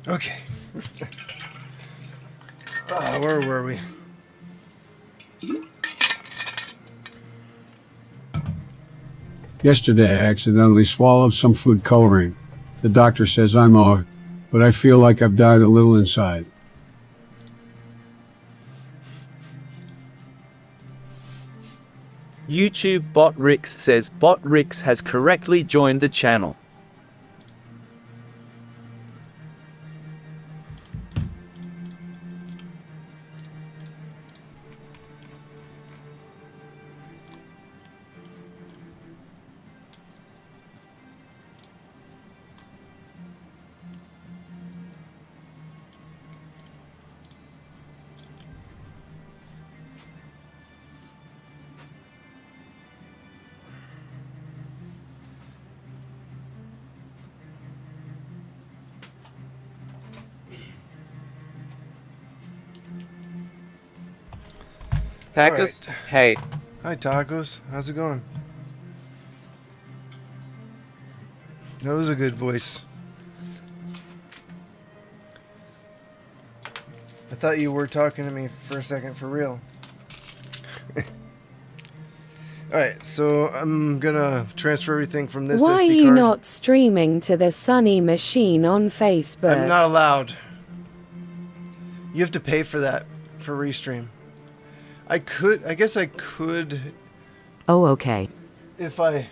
Okay. Where were we? Yesterday, I accidentally swallowed some food coloring. The doctor says I'm off, but I feel like I've died a little inside. YouTube bot Rix says bot Rix has correctly joined the channel. Tacos? Hey. Hi, Tacos. How's it going? That was a good voice. I thought you were talking to me for a second for real. Alright, so I'm gonna transfer everything from this SD card. Why are you not streaming to the Sunny Machine on Facebook? I'm not allowed. You have to pay for that, for Restream. I guess I could... Oh, okay. If I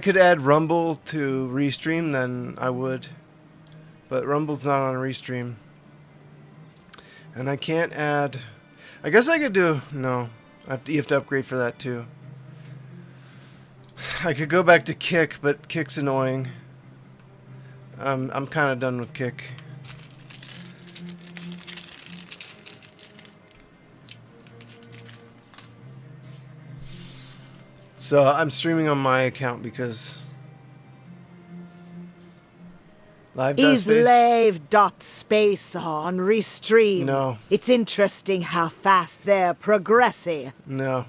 could add Rumble to Restream, then I would. But Rumble's not on Restream. And I can't add... I guess I could do... No. You have to upgrade for that too. I could go back to Kick, but Kick's annoying. I'm kind of done with Kick. So I'm streaming on my account because Slave.space on Restream. No. It's interesting how fast they're progressing. No.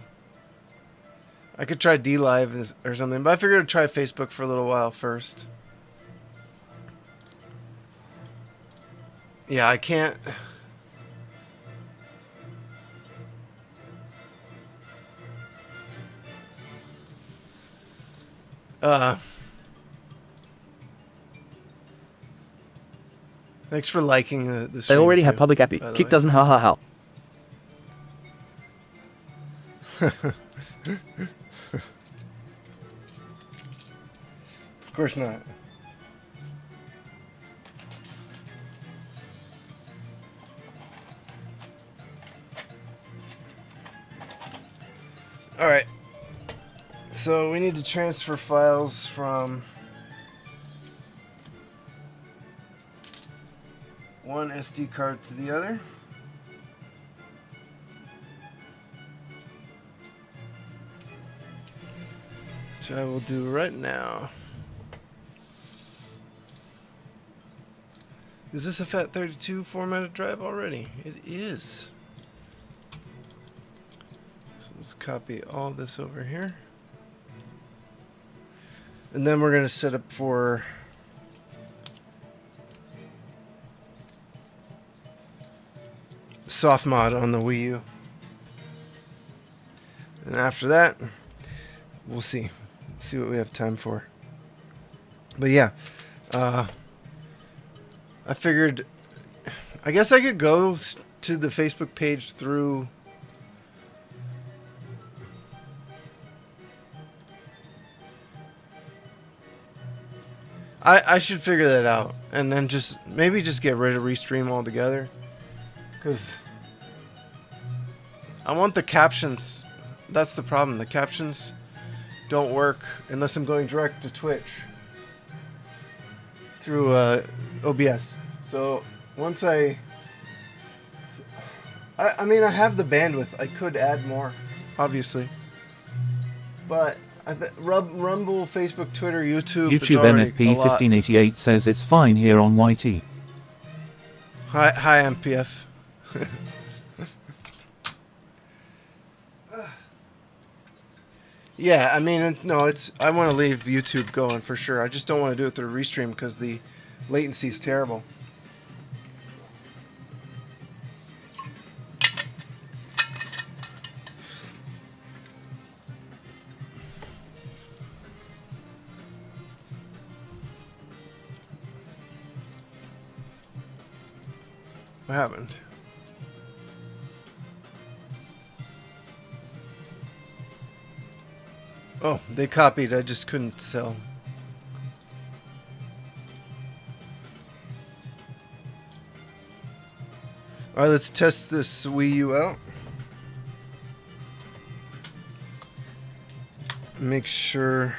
I could try DLive or something, but I figured I'd try Facebook for a little while first. Yeah, I can't... Thanks for liking the They stream already too, have public API. by the Kick way. doesn't ha ha ha. Of course not. Alright. So we need to transfer files from one SD card to the other. Which I will do right now. Is this a FAT32 formatted drive already? It is. So let's copy all this over here. And then we're going to set up for soft mod on the Wii U. And after that, we'll see. See what we have time for. But yeah, I figured, I guess I could go to the Facebook page through I should figure that out, and then maybe just get rid of Restream altogether, because I want the captions. That's the problem. The captions don't work unless I'm going direct to Twitch through OBS. So once I mean, I have the bandwidth. I could add more, obviously, but Rumble, Facebook, Twitter, YouTube. YouTube MFP 1588 says it's fine here on YT. Hi, MPF. Yeah, I mean, no, I want to leave YouTube going for sure. I just don't want to do it through Restream because the Latency is terrible. What happened? Oh, they copied. I just couldn't tell. Alright, let's test this Wii U out. Make sure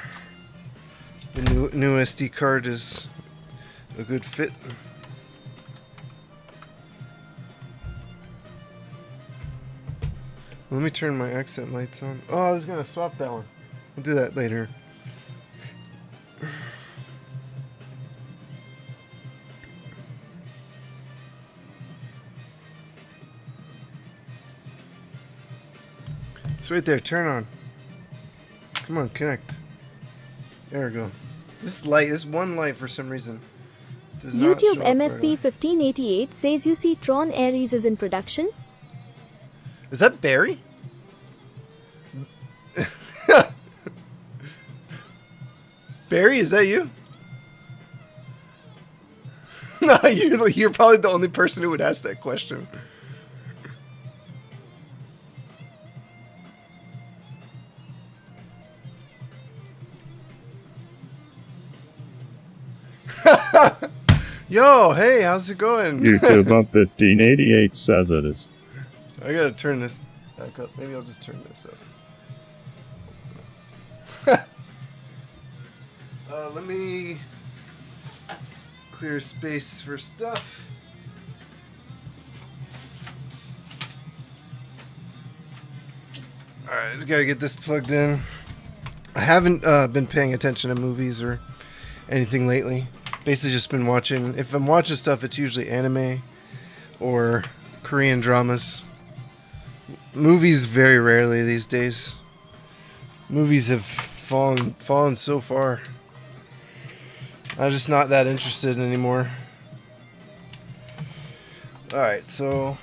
the new SD card is a good fit. Let me turn my accent lights on. Oh, I was gonna swap that one. We'll do that later. It's right there. Turn on. Come on, connect. There we go. This light, this one light for some reason does not show YouTube up right MFP away. 1588 says you see Tron Ares is in production. Is that Barry? Barry, is that you? No, you're probably the only person who would ask that question. Yo, hey, how's it going? YouTube up 1588 says it is. I gotta turn this back up. Maybe I'll just turn this up. Let me clear space for stuff. Alright, gotta get this plugged in. I haven't been paying attention to movies or anything lately. Basically just been watching, if I'm watching stuff, it's usually anime or Korean dramas. Movies very rarely these days. Movies have fallen so far. I'm just not that interested anymore. Alright, so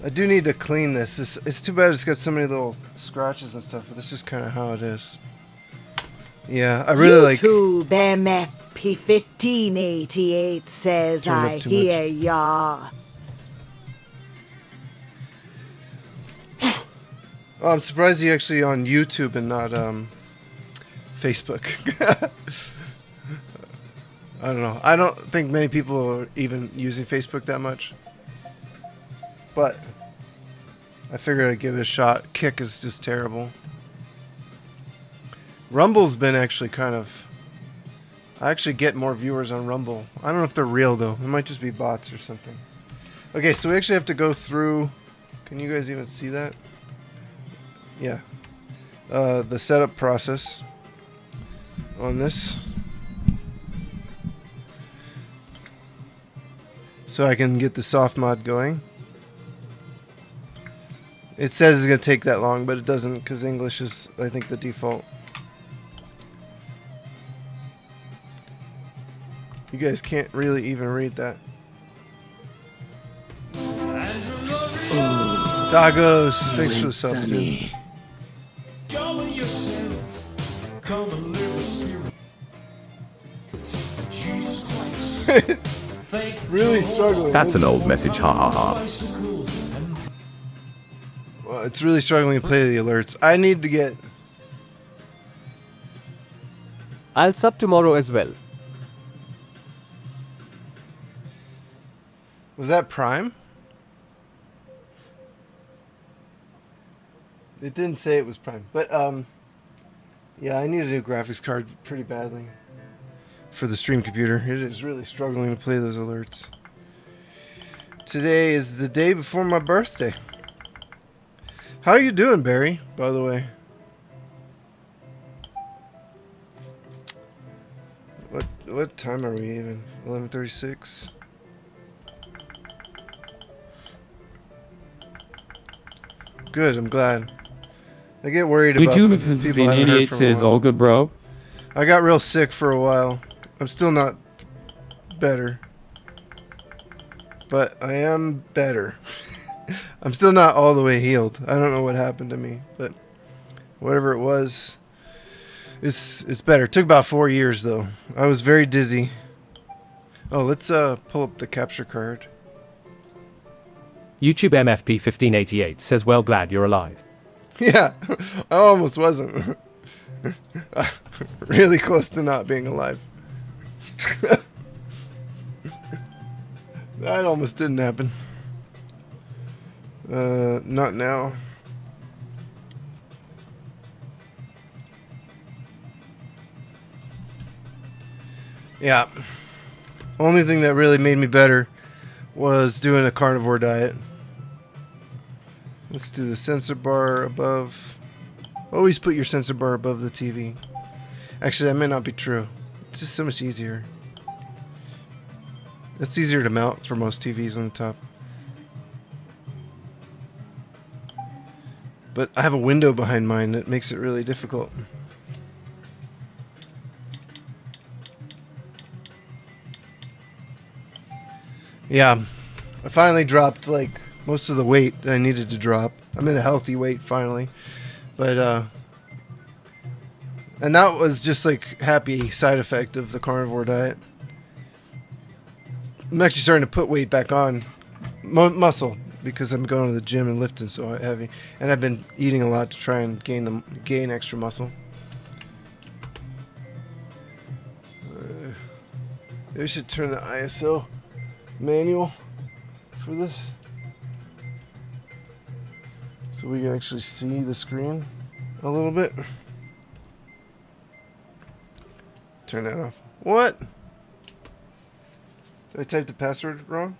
I do need to clean this. It's too bad it's got so many little scratches and stuff, but that's just kind of how it is. Yeah, I really like... YouTube MFP 1588 says Turned up I too hear ya. Oh, I'm surprised you're actually on YouTube and not Facebook. I don't know. I don't think many people are even using Facebook that much. But I figured I'd give it a shot. Kick is just terrible. Rumble's been actually kind of... I actually get more viewers on Rumble. I don't know if they're real though. It might just be bots or something. Okay, so we actually have to go through... Can you guys even see that? Yeah. The setup process on this. So I can get the soft mod going. It says it's going to take that long, but it doesn't because English is, I think, the default. You guys can't really even read that. Ooh, Dagos, thanks for the sub, dude. Really struggling. That's an old message, ha ha ha. Well, it's really struggling to play the alerts. I need to get... I'll sub tomorrow as well. Was that Prime? It didn't say it was Prime, but yeah, I need a new graphics card pretty badly for the stream computer. It is really struggling to play those alerts. Today is the day before my birthday. How are you doing, Barry, by the way? What time are we even? 11:36. Good, I'm glad. I get worried about YouTube people I haven't heard 1588 from a says while. all good, bro. I got real sick for a while. I'm still not better. But I am better. I'm still not all the way healed. I don't know what happened to me, but whatever it was, it's better. It took about 4 years though. I was very dizzy. Oh, let's pull up the capture card. YouTube MFP 1588 says, well, glad you're alive. Yeah, I almost wasn't. Really close to not being alive. That almost didn't happen. Not now. Yeah. Only thing that really made me better was doing a carnivore diet. Let's do the sensor bar above. Always put your sensor bar above the TV. Actually, that may not be true. It's just so much easier. It's easier to mount for most TVs on the top. But I have a window behind mine that makes it really difficult. Yeah, I finally dropped like most of the weight that I needed to drop. I'm at a healthy weight finally. But and that was just like happy side effect of the carnivore diet. I'm actually starting to put weight back on, muscle, because I'm going to the gym and lifting so heavy, and I've been eating a lot to try and gain extra muscle. Maybe we should turn the ISO manual for this, so we can actually see the screen a little bit. Turn that off. What? Did I type the password wrong?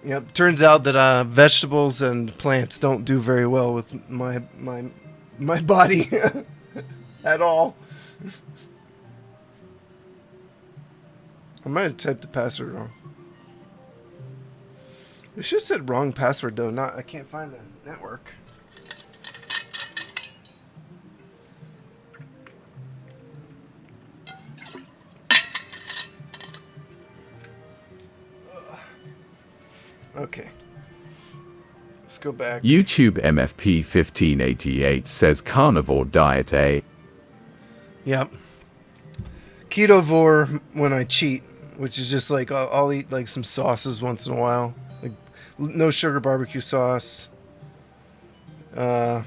Yep. Turns out that vegetables and plants don't do very well with my body at all. I might have typed the password wrong. It should have said wrong password though. I can't find the network. Okay. Let's go back. YouTube MFP 1588 says carnivore diet A. Yep. Ketovore when I cheat, which is just like I'll eat like some sauces once in a while. Like no sugar barbecue sauce. I'm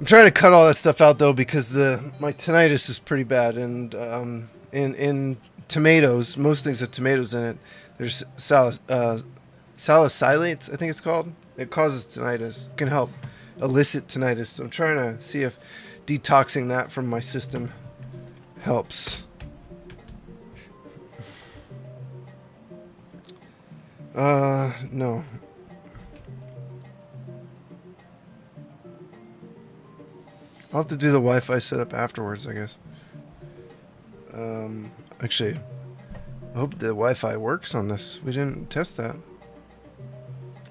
trying to cut all that stuff out though because my tinnitus is pretty bad, and in tomatoes, most things have tomatoes in it. There's salicylates, I think it's called. It causes tinnitus. It can help elicit tinnitus. So I'm trying to see if detoxing that from my system helps. No. I'll have to do the Wi-Fi setup afterwards, I guess. Actually, I hope the Wi-Fi works on this. We didn't test that.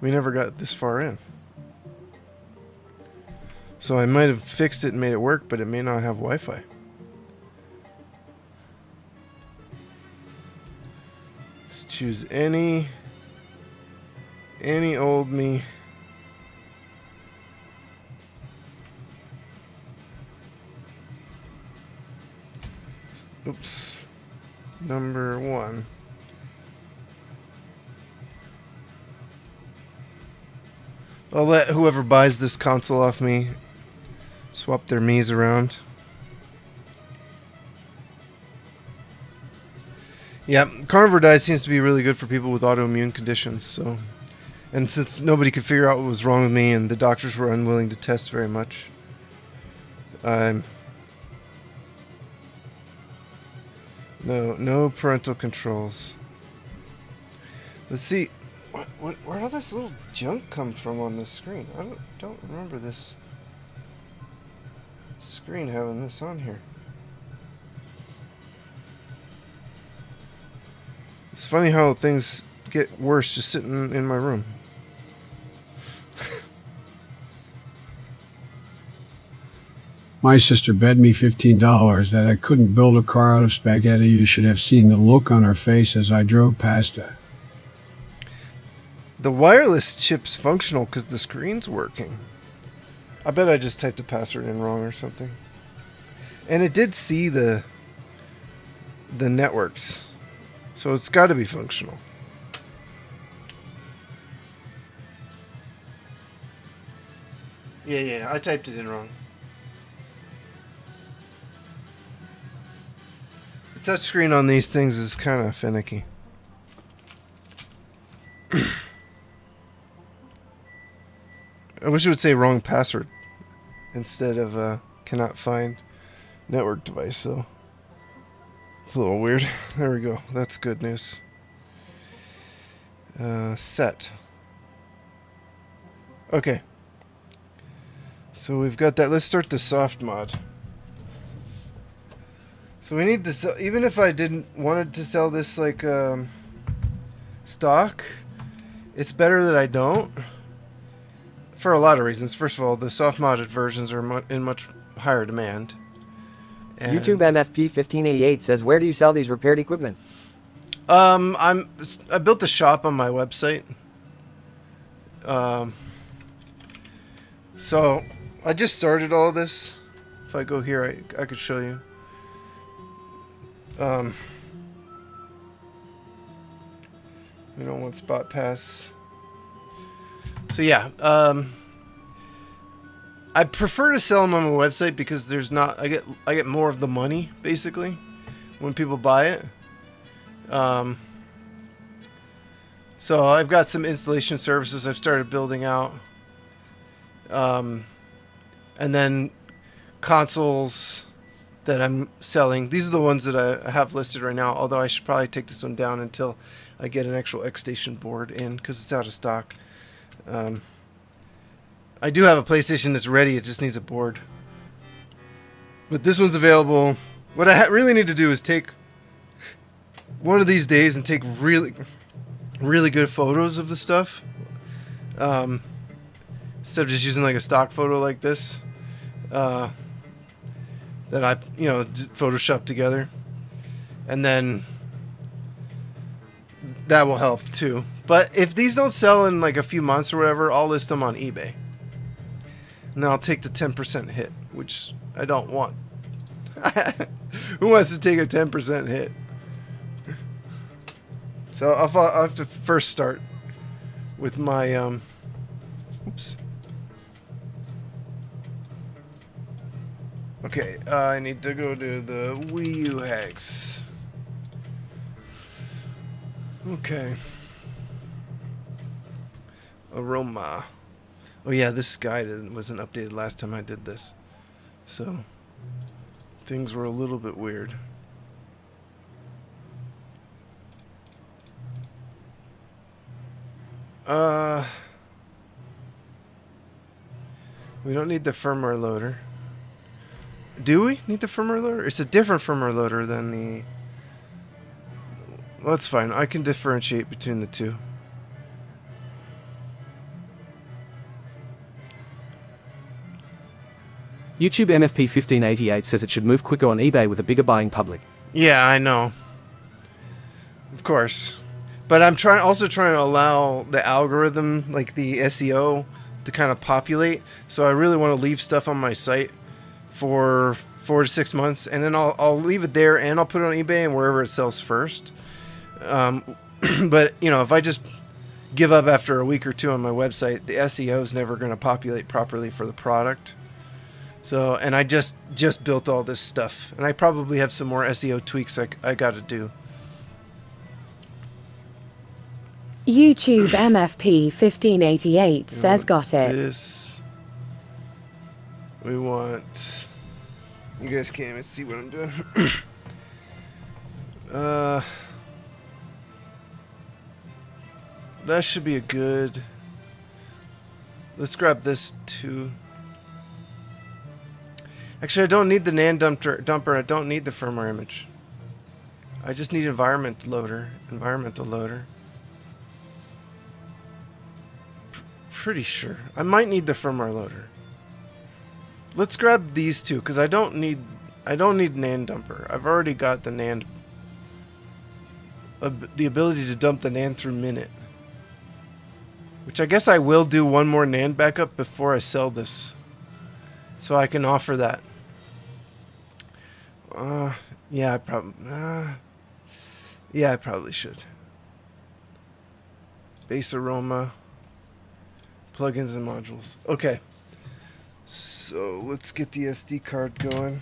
We never got this far in. So I might have fixed it and made it work, but it may not have Wi-Fi. Let's choose any old me. Oops. Number 1. I'll let whoever buys this console off me swap their Mii's around. Yeah, carnivore diet seems to be really good for people with autoimmune conditions. So, and since nobody could figure out what was wrong with me and the doctors were unwilling to test very much, no parental controls. Let's see. Where did this little junk come from on this screen? I don't remember this screen having this on here. It's funny how things get worse just sitting in my room. My sister bet me $15 that I couldn't build a car out of spaghetti. You should have seen the look on her face as I drove past her. The wireless chip's functional because the screen's working. I bet I just typed the password in wrong or something. And it did see the networks. So it's got to be functional. Yeah, I typed it in wrong. The touchscreen on these things is kind of finicky. I wish it would say wrong password instead of cannot find network device, so it's a little weird. There we go. That's good news. Set. Okay. So we've got that. Let's start the soft mod. So we need to sell, even if I didn't wanted to sell this like stock, it's better that I don't. For a lot of reasons. First of all, the soft modded versions are in much higher demand. And YouTube MFP1588 says, where do you sell these repaired equipment? I built the shop on my website. So I just started all this. If I go here, I could show you. We don't want spot pass. So yeah, I prefer to sell them on my website because there's not. I get more of the money basically when people buy it. So I've got some installation services I've started building out, and then consoles that I'm selling. These are the ones that I have listed right now. Although I should probably take this one down until I get an actual X-Station board in because it's out of stock. I do have a PlayStation that's ready. It just needs a board. But this one's available. What I really need to do is take one of these days and take really, really good photos of the stuff. Instead of just using like a stock photo like this. That I, Photoshop together. And then that will help too. But if these don't sell in like a few months or whatever, I'll list them on eBay. And then I'll take the 10% hit, which I don't want. Who wants to take a 10% hit? So I'll have to first start with my, oops. Okay, I need to go to the Wii U hacks. Okay. Aroma. Oh yeah, this guide wasn't updated last time I did this. So, things were a little bit weird. We don't need the firmware loader. Do we need the firmware loader? It's a different firmware loader than the... Well, that's fine. I can differentiate between the two. YouTube MFP1588 says it should move quicker on eBay with a bigger buying public. Yeah, I know. Of course. But I'm also trying to allow the algorithm, like the SEO, to kind of populate. So I really want to leave stuff on my site for 4 to 6 months, and then I'll leave it there, and I'll put it on eBay and wherever it sells first. But if I just give up after a week or two on my website, the SEO is never going to populate properly for the product. So, and I just built all this stuff, and I probably have some more SEO tweaks I got to do. YouTube MFP1588 says got it. This. We want... You guys can't even see what I'm doing. That should be a good... Let's grab this too. Actually, I don't need the NAND dumper. I don't need the firmware image. I just need environmental loader. Pretty sure. I might need the firmware loader. Let's grab these two because I don't need NAND dumper. I've already got the NAND, the ability to dump the NAND through minute. Which I guess I will do one more NAND backup before I sell this. So I can offer that. Yeah, I probably should. Base Aroma, plugins and modules. Okay. So let's get the SD card going.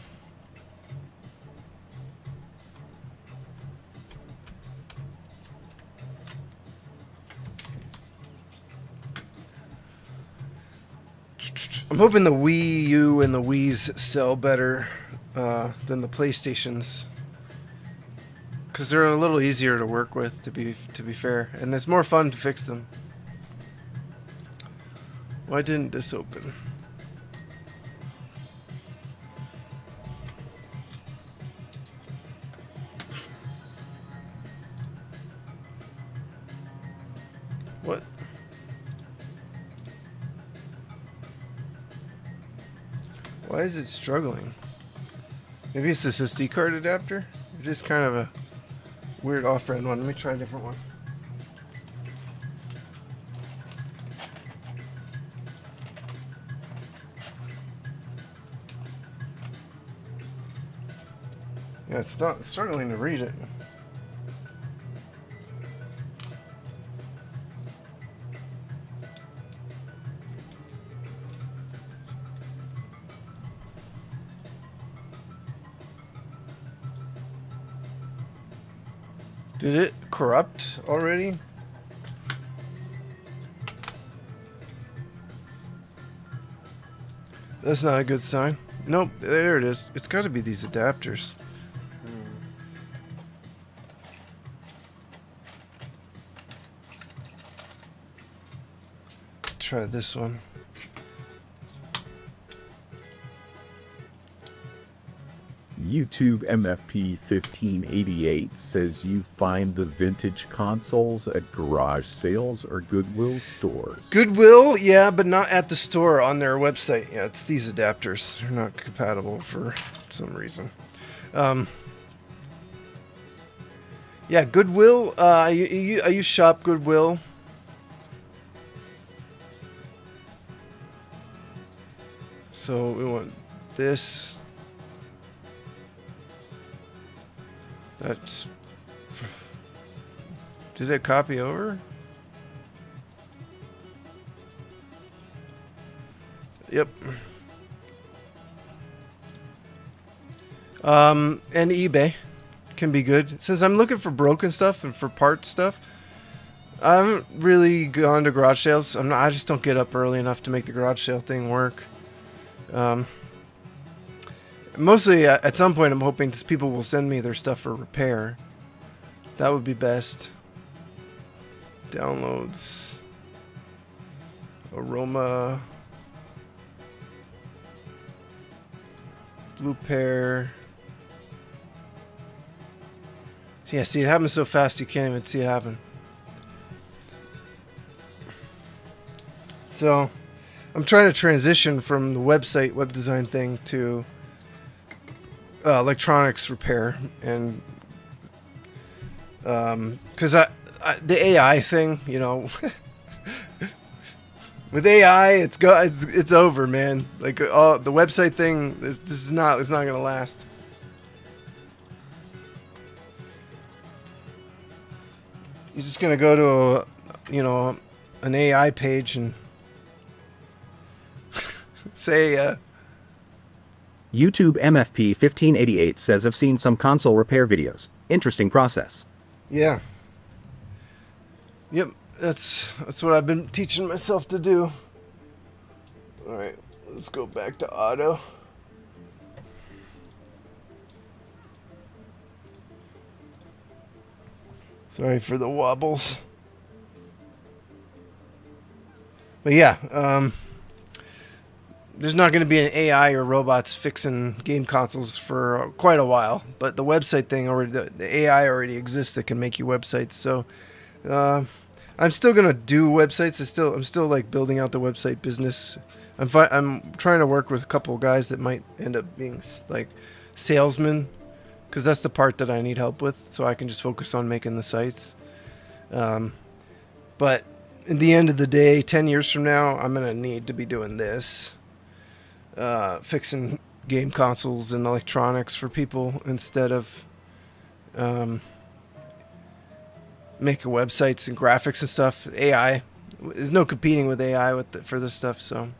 I'm hoping the Wii U and the Wii's sell better than the PlayStations, because they're a little easier to work with, to be fair, and it's more fun to fix them. Why didn't this open? What? Why is it struggling? Maybe it's this SD card adapter? It is kind of a weird off-brand one. Let me try a different one. Yeah, it's not struggling to read it. Did it corrupt already? That's not a good sign. Nope, there it is. It's got to be these adapters. Try this one. YouTube MFP 1588 says you find the vintage consoles at garage sales or Goodwill stores. Goodwill, yeah, but not at the store, on their website. Yeah, it's these adapters. They're not compatible for some reason. Yeah, Goodwill. I use Shop Goodwill. So we want this. That's... Did it copy over? Yep. And eBay can be good. Since I'm looking for broken stuff and for parts stuff, I haven't really gone to garage sales. I just don't get up early enough to make the garage sale thing work. Mostly, at some point, I'm hoping people will send me their stuff for repair. That would be best. Downloads. Aroma. Blue Pair. Yeah, see, it happens so fast you can't even see it happen. So, I'm trying to transition from the website, web design thing to electronics repair, and because the AI thing, you know, with AI, it's over, man. Like the website thing, it's not gonna last. You're just gonna go to an AI page and say. YouTube MFP 1588 says I've seen some console repair videos. Interesting process. Yeah. Yep, that's what I've been teaching myself to do. All right, let's go back to auto. Sorry for the wobbles. But yeah, there's not going to be an AI or robots fixing game consoles for quite a while. But the website thing already, the AI already exists that can make you websites. So I'm still going to do websites. I'm still like building out the website business. I'm trying to work with a couple of guys that might end up being like salesmen, because that's the part that I need help with, so I can just focus on making the sites. But in the end of the day, 10 years from now, I'm going to need to be doing this. Fixing game consoles and electronics for people instead of making websites and graphics and stuff. AI. There's no competing with AI for this stuff, so...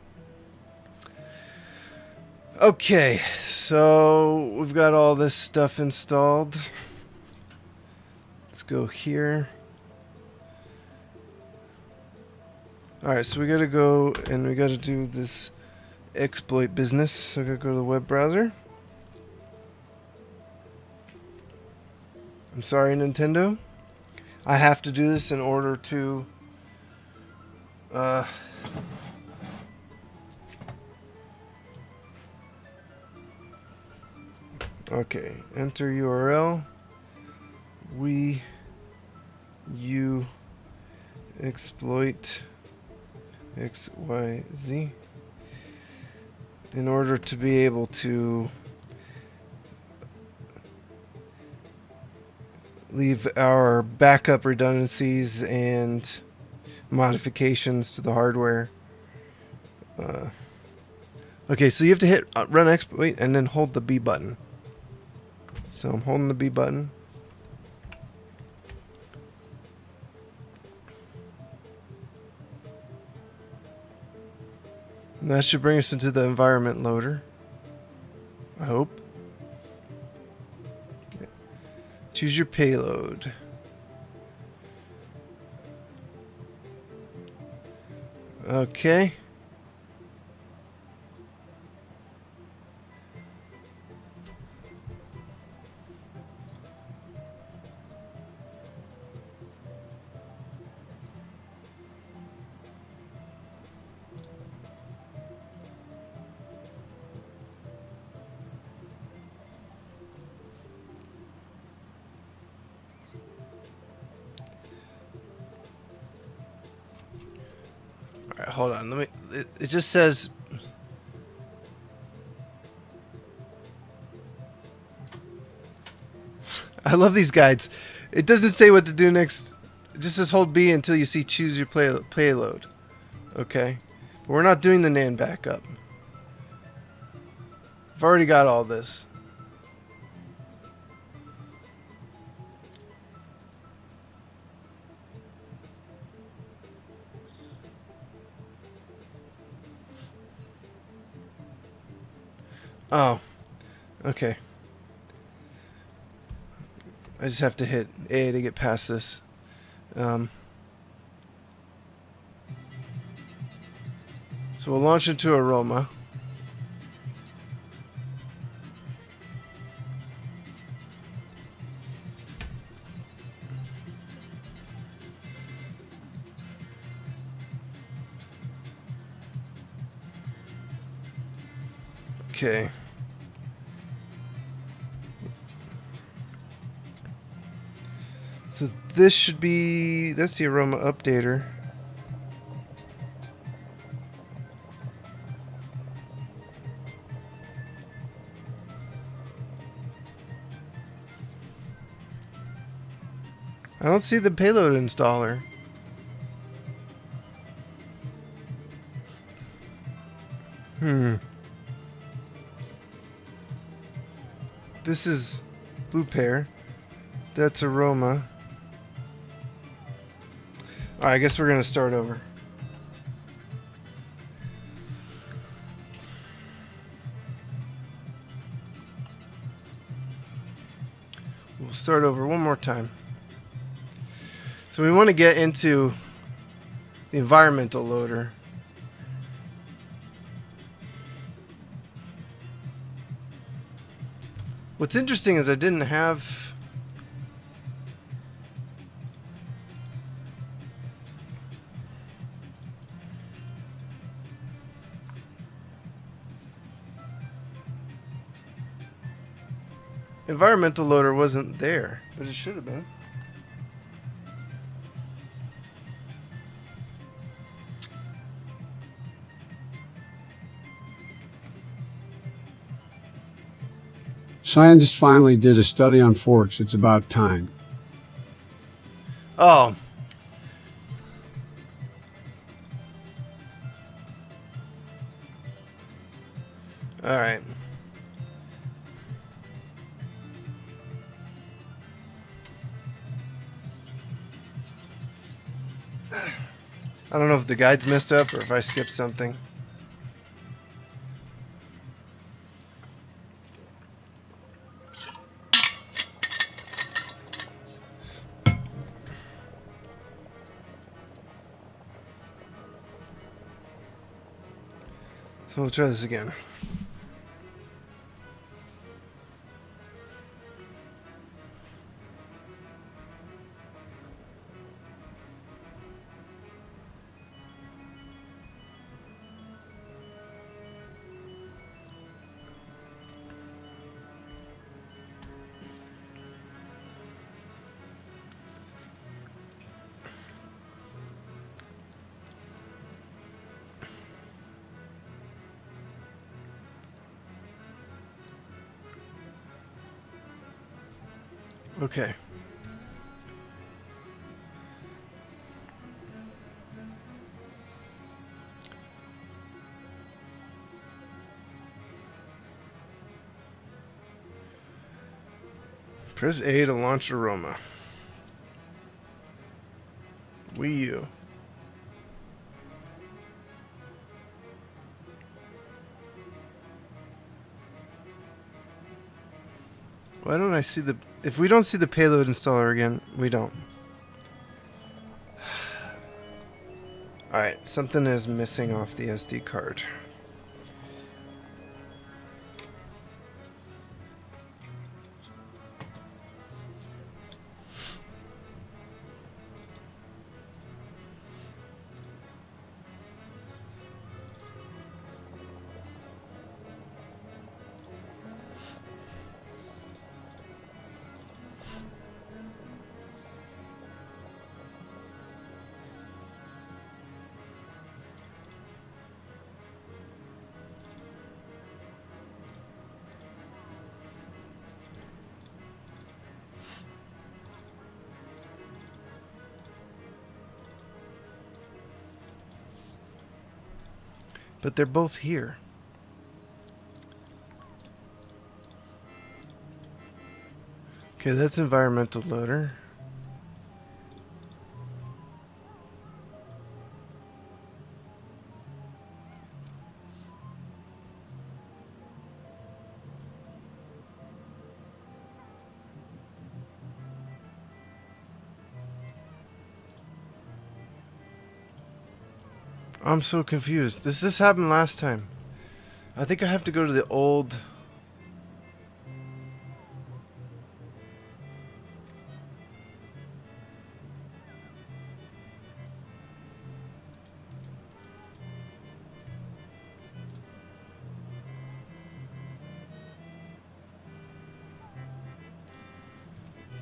Okay, so we've got all this stuff installed. Let's go here. Alright, so we gotta go and we gotta do this exploit business. So I gotta go to the web browser. I'm sorry, Nintendo. I have to do this in order to okay, enter URL. Wii U exploit XYZ in order to be able to leave our backup redundancies and modifications to the hardware. Okay, so you have to hit run exploit and then hold the B button. So I'm holding the B button. And that should bring us into the environment loader. I hope. Choose your payload. Okay. Alright, hold on. Let me. It just says. I love these guides. It doesn't say what to do next. It just says hold B until you see choose your payload. Okay. But we're not doing the NAND backup. I've already got all this. Oh, okay. I just have to hit A to get past this. So we'll launch into Aroma. Okay. So this should be, that's the Aroma updater. I don't see the payload installer. This is Blue Pair. That's Aroma. Alright, I guess we're going to start over. We'll start over one more time. So we want to get into the environmental loader. What's interesting is I didn't have... environmental loader wasn't there, but it should have been. Scientists finally did a study on forks. It's about time. Oh. All right. I don't know if the guide's messed up or if I skipped something. So we'll try this again. Okay. Press A to launch Aroma. Wii U. Why don't I see the... If we don't see the payload installer again, we don't. Alright, something is missing off the SD card. But they're both here. Okay, that's environmental loader. I'm so confused. This happened last time. I think I have to go to the old...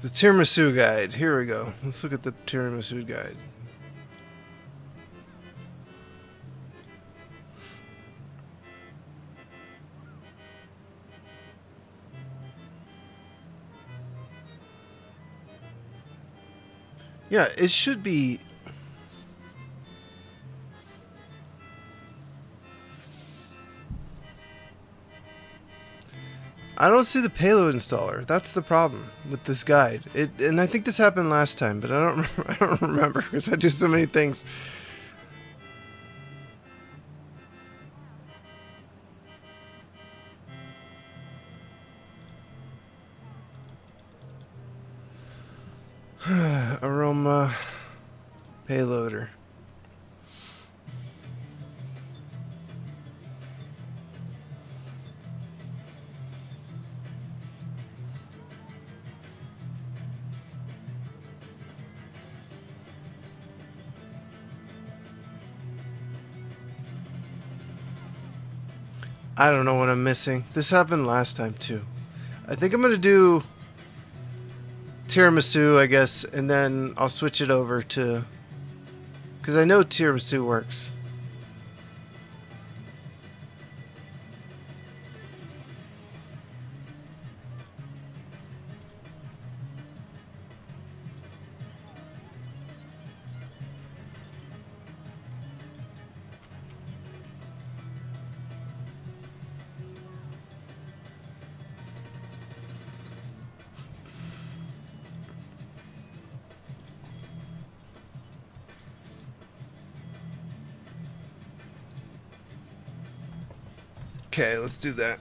The tiramisu guide. Here we go. Let's look at the tiramisu guide. Yeah, it should be... I don't see the payload installer. That's the problem with this guide. And I think this happened last time, but I don't remember because I do so many things. Aroma payloader. I don't know what I'm missing. This happened last time too. I think I'm going to do tiramisu, I guess, and then I'll switch it over to... Because I know tiramisu works. Okay, let's do that.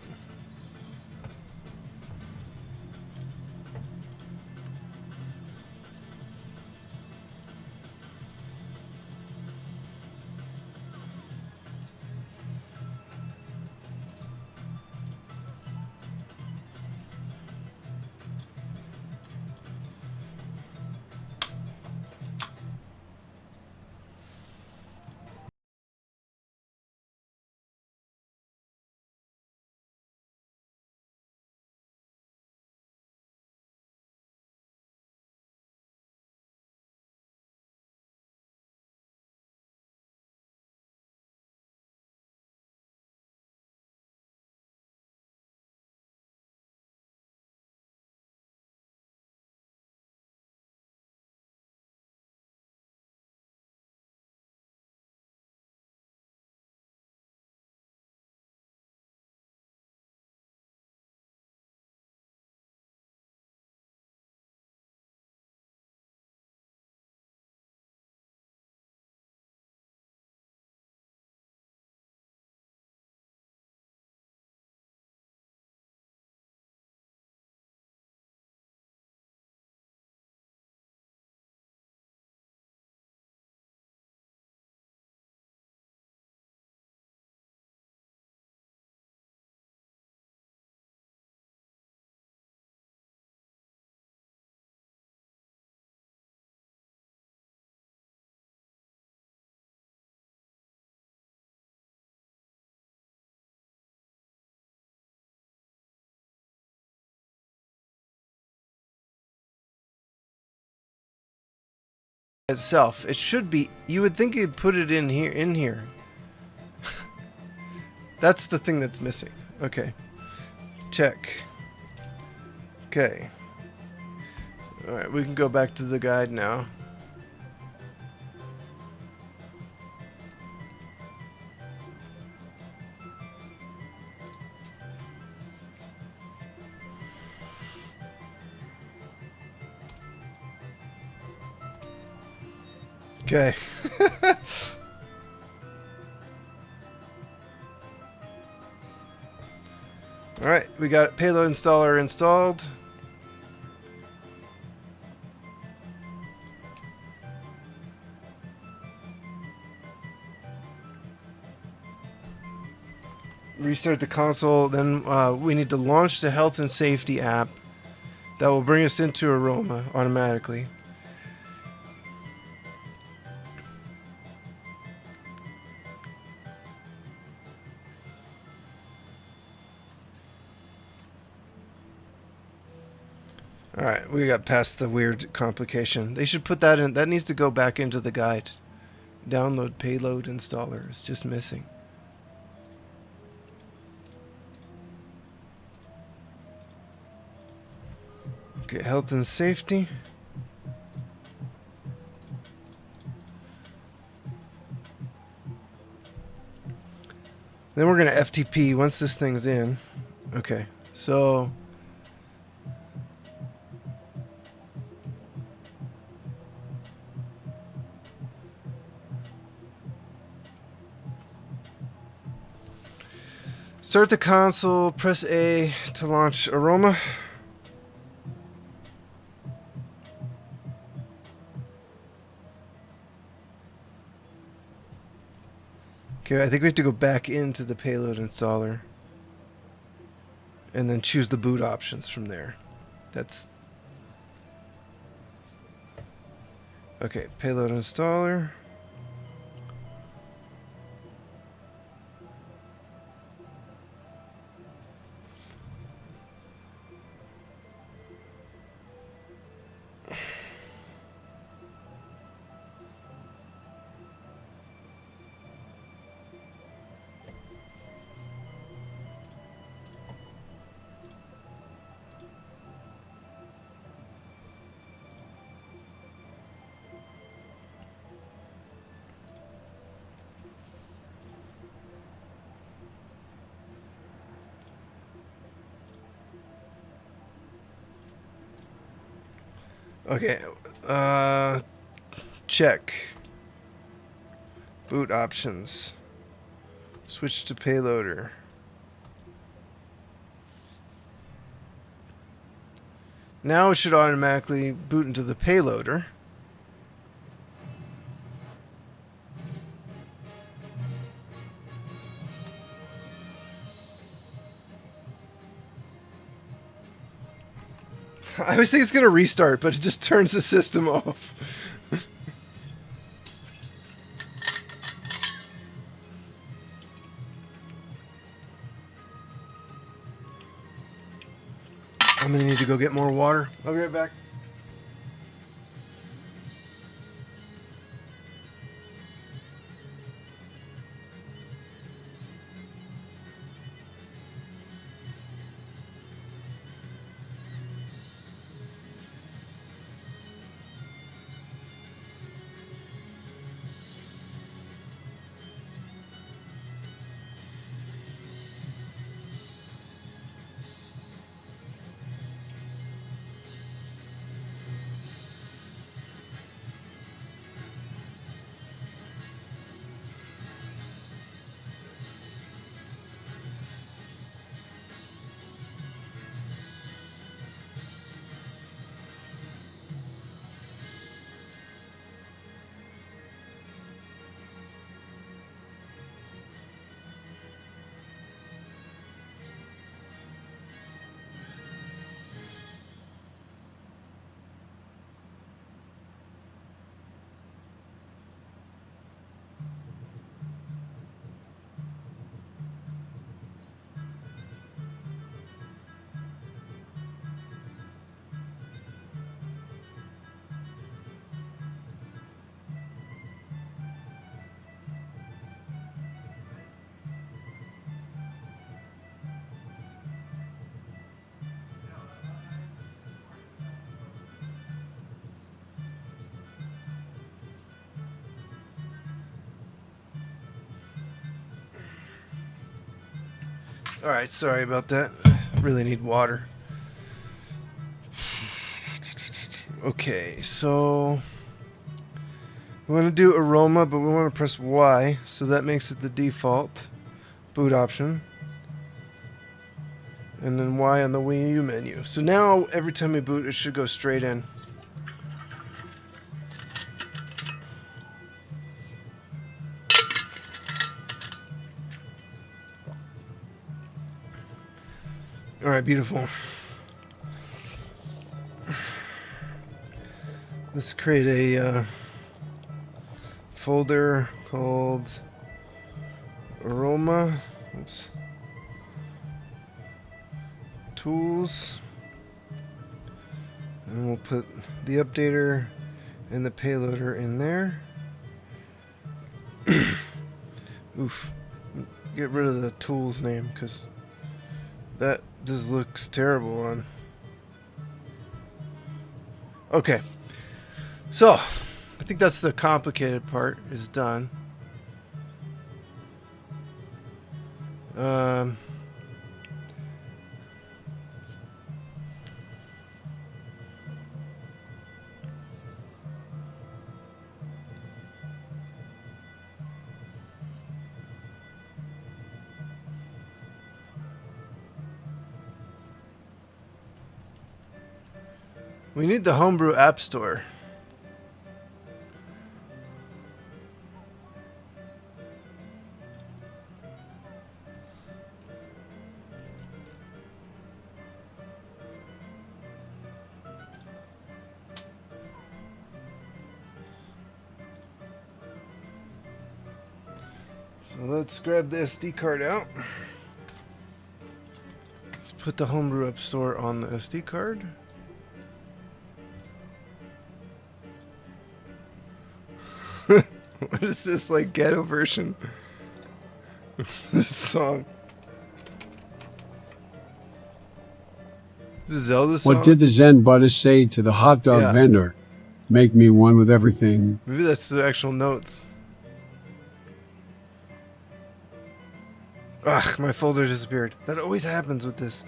Itself. It should be... You would think you'd put it in here. That's the thing that's missing. Okay. Check. Okay. Alright, we can go back to the guide now. Okay. Alright, we got payload installer installed. Restart the console, then we need to launch the health and safety app. That will bring us into Aroma automatically. Alright, we got past the weird complication. They should put that in. That needs to go back into the guide. Download payload installer. It's just missing. Okay, health and safety. Then we're going to FTP once this thing's in. Okay, so... Start the console, press A to launch Aroma. Okay, I think we have to go back into the payload installer and then choose the boot options from there. That's... Okay, payload installer. Okay. Check. Boot options. Switch to payloader. Now it should automatically boot into the payloader. I always think it's going to restart, but it just turns the system off. I'm going to need to go get more water. I'll be right back. Alright, sorry about that. I really need water. Okay, so we want to do Aroma, but we want to press Y, so that makes it the default boot option. And then Y on the Wii U menu. So now, every time we boot, it should go straight in. Alright, beautiful. Let's create a folder called Aroma. Oops. Tools. And we'll put the updater and the payloader in there. Oof. Get rid of the tools name, because that just looks terrible on. Okay. So, I think that's the complicated part is done. We need the Homebrew App Store. So let's grab the SD card out. Let's put the Homebrew App Store on the SD card. What is this, like, ghetto version? This song. The Zelda song? What did the Zen Buddhist say to the hot dog vendor? Make me one with everything. Maybe that's the actual notes. Ugh, my folder disappeared. That always happens with this.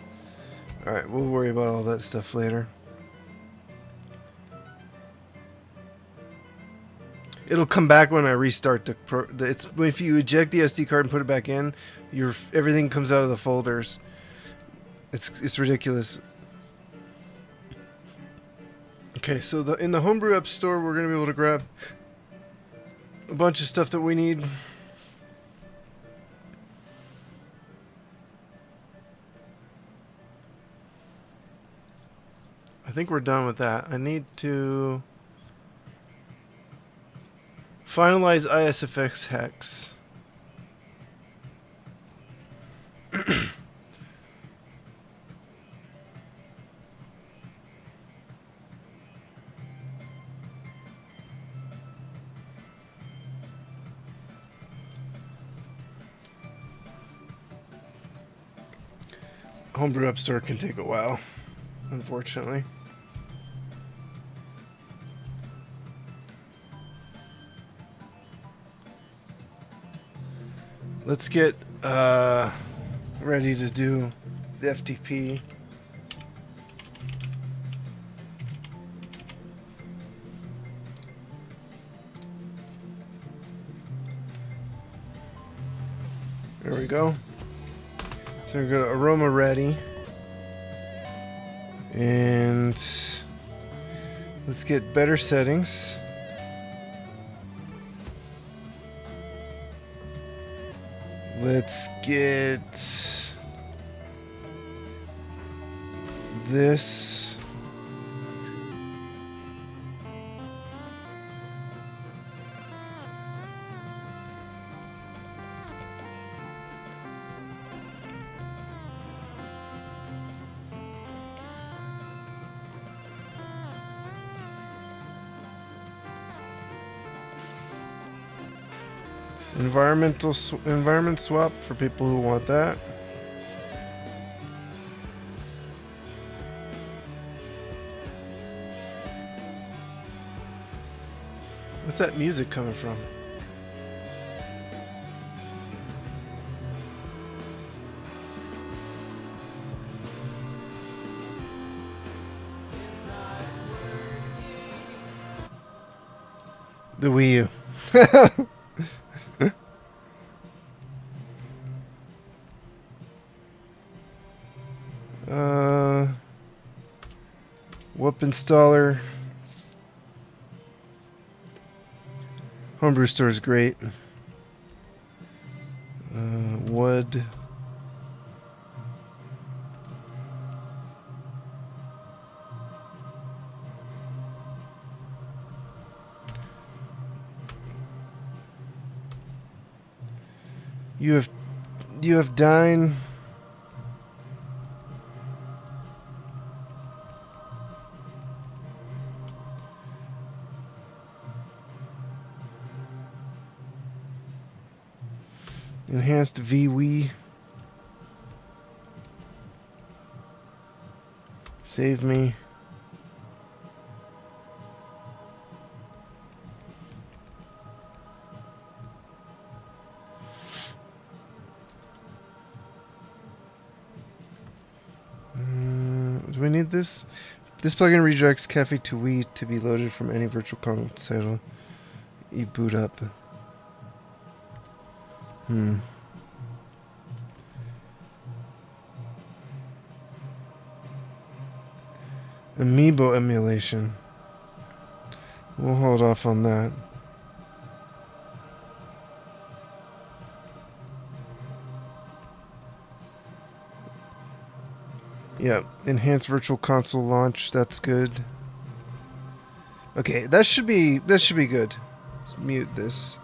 Alright, we'll worry about all that stuff later. It'll come back when I restart it's if you eject the SD card and put it back in, everything comes out of the folders. It's ridiculous. Okay, so in the Homebrew App Store, we're gonna be able to grab a bunch of stuff that we need. I think we're done with that. I need to finalize isfshax. Homebrew App Store can take a while, unfortunately. Let's get ready to do the FTP. There we go. So we go to Aroma ready. And let's get better settings. Let's get this. Environment swap for people who want that. What's that music coming from? The Wii U. Whoop installer. Homebrew Store is great. Wood. You have Dine. Enhanced VWE. Save me. Do we need this? This plugin redirects Cafe to Wii to be loaded from any virtual console title you boot up. Amiibo emulation. We'll hold off on that. Yeah, enhanced virtual console launch, that's good. Okay, that should be good. Let's mute this.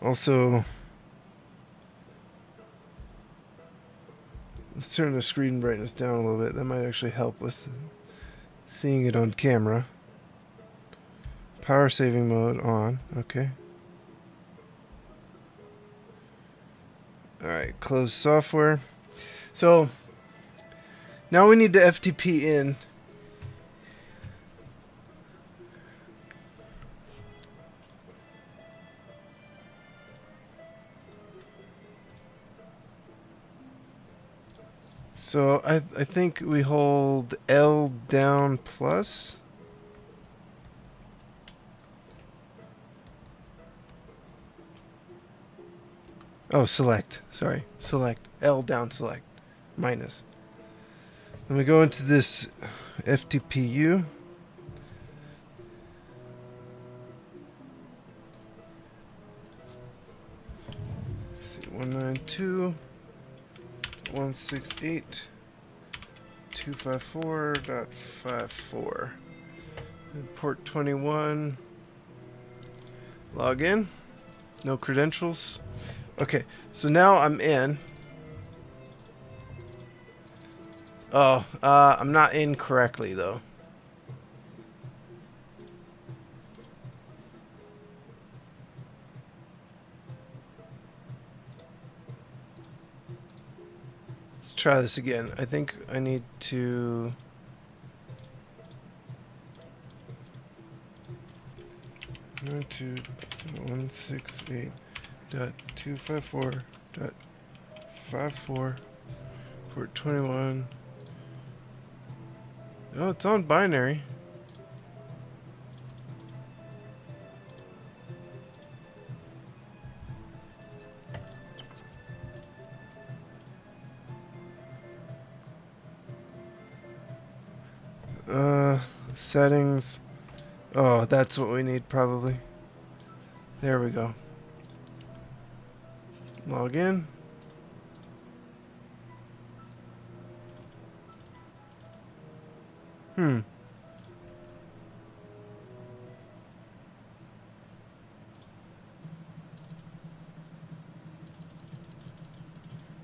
Also, let's turn the screen brightness down a little bit. That might actually help with seeing it on camera. Power saving mode on. Okay. Alright, close software. So, now we need to FTP in. So I think we hold L down plus. Oh, select. Sorry. Select. L down select. Minus. Then we go into this FTPU. Let's see, 192.168.254.54. And port 21. Log in. No credentials. Okay, so now I'm in. Oh, I'm not in correctly though. Let's try this again. I think I need to... One, 168.254.54 port 21. Oh, it's on binary. Settings. Oh, that's what we need probably. There we go. Log in.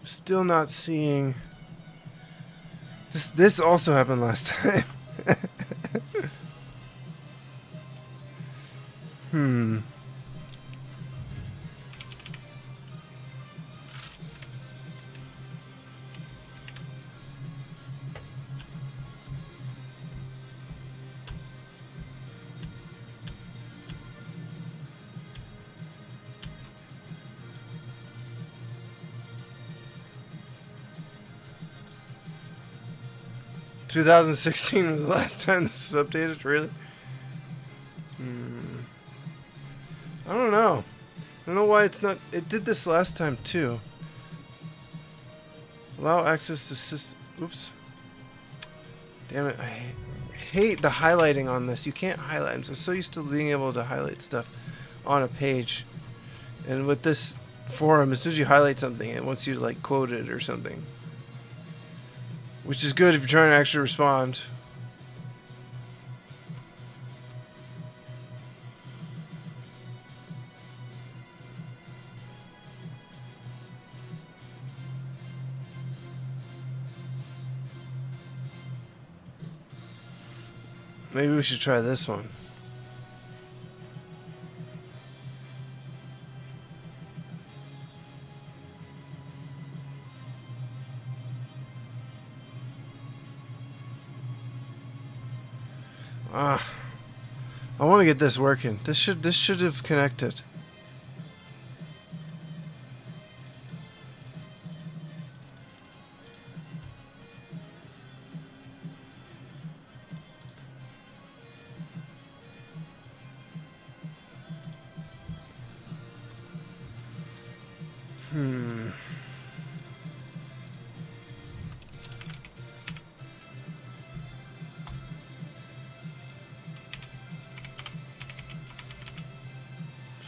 Still not seeing. This also happened last time. Hmm. ...2016 was the last time this was updated, really? I don't know. I don't know why it's not... It did this last time, too. Allow access to system... Oops. Damn it. I hate the highlighting on this. You can't highlight. I'm so used to being able to highlight stuff on a page. And with this forum, as soon as you highlight something, it wants you to, like, quote it or something. Which is good if you're trying to actually respond. Maybe we should try this one. I want to get this working. This should have connected.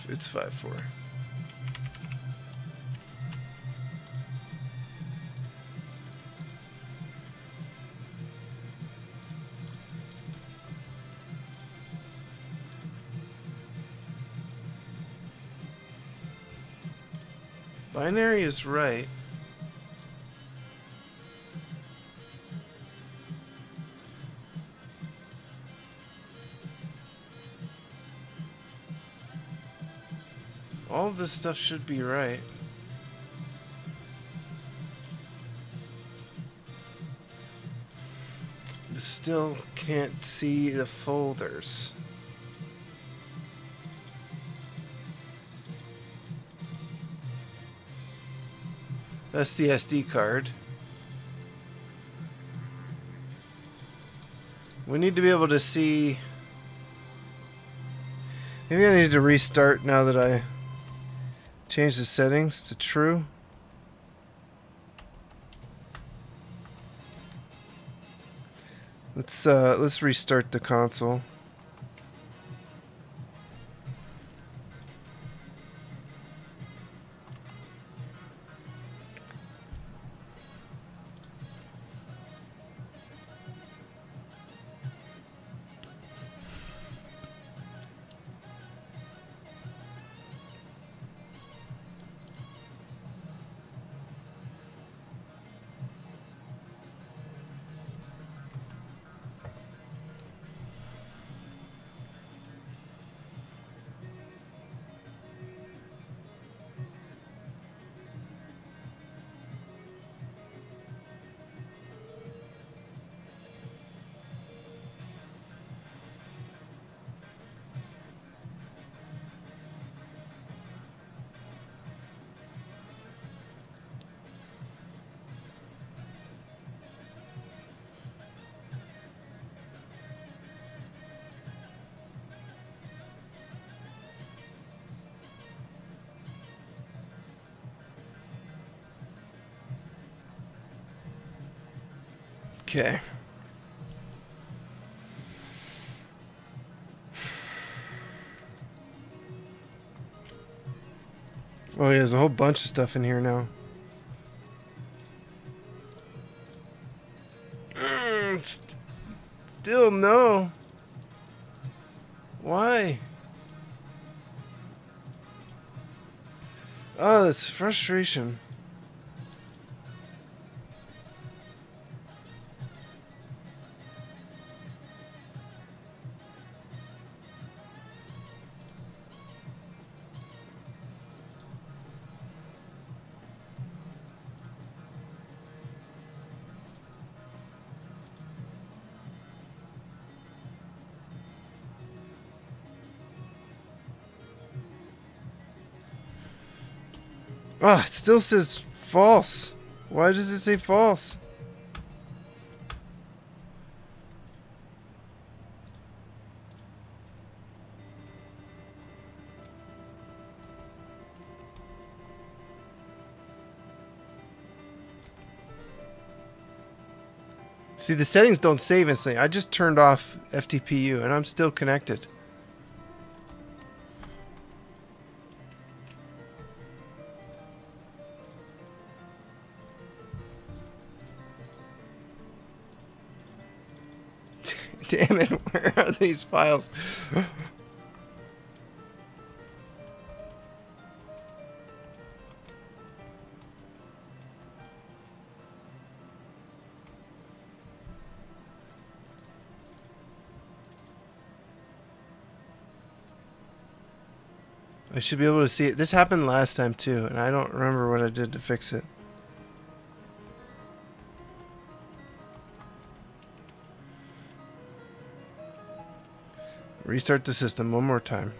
It's 5.4. Binary is right. All of this stuff should be right. Still can't see the folders. That's the SD card. We need to be able to see. Maybe I need to restart now that I Change the settings to true. Let's restart the console. Okay. Oh, yeah, there's a whole bunch of stuff in here now. Still no. Why? Oh, that's frustration. Ah, it still says false. Why does it say false? See, the settings don't save instantly. I just turned off FTPU and I'm still connected. Damn it, where are these files? I should be able to see it. This happened last time too, and I don't remember what I did to fix it. Restart the system one more time.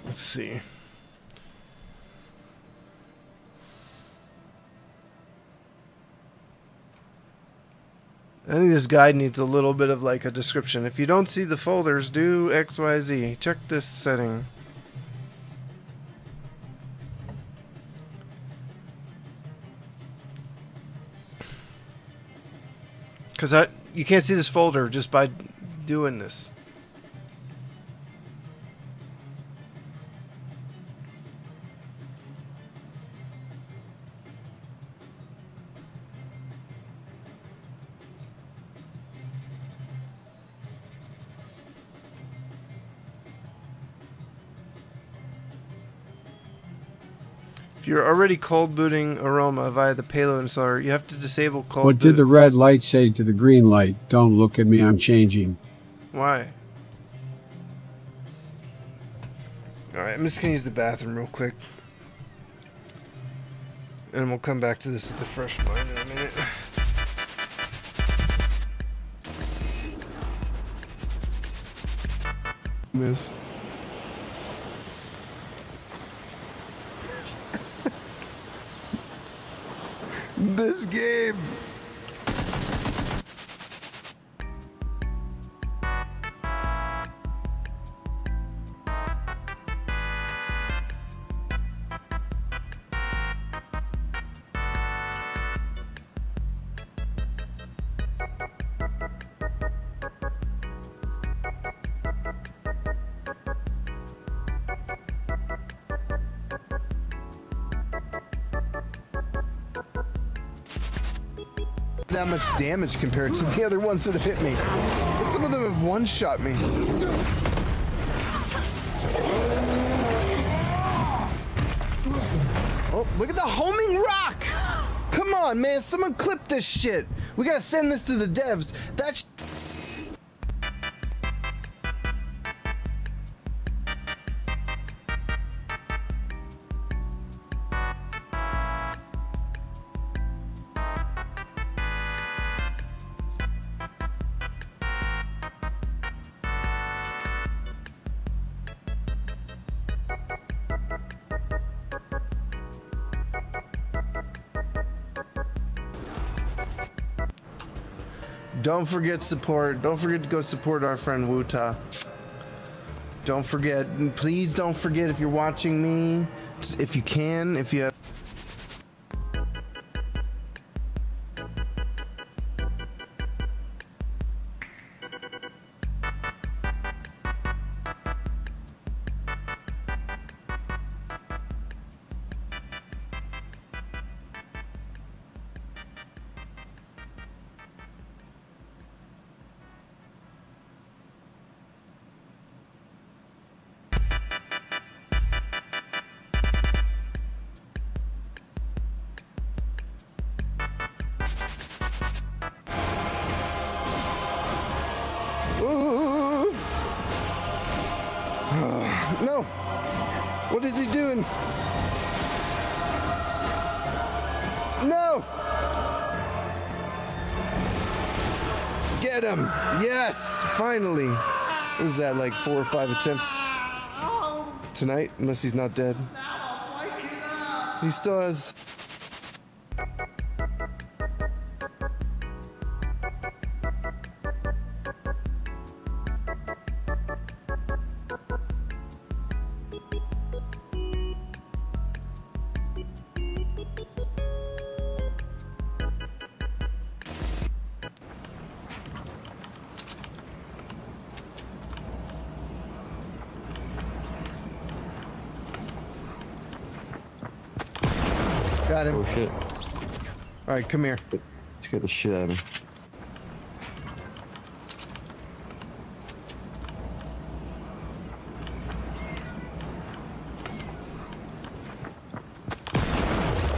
Let's see. I think this guide needs a little bit of like a description. If you don't see the folders, do XYZ. Check this setting. Because you can't see this folder just by doing this. If you're already cold booting Aroma via the payload installer, you have to disable cold What boot. did the red light say to the green light? Don't look at me, I'm changing. Why? Alright, I'm just going to use the bathroom real quick. And we'll come back to this with a fresh mind in a minute. Miss. This game. That much damage compared to the other ones that have hit me. Some of them have one-shot me. Oh, look at the homing rock! Come on, man, someone clip this shit. We gotta send this to the devs. That's Don't forget support. Don't forget to go support our friend Wuta. Don't forget. Please don't forget if you're watching me. If you can, if you have. No! What is he doing? No! Get him! Yes! Finally! What was that, like 4 or 5 attempts tonight? Unless he's not dead. He still has... Got him. Oh shit. Alright, come here. Scared the shit out of me.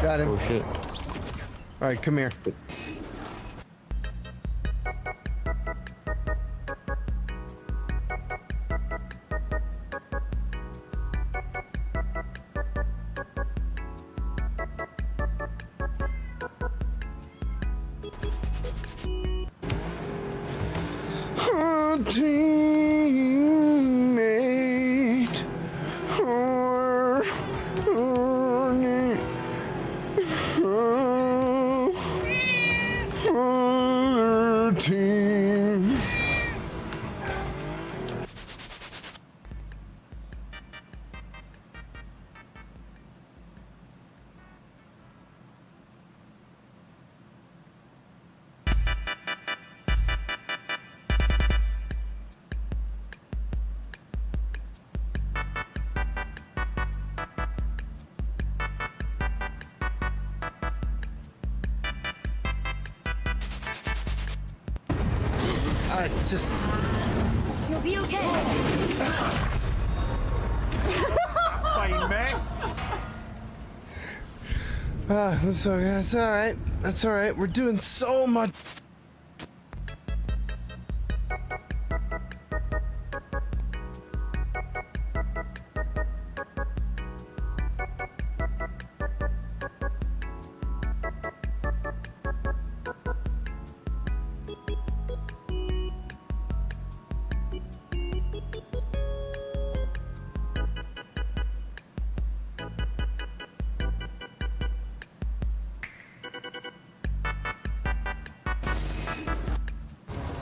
Got him. Oh shit. Alright, come here. Teammate, team. Just... You'll be okay. Fucking mess. That's okay. That's all right. That's all right. We're doing so much.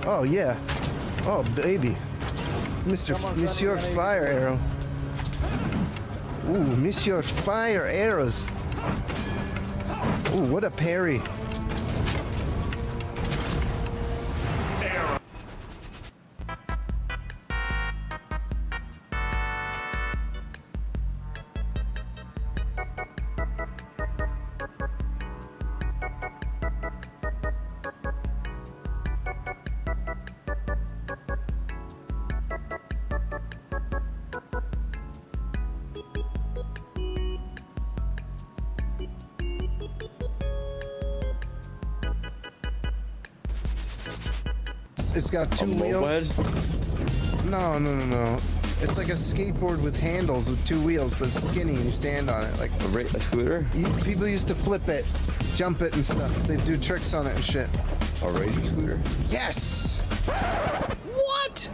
Oh yeah. Oh baby. Monsieur Fire Arrow. Ooh, Monsieur Fire Arrows. Ooh, what a parry. It's got 2 wheels. No. It's like a skateboard with handles with 2 wheels, but it's skinny and you stand on it like a scooter. People used to flip it, jump it and stuff. They do tricks on it and shit. A racing scooter. Yes. What?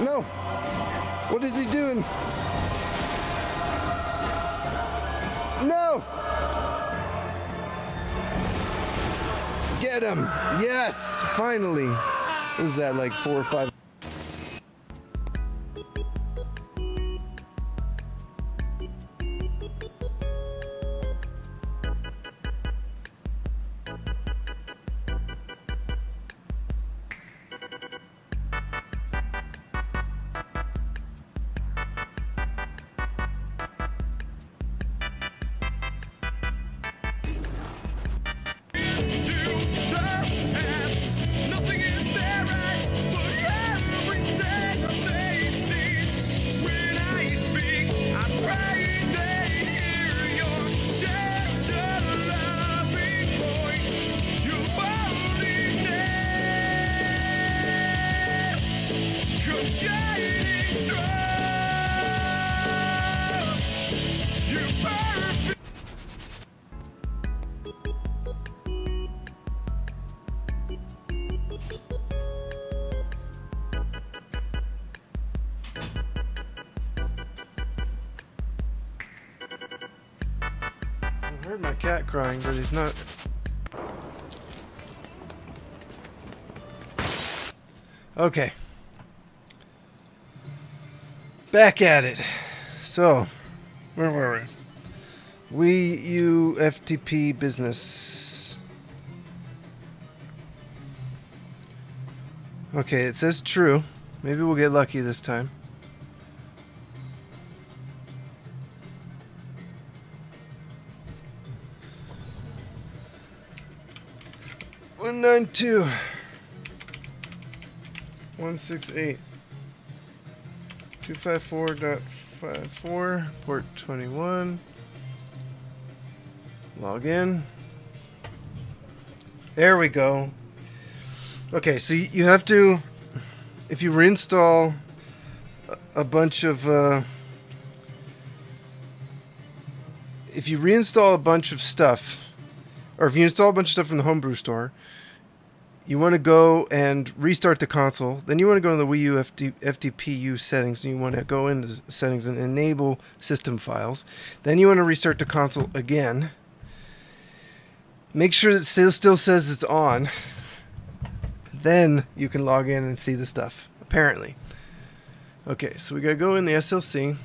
No! What is he doing? No! Get him! Yes! Finally! What was that, like 4 or 5? I heard my cat crying, but he's not. Okay. Back at it. So, where were we? Wii U FTP business. Okay, it says true. Maybe we'll get lucky this time. One 192 168 254.54 port 21. Log in. There we go. Okay, so you have to, if you reinstall a bunch of stuff, or if you install a bunch of stuff from the homebrew store, you want to go and restart the console. Then you want to go to the Wii U FTPU settings, and you want to go into the settings and enable system files. Then you want to restart the console again. Make sure that it still says it's on. Then you can log in and see the stuff, apparently. Okay, so we got to go in the SLC.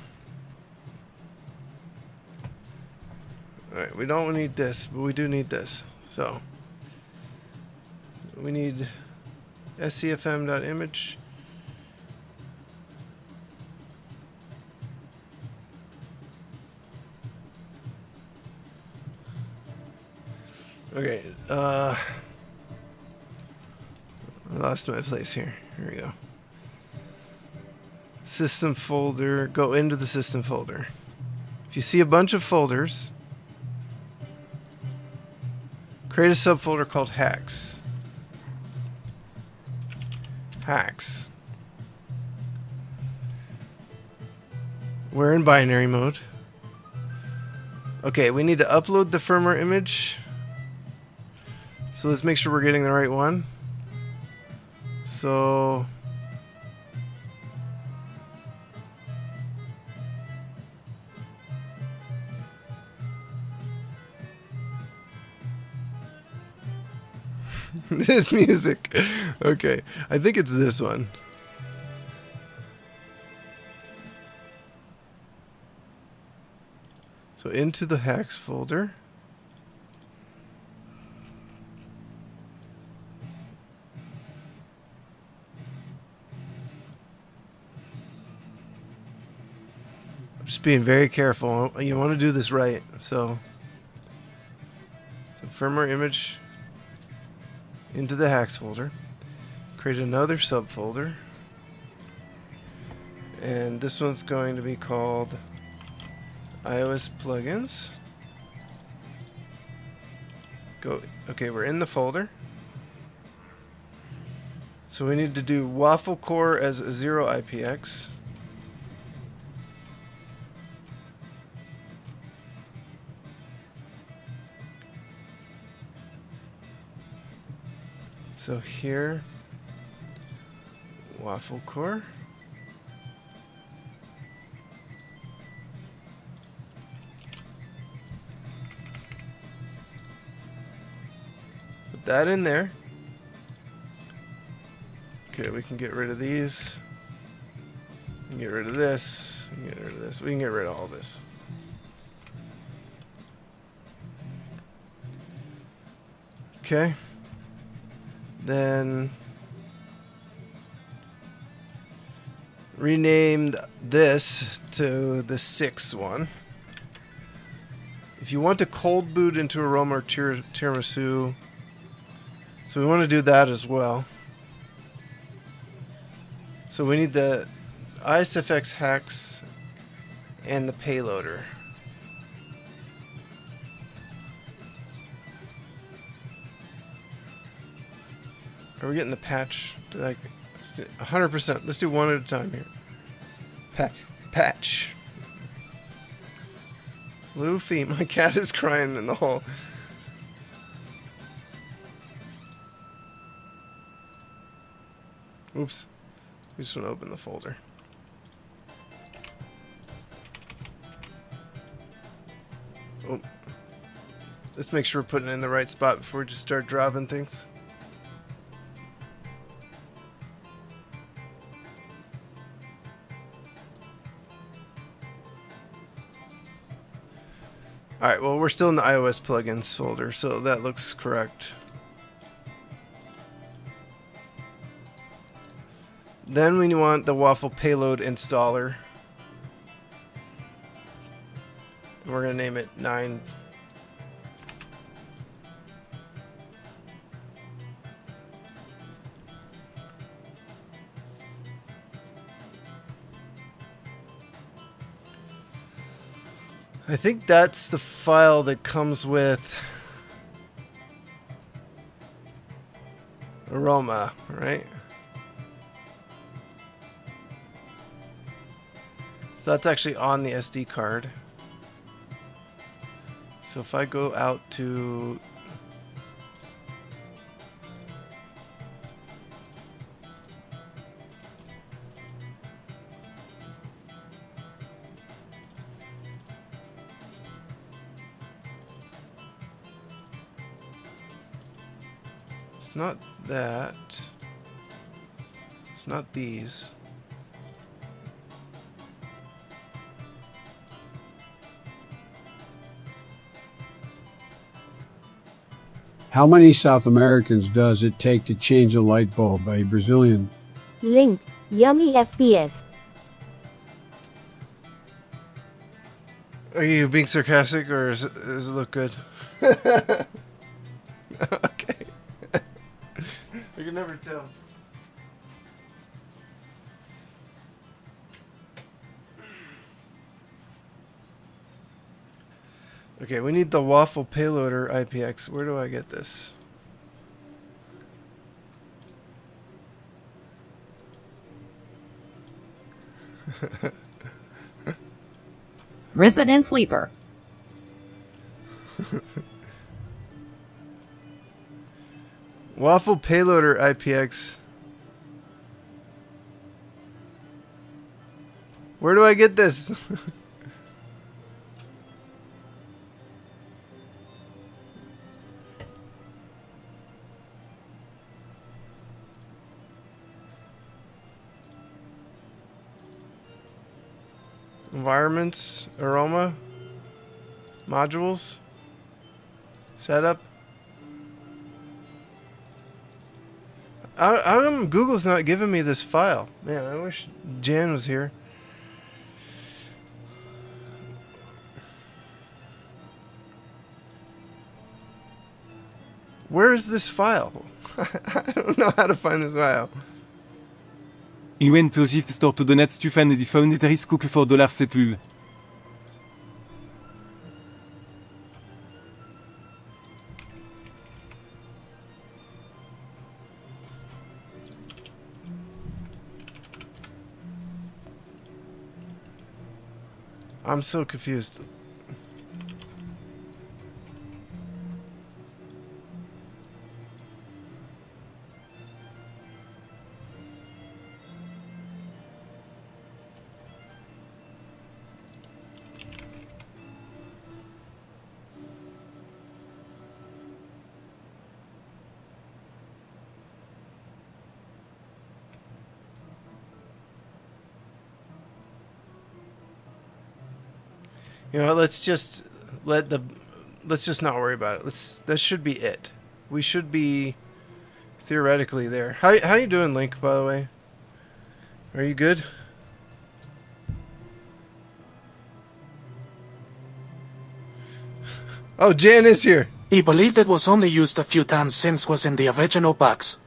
Alright, we don't need this, but we do need this. So, we need scfm.image. Okay, I lost my place here. Here we go. System folder, go into the system folder. If you see a bunch of folders, Create a subfolder called hacks. Hacks. We're in binary mode. Okay, we need to upload the firmware image. So let's make sure we're getting the right one. So this music. Okay, I think it's this one. So into the hacks folder. Just being very careful. You want to do this right. So firmware image into the hacks folder. Create another subfolder. And this one's going to be called iOS plugins. Go. Okay, we're in the folder. So we need to do waffle core as a 0 IPX. So here, waffle core. Put that in there. Okay, we can get rid of these. We can get rid of this. We can get rid of this. We can get rid of all this. Okay. Then renamed this to the 6th one. If you want to cold boot into Aroma or tiramisu, so we want to do that as well. So we need the isfshax hacks and the payloader. Are we getting the patch? Did I? 100%. Let's do one at a time here. Patch. Luffy, my cat is crying in the hall. Oops. We just want to open the folder. Oh. Let's make sure we're putting it in the right spot before we just start dropping things. Alright, well, we're still in the iOS plugins folder, so that looks correct. Then we want the waffle payload installer. And we're going to name it 9. I think that's the file that comes with Aroma, right? So that's actually on the SD card. So if I go out to it's not that. It's not these. How many South Americans does it take to change a light bulb? A Brazilian. Link. Yummy FPS. Are you being sarcastic or does it look good? Okay. I can never tell. Okay, we need the waffle payloader IPX. Where do I get this? Resident Sleeper. Waffle payloader IPX. Where do I get this? Environments, Aroma, modules, setup. How come Google's not giving me this file? Man, I wish Jan was here. Where is this file? I don't know how to find this file. He went to gift store to donate stuff and he found it risk cook for $7. I'm so confused. You know, let's just not worry about it. That should be it. We should be theoretically there. How you doing, Link, by the way? Are you good? Oh, Jan is here. He believed it was only used a few times since was in the original box.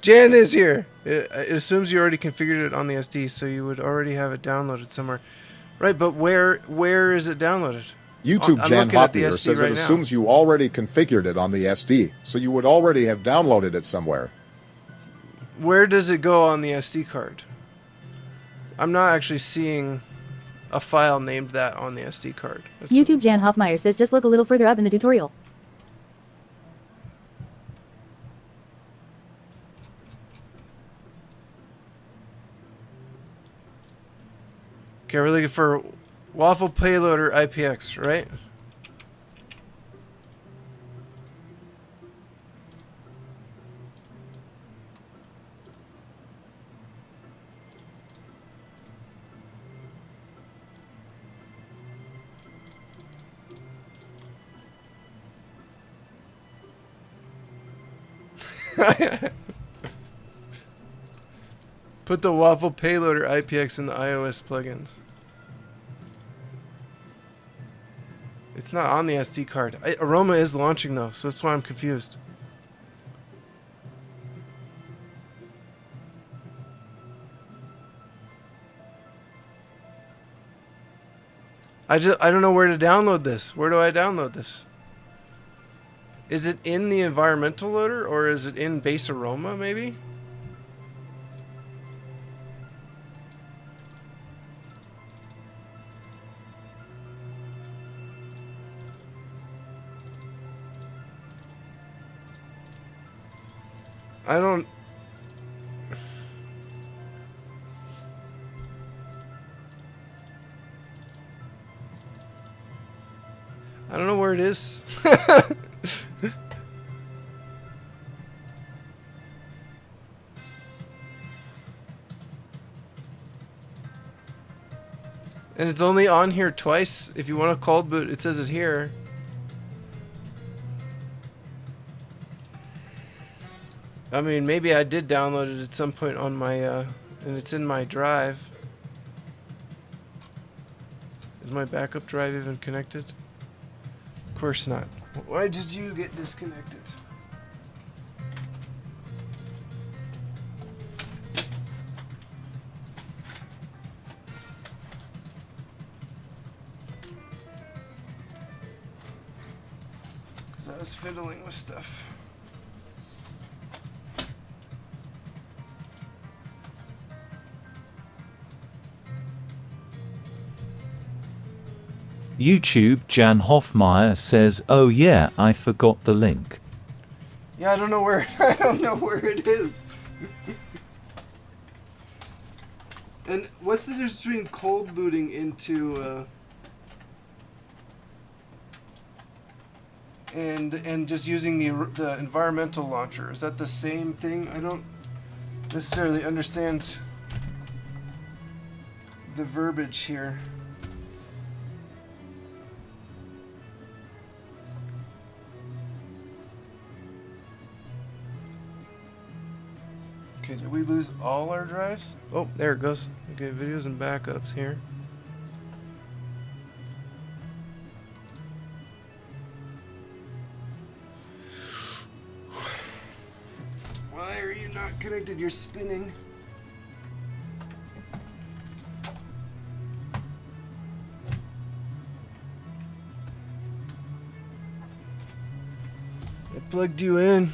Jan is here. It assumes you already configured it on the SD, so you would already have it downloaded somewhere. Right, but where is it downloaded? YouTube Jan Hoppier says it assumes you already configured it on the SD, so you would already have downloaded it somewhere. Where does it go on the SD card? I'm not actually seeing a file named that on the SD card. YouTube Jan Hoffmeyer says just look a little further up in the tutorial. Okay, we're looking for waffle payloader IPX, right? Put the waffle payloader IPX in the iOS plugins. It's not on the SD card. Aroma is launching though, so that's why I'm confused. I don't know where to download this. Where do I download this? Is it in the environmental loader or is it in base Aroma maybe? I don't know where it is. And it's only on here twice. If you want a cold boot, it says it here. I mean, maybe I did download it at some point on my, and it's in my drive. Is my backup drive even connected? Of course not. Why did you get disconnected? I was fiddling with stuff. YouTube Jan Hoffmeyer says, "Oh yeah, I forgot the link." Yeah, I don't know where it is. And what's the difference between cold booting into and just using the environmental launcher? Is that the same thing? I don't necessarily understand the verbiage here. Okay, did we lose all our drives? Oh, there it goes. Okay, videos and backups here. Why are you not connected? You're spinning. I plugged you in.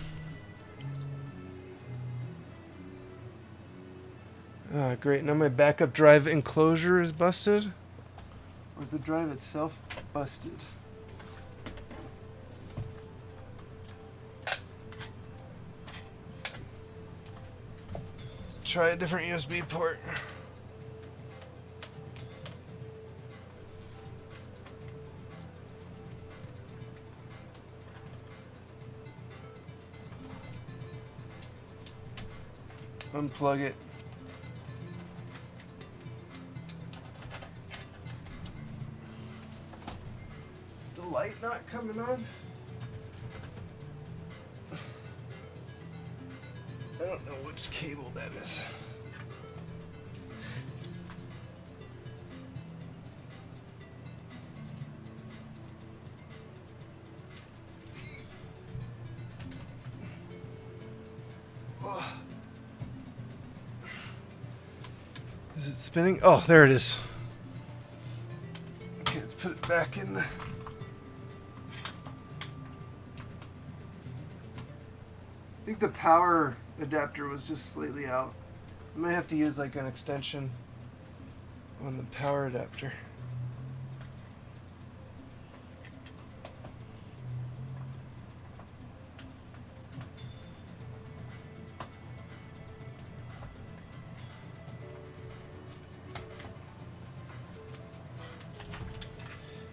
Ah, great. Now my backup drive enclosure is busted. Or is the drive itself busted? Let's try a different USB port. Unplug it. Light not coming on? I don't know which cable that is. Oh. Is it spinning? Oh, there it is. Okay, let's put it back in the... I think the power adapter was just slightly out. I might have to use like an extension on the power adapter.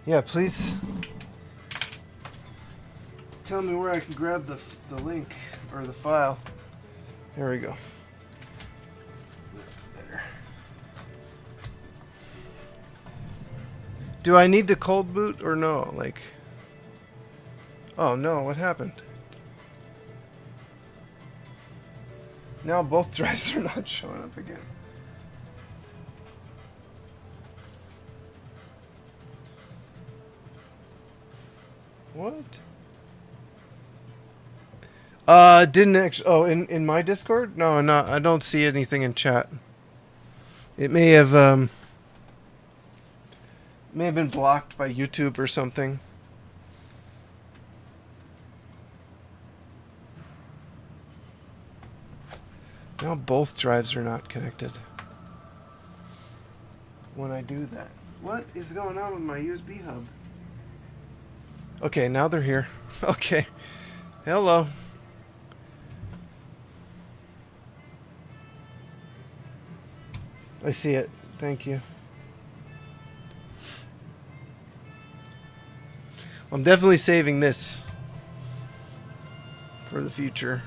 Yeah, please tell me where I can grab the link or the file. There we go. That's better. Do I need to cold boot or no? Like, oh no, what happened? Now both drives are not showing up again. What? Didn't actually. Oh, in my Discord? No, not. I don't see anything in chat. It may have been blocked by YouTube or something. Now both drives are not connected. When I do that, what is going on with my USB hub? Okay, now they're here. Okay, hello. I see it. Thank you. I'm definitely saving this for the future.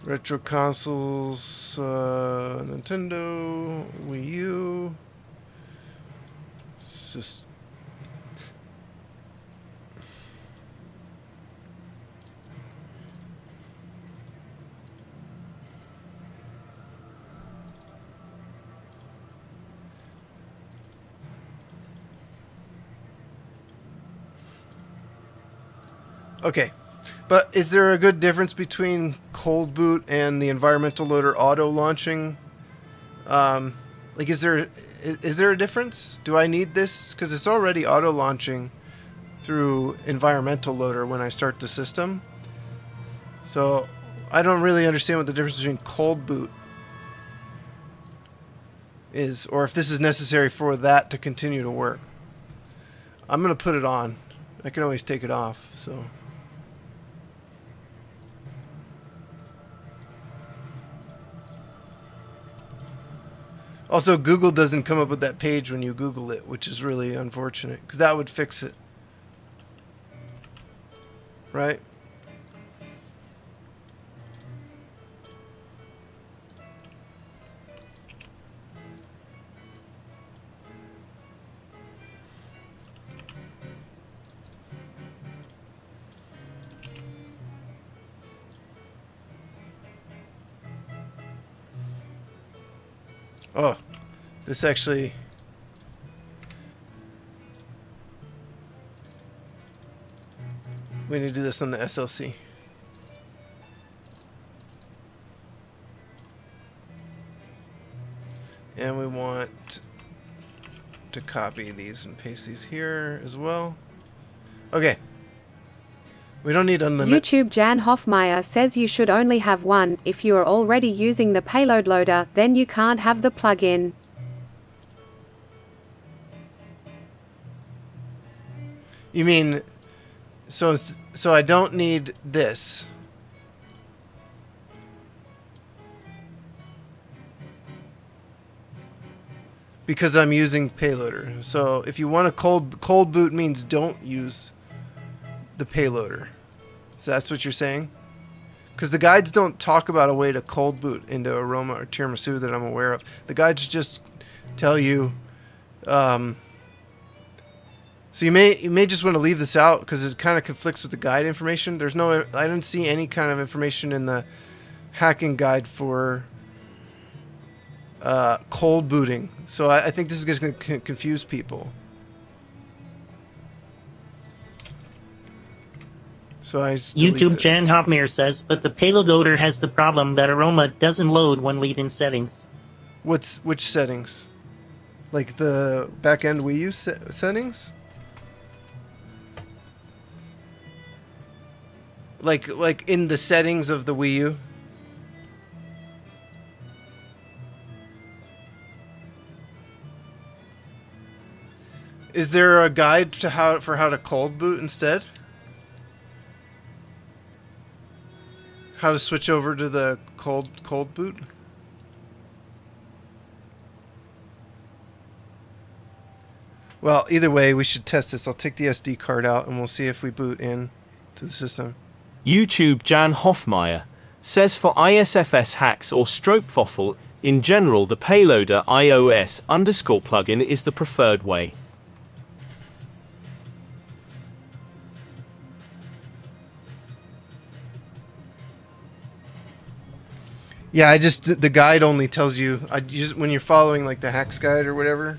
Retro consoles, Nintendo, Wii U. It's just... Okay, but is there a good difference between cold boot and the environmental loader auto launching? Like Like, is there a difference? Do I need this? Because it's already auto-launching through environmental loader when I start the system. So I don't really understand what the difference between cold boot is, or if this is necessary for that to continue to work. I'm going to put it on. I can always take it off, so... Also, Google doesn't come up with that page when you Google it, which is really unfortunate, because that would fix it. Right? Oh, this actually... We need to do this on the SLC. And we want to copy these and paste these here as well. Okay. We don't need unlimited. YouTube Jan Hoffmeyer says you should only have one. If you are already using the payload loader, then you can't have the plugin. You mean, so I don't need this. Because I'm using payloader. So if you want a cold boot means don't use the payloader. So that's what you're saying? Because the guides don't talk about a way to cold boot into Aroma or Tiramisu that I'm aware of. The guides just tell you. So you may just want to leave this out because it kind of conflicts with the guide information. There's no, I didn't see any kind of information in the hacking guide for cold booting. So I think this is just going to confuse people. So YouTube Jan Hofmeyer says, but the payload loader has the problem that Aroma doesn't load when leaving settings. Which settings? Like the back-end Wii U settings? Like in the settings of the Wii U? Is there a guide to how to cold boot instead? How to switch over to the cold boot? Well, either way, we should test this. I'll take the SD card out and we'll see if we boot in to the system. YouTube Jan Hoffmeyer says for isfs hacks or stroopwafel, in general the payloader iOS _ plugin is the preferred way. Yeah, the guide only tells you, when you're following like the hacks guide or whatever,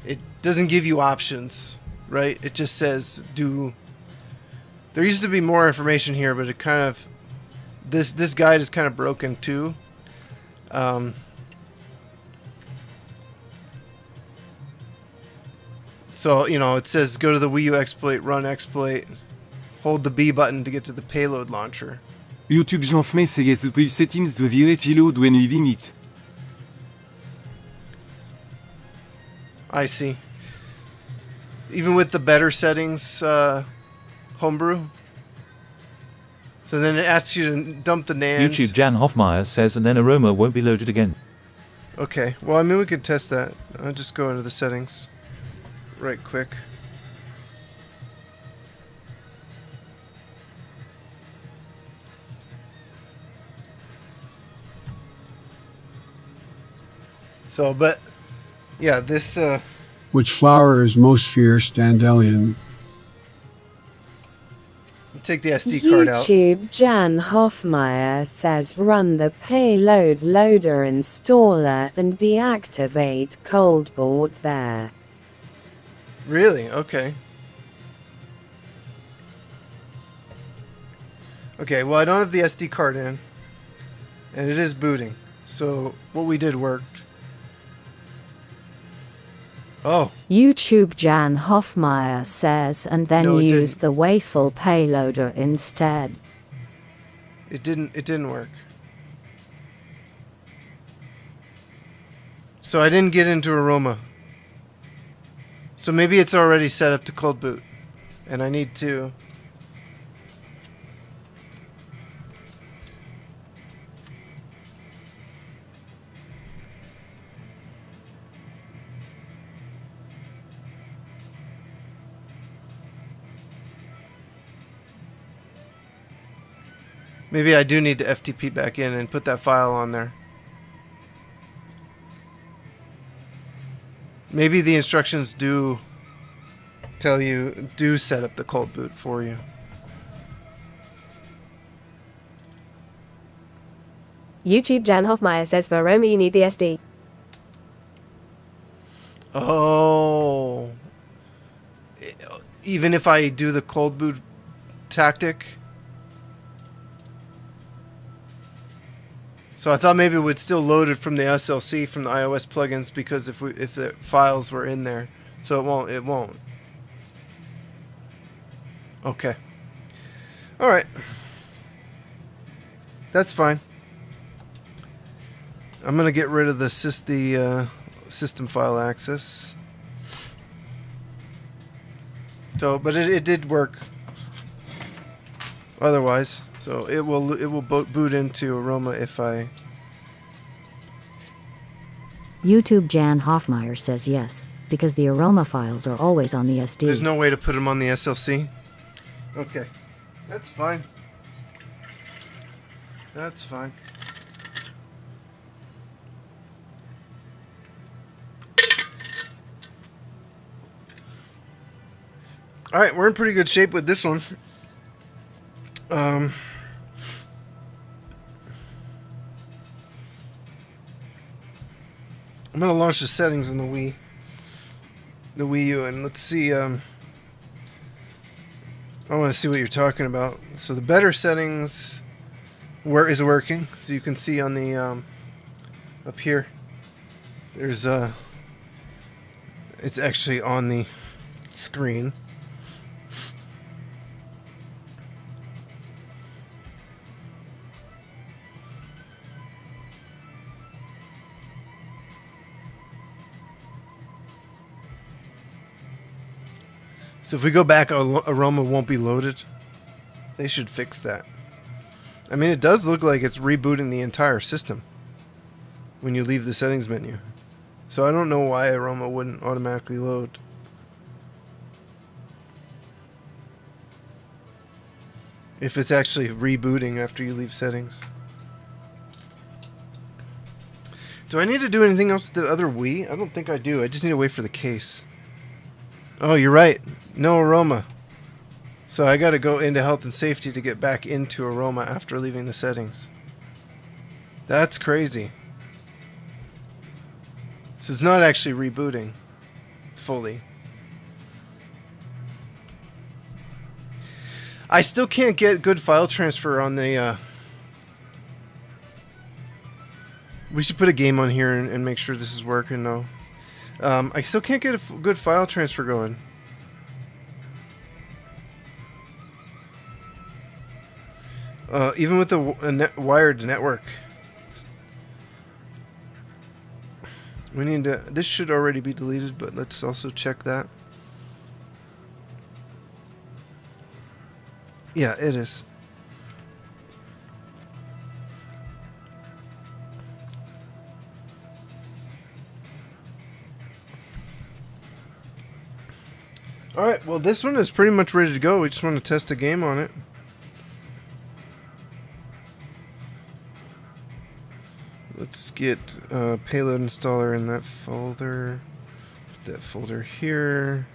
it doesn't give you options, right? It just says do. There used to be more information here, but it kind of, this guide is kind of broken too. So, you know, it says go to the Wii U exploit, run exploit, hold the B button to get to the payload launcher. YouTube Jan Hoffmeyer says the settings do virate load when leaving it. I see. Even with the better settings, homebrew. So then it asks you to dump the NAND. YouTube Jan Hoffmeyer says, and then Aroma won't be loaded again. Okay, well, I mean, we could test that. I'll just go into the settings right quick. So, but, yeah, this, Which flower is most fierce, Dandelion? take the SD card out. YouTube Jan Hoffmeyer says run the payload loader installer and deactivate cold boot there. Really? Okay. Okay, well, I don't have the SD card in, and it is booting. So what we did worked. Oh. YouTube Jan Hoffmeyer says, and then No, it use didn't. the waffle payloader instead. It didn't work. So I didn't get into Aroma. So maybe it's already set up to cold boot. And I need to... Maybe I do need to FTP back in and put that file on there. Maybe the instructions do tell you, do set up the cold boot for you. YouTube Jan Hoffmeyer says for Aroma you need the SD. Oh. Even if I do the cold boot tactic? So I thought maybe it would still load it from the SLC from the iOS plugins because if the files were in there. So it won't. Okay. Alright. That's fine. I'm gonna get rid of the system file access. So, but it did work. Otherwise, so it will boot into Aroma if I. YouTube Jan Hoffmeyer says yes, because the Aroma files are always on the SD. There's no way to put them on the SLC. Okay, that's fine. That's fine. Alright, we're in pretty good shape with this one. I'm going to launch the settings in the Wii U, and let's see. I want to see what you're talking about. So the better settings is working. So you can see on the up here, there's it's actually on the screen. So if we go back, Aroma won't be loaded. They should fix that. I mean, it does look like it's rebooting the entire system when you leave the settings menu. So I don't know why Aroma wouldn't automatically load. If it's actually rebooting after you leave settings. Do I need to do anything else with the other Wii? I don't think I do. I just need to wait for the case. Oh, you're right. No Aroma. So I got to go into health and safety to get back into Aroma after leaving the settings. That's crazy. So it's not actually rebooting fully. I still can't get good file transfer on the... We should put a game on here and make sure this is working, though. I still can't get a good file transfer going. Even with the wired network. We need to... This should already be deleted, but let's also check that. Yeah, it is. Alright, well this one is pretty much ready to go. We just want to test a game on it. Let's get payload installer in that folder. Put that folder here.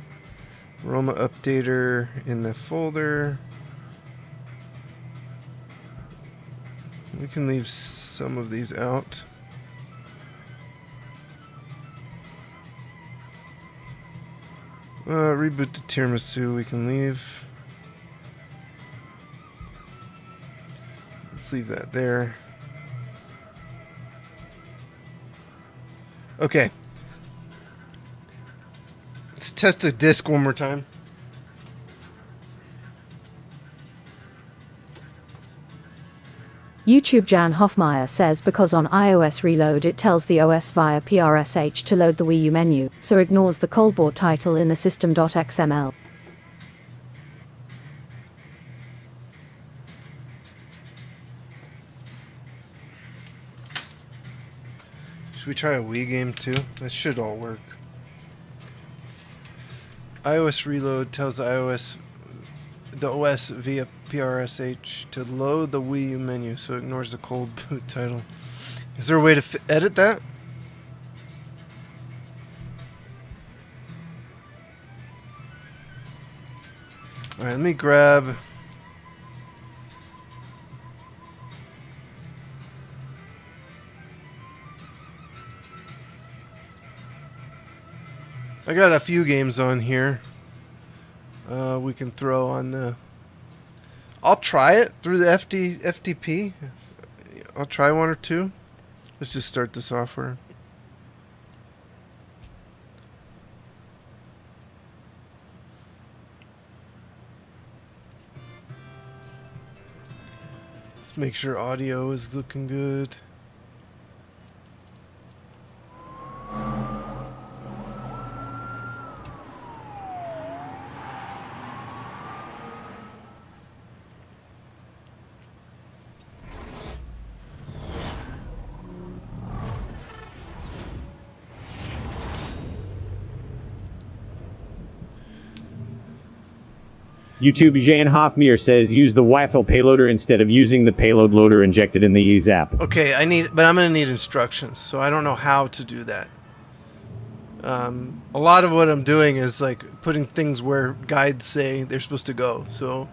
Aroma updater in the folder. We can leave some of these out. Reboot to tiramisu we can leave. Let's leave that there. Okay. Let's test the disk one more time. YouTube Jan Hoffmeyer says because on iOS Reload it tells the OS via PRSH to load the Wii U menu, so ignores the coldboard title in the system.xml. Should we try a Wii game too? That should all work. iOS Reload tells the OS via PRSH to load the Wii U menu, so it ignores the cold boot title. Is there a way to edit that? Alright, let me grab... I got a few games on here. We can throw on the... I'll try it through the FTP. I'll try one or two. Let's just start the software. Let's make sure audio is looking good. YouTube Jan Hoffmeyer says use the Wi-Fi payloader instead of using the payload loader injected in the ease app. Okay, but I'm gonna need instructions, so I don't know how to do that. A lot of what I'm doing is like putting things where guides say they're supposed to go. So,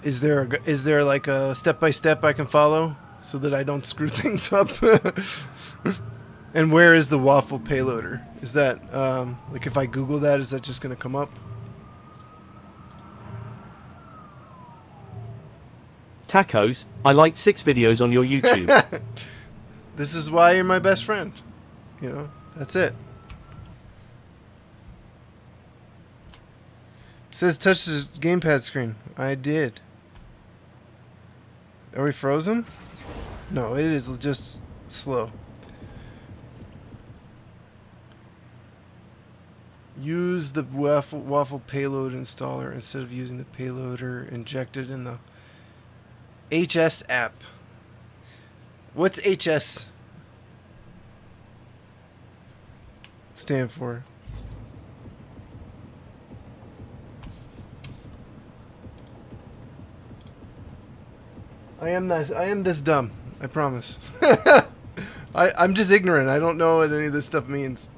is there like a step-by-step I can follow so that I don't screw things up? And where is the waffle payloader? Is that like if I Google that, is that just gonna come up? Tacos, I liked 6 videos on your YouTube. This is why you're my best friend. You know, that's it. It says touch the gamepad screen. I did. Are we frozen? No, it is just slow. Use the waffle payload installer instead of using the payloader injected in the HS app. What's HS stand for? I am this dumb. I promise. I'm just ignorant. I don't know what any of this stuff means.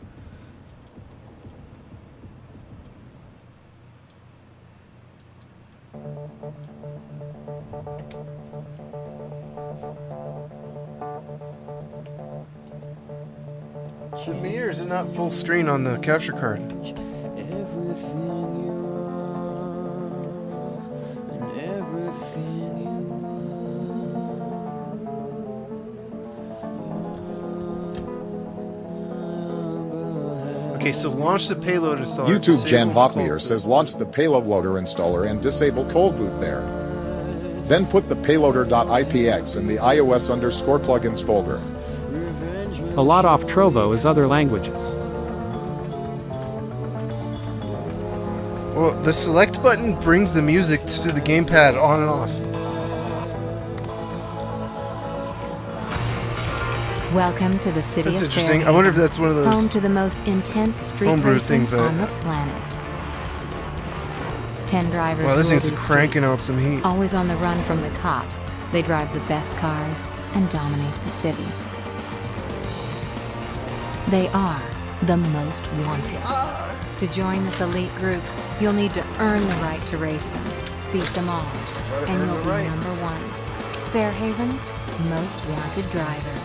Is it me or is it not full screen on the capture card? Okay, so launch the payload installer. YouTube Jan Hoffmeyer says launch the payload loader installer and disable cold boot there. Then put the payloader.ipx in the iOS_plugins folder. A lot off Trovo is other languages. Well, the select button brings the music to the gamepad on and off. Welcome to the city That's of interesting. Fairhaven, I wonder if that's one of those home to the most intense street homebrew racing things on the planet. 10 drivers. Wow, this rule thing's these cranking streets. out some heat. Always on the run from the cops, they drive the best cars and dominate the city. They are the most wanted. To join this elite group, you'll need to earn the right to race them, beat them all, and you'll be number 1. Fairhaven's most wanted driver.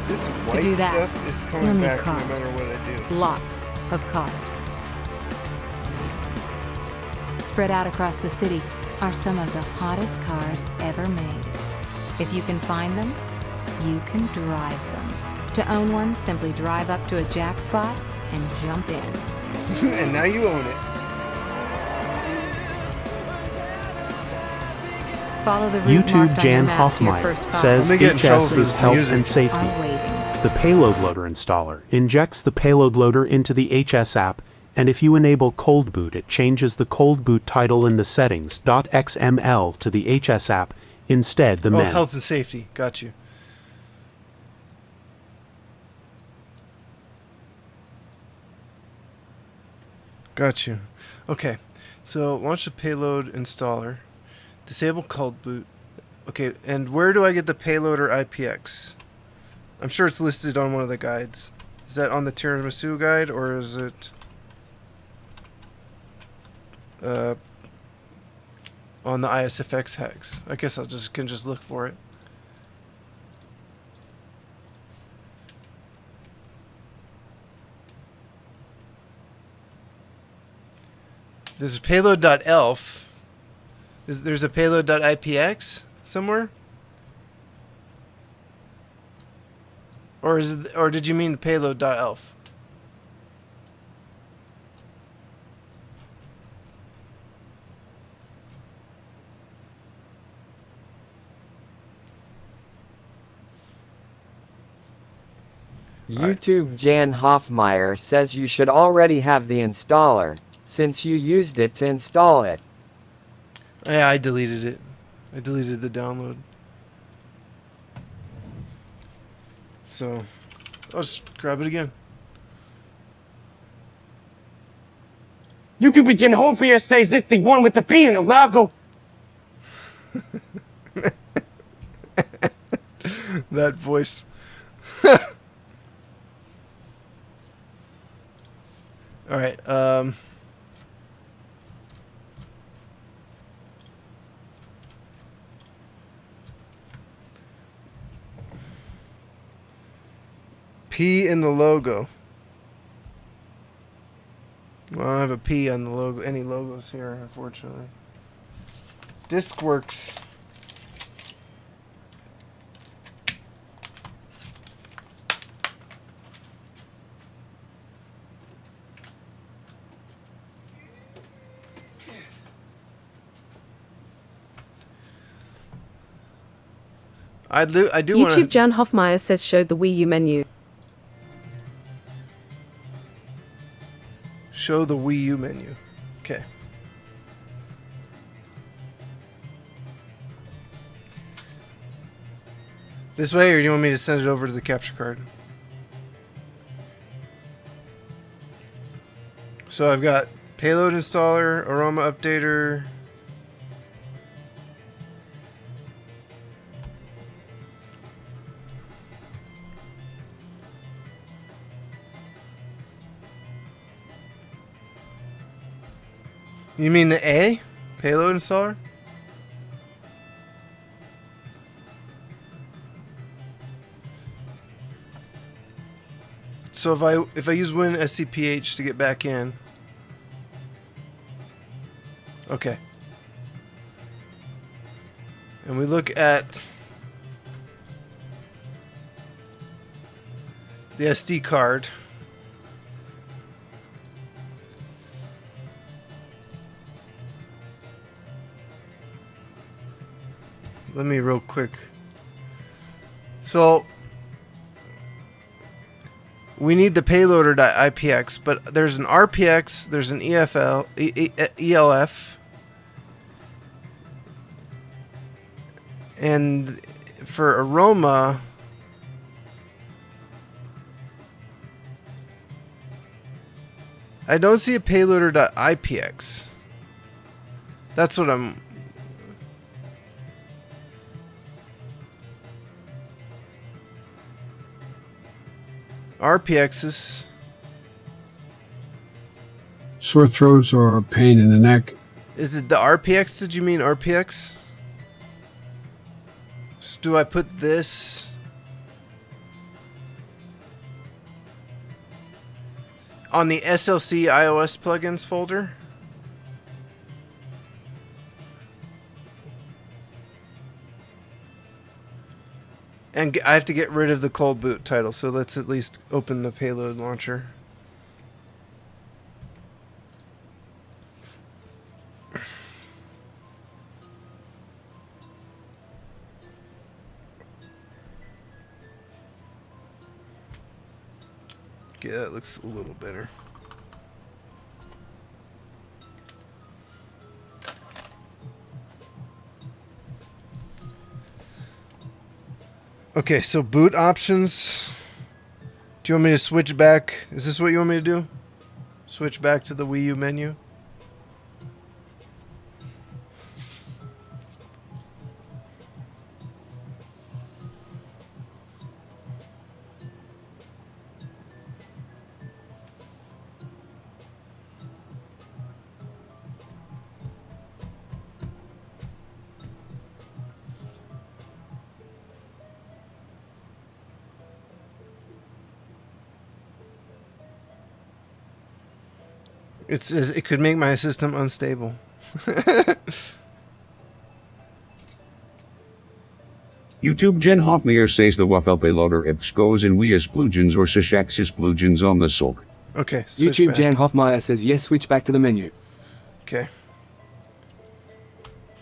This To white do that, stuff is you'll coming need back cars. no matter what I do. Lots of cars. Spread out across the city are some of the hottest cars ever made. If you can find them, you can drive them. To own one, simply drive up to a jack spot and jump in. And now you own it. Follow the route YouTube marked on Jan your map to your Hoffmeyer first copy. says HS is health and safety. Are waiting. The payload loader installer injects the payload loader into the HS app, and if you enable cold boot, it changes the cold boot title in the settings .xml to the HS app, instead the men. Health and safety. Got you. Got you. Okay. So launch the payload installer. Disable cold boot. Okay, and where do I get the payloader IPX? I'm sure it's listed on one of the guides. Is that on the Tiramisu guide, or is it on the isfshax hacks? I guess I can just look for it. This is payload.elf. There's a payload.ipx somewhere? Or did you mean payload.elf? YouTube Jan Hoffmeyer says you should already have the installer, since you used it to install it. Yeah, I deleted it. I deleted the download. So, I'll just grab it again. YouTube Jan Hoffmeyer says it's the one with the P in the logo. That voice. Alright, P in the logo. Well, I don't have a P on the logo, any logos here, unfortunately. Diskworks. I do want YouTube Jan Hoffmeyer says show the Wii U menu. Show the Wii U menu. Okay. This way, or do you want me to send it over to the capture card? So I've got payload installer, Aroma updater. You mean the A? Payload installer? So if I use WinSCPH to get back in. Okay. And we look at the SD card. Let me real quick. So we need the payloader.ipx, but there's an RPX, there's an ELF, and for Aroma, I don't see a payloader.ipx. That's what I'm... RPXs. Sore throats or a pain in the neck. Is it the RPX? Did you mean RPX? So do I put this on the SLC iOS plugins folder? And I have to get rid of the cold boot title, so let's at least open the payload launcher. Okay, that looks a little better. Okay, so boot options. Do you want me to switch back? Is this what you want me to do? Switch back to the Wii U menu? It says it could make my system unstable. YouTube Jen Hofmeyer says the Waffle payloader apps goes in Wii explosions or isfshax explosions on the sock. Okay. YouTube back. Jan Hofmeyer says yes, switch back to the menu. Okay.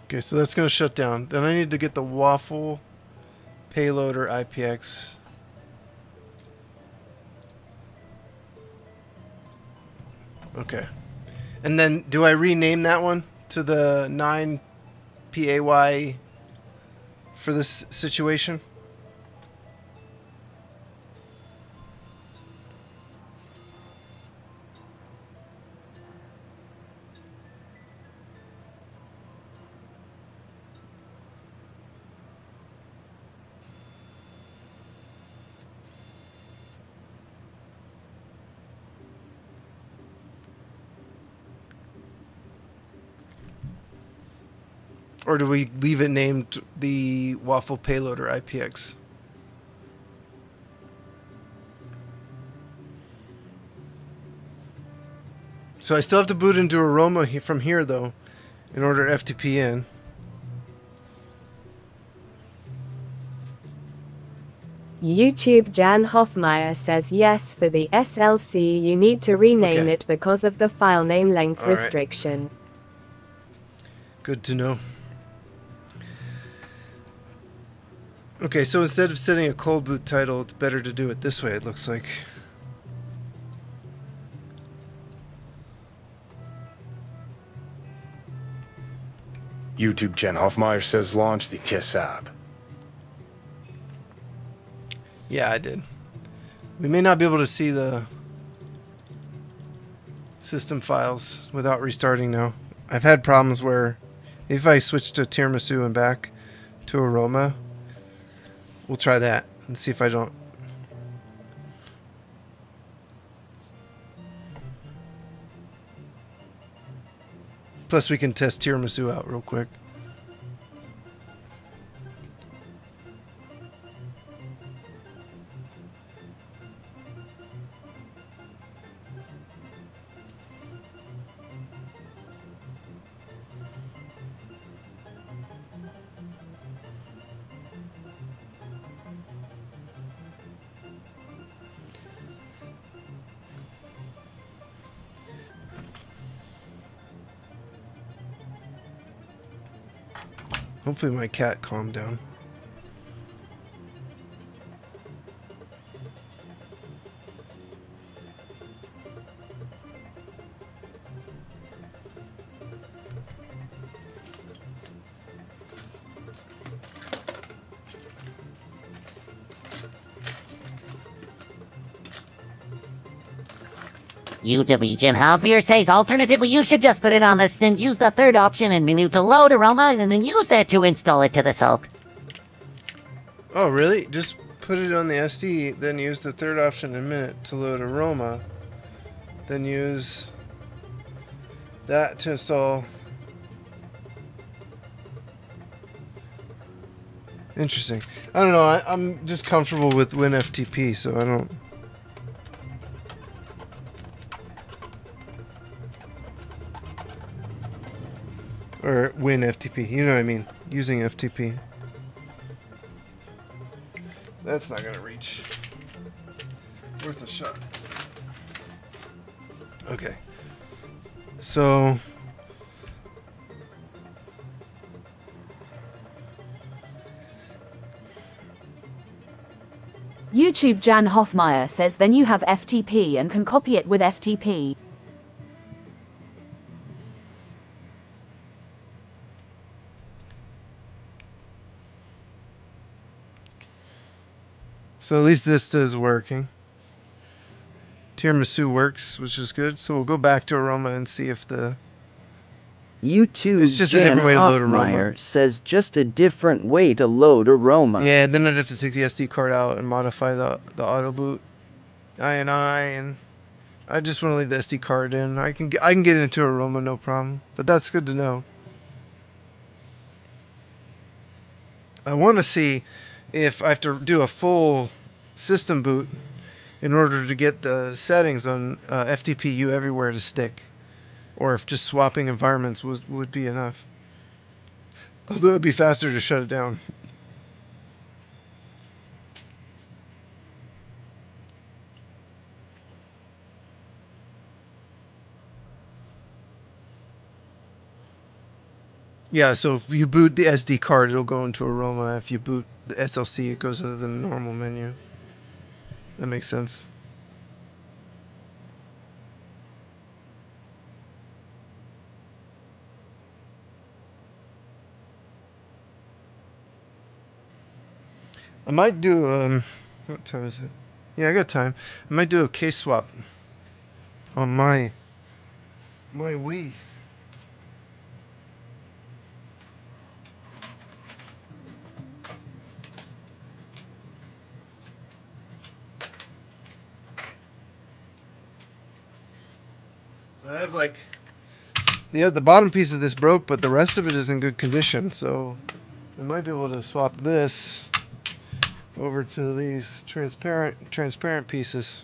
Okay, so that's going to shut down. Then I need to get the Waffle payloader IPX. Okay. And then do I rename that one to the 9PAY for this situation? Or do we leave it named the Waffle Payloader IPX? So I still have to boot into Aroma from here, though, in order to FTP in. YouTube Jan Hofmeyer says yes for the SLC. You need to rename it because of the file name length restriction. Good to know. Okay, so instead of setting a cold boot title, it's better to do it this way, it looks like. YouTube Jen Hofmeyer says launch the KISS app. Yeah, I did. We may not be able to see the system files without restarting now. I've had problems where if I switch to tiramisu and back to Aroma, we'll try that and see if I don't. Plus we can test tiramisu out real quick. Hopefully my cat calmed down. UW Jim Halfier says alternatively you should just put it on this and use the third option in menu to load Aroma and then use that to install it to the Sulk. Oh really? Just put it on the SD, then use the third option in a minute to load Aroma, then use that to install. Interesting. I don't know, I'm just comfortable with WinFTP, so I don't. Or WinFTP, you know what I mean, using FTP. That's not gonna reach. Worth a shot. Okay. So YouTube Jan Hoffmeyer says then you have FTP and can copy it with FTP. at least this is working. Tiramisu works, which is good. So we'll go back to Aroma and see if the... YouTube It's just a Jan different way to load Aroma. Hoffmeyer says just a different way to load Aroma. Yeah, then I'd have to take the SD card out and modify the auto boot INI, and I just want to leave the SD card in. I can get into Aroma, no problem. But that's good to know. I want to see if I have to do a full system boot in order to get the settings on FTPU everywhere to stick, or if just swapping environments would be enough. Although it'd be faster to shut it down. Yeah, so if you boot the SD card, it'll go into Aroma. If you boot the SLC, it goes into the normal menu. That makes sense. I might do, what time is it? Yeah, I got time. I might do a case swap on my Wii. I have like, yeah, the bottom piece of this broke, but the rest of it is in good condition, so I might be able to swap this over to these transparent pieces.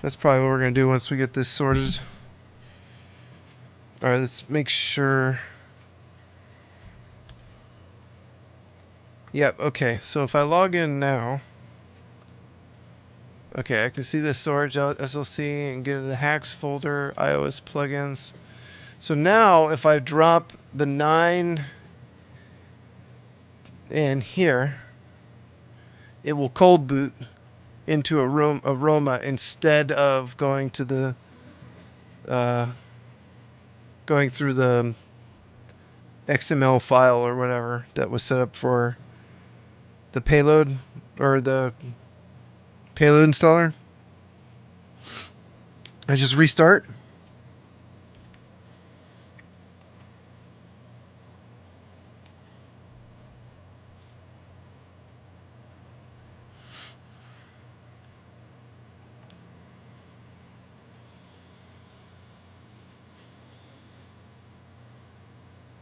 That's probably what we're gonna do once we get this sorted. Alright, let's make sure. Yep, okay, so if I log in now, okay, I can see the storage SLC and get to the hacks folder, iOS plugins. So now if I drop the 9 in here, it will cold boot into Aroma instead of going to the going through the XML file or whatever that was set up for the payload or the payload installer. I just restart.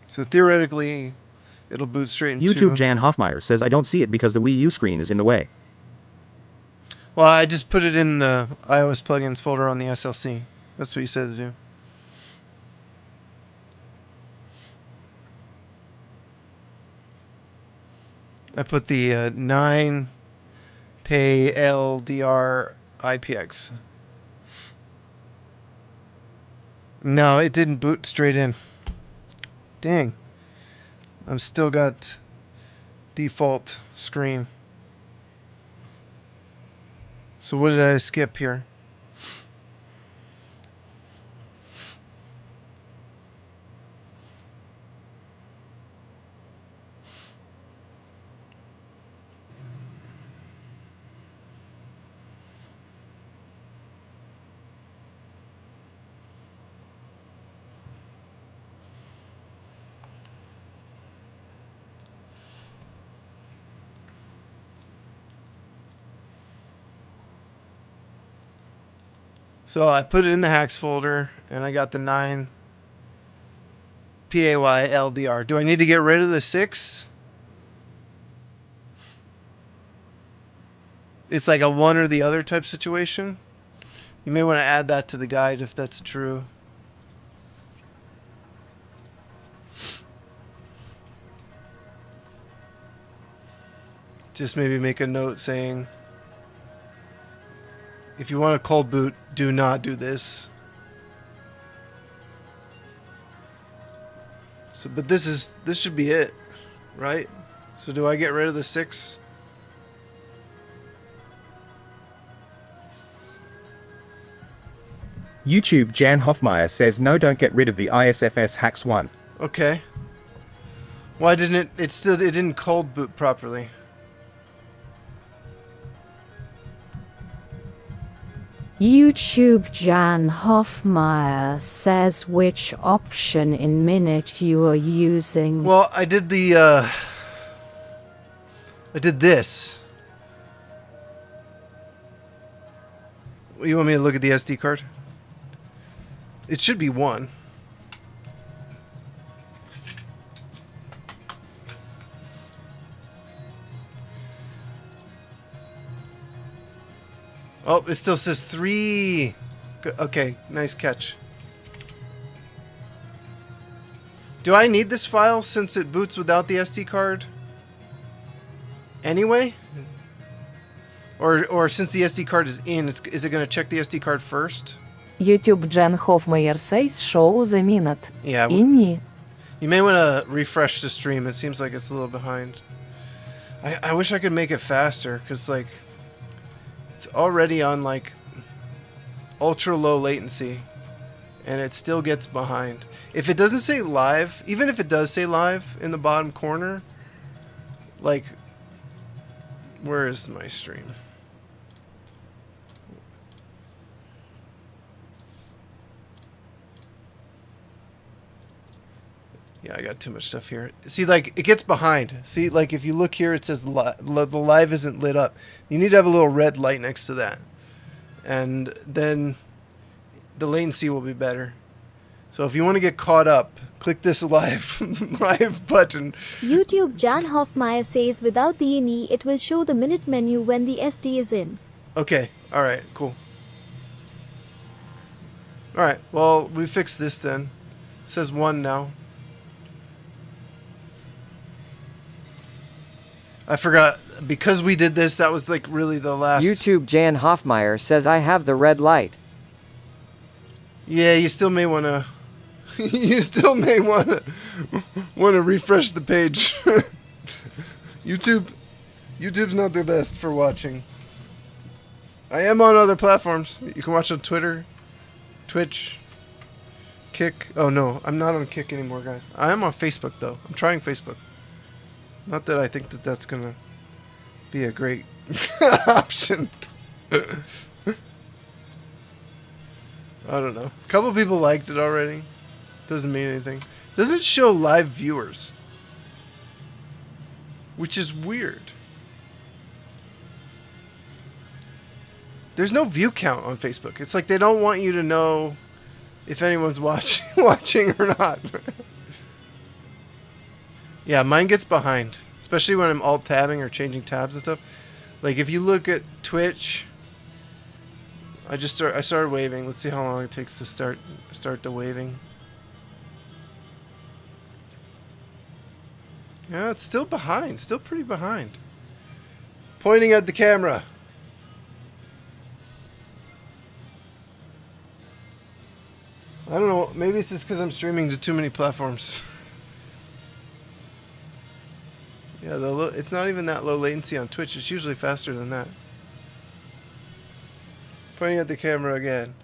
So theoretically, it'll boot straight into... YouTube Jan Hoffmeyer says I don't see it because the Wii U screen is in the way. Well, I just put it in the iOS plugins folder on the SLC. That's what you said to do. I put the 9 pay LDR IPX. No, it didn't boot straight in. Dang. I've still got default screen. So what did I skip here? So I put it in the hacks folder, and I got the 9 PAY LDR. Do I need to get rid of the 6? It's like a one or the other type situation. You may want to add that to the guide if that's true. just maybe make a note saying, if you want a cold boot, do not do this. So, but this should be it, right? So do I get rid of the 6? YouTube Jan Hoffmeyer says no, don't get rid of the isfshax 1. Okay. Why didn't it didn't cold boot properly? YouTube Jan Hoffmeyer says which option in minute you are using. Well, I did the I did this. You want me to look at the SD card? It should be 1. Oh, it still says 3. Okay, nice catch. Do I need this file since it boots without the SD card? Anyway? Or since the SD card is in, is it going to check the SD card first? YouTube Jan Hoffmeyer says show the minute. Yeah. Inni. You may want to refresh the stream. It seems like it's a little behind. I wish I could make it faster, because like it's already on like ultra low latency and it still gets behind. If it doesn't say live, even if it does say live in the bottom corner, like, where is my stream? Yeah, I got too much stuff here. See, like, it gets behind. See, like, if you look here, it says the live isn't lit up. You need to have a little red light next to that. And then the latency will be better. So if you want to get caught up, click this live button. YouTube Jan Hoffmeyer says without the INI, it will show the minute menu when the SD is in. Okay, alright, cool. Alright, well, we fixed this then. It says 1 now. I forgot, because we did this, that was like really the last... YouTube Jan Hoffmeyer says I have the red light. Yeah, you still may want to... you still may want to refresh the page. YouTube's not the best for watching. I am on other platforms. You can watch on Twitter, Twitch, Kick. Oh no, I'm not on Kick anymore, guys. I am on Facebook though. I'm trying Facebook. Not that I think that that's gonna be a great option. I don't know. A couple people liked it already. Doesn't mean anything. Doesn't show live viewers, which is weird. There's no view count on Facebook. It's like they don't want you to know if anyone's watching or not. Yeah, mine gets behind, especially when I'm alt-tabbing or changing tabs and stuff. Like if you look at Twitch, I started waving. Let's see how long it takes to start the waving. Yeah, it's still behind. Still pretty behind. Pointing at the camera. I don't know. Maybe it's just because I'm streaming to too many platforms. Yeah, it's not even that low latency on Twitch. It's usually faster than that. Pointing at the camera again.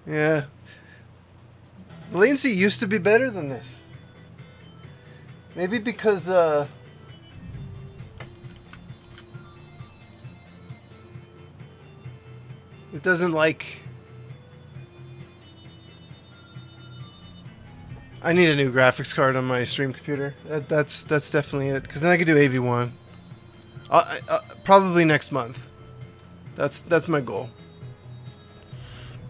Yeah. The latency used to be better than this. Maybe because, it doesn't like... I need a new graphics card on my stream computer. That's definitely it. Because then I could do AV1. Probably next month. That's my goal.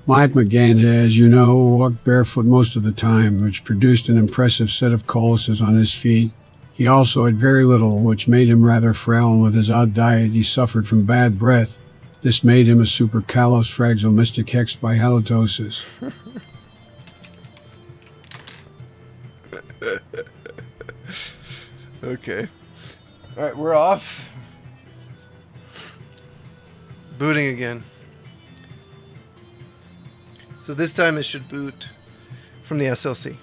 Mike McGann, as you know, walked barefoot most of the time, which produced an impressive set of calluses on his feet. He also had very little, which made him rather frail, and with his odd diet he suffered from bad breath. This made him a supercalifragilistic hex by halitosis. Okay. Alright, we're off. Booting again. So this time it should boot from the SLC.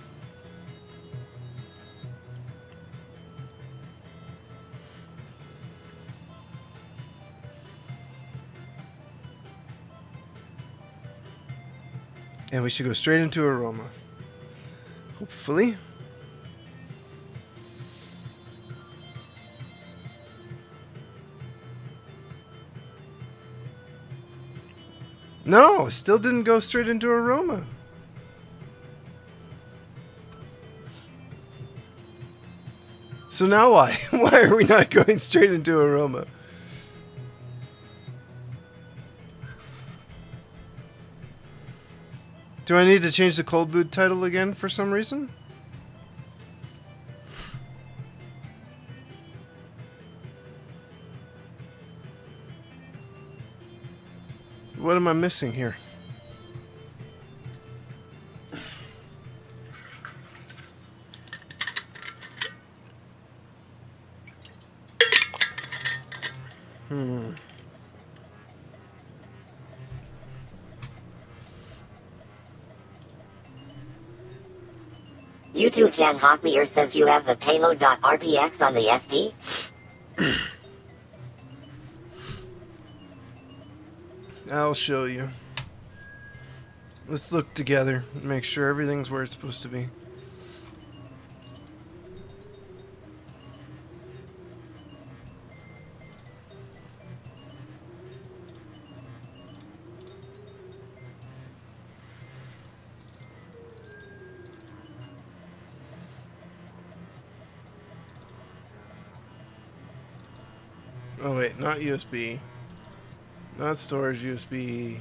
And we should go straight into Aroma. Hopefully. No, still didn't go straight into Aroma. So now why? Why are we not going straight into Aroma? Do I need to change the cold boot title again for some reason? What am I missing here? YouTube Jan Hotmeyer says you have the payload.rpx on the SD? I'll show you. Let's look together and make sure everything's where it's supposed to be. Oh wait, not USB. Not storage USB.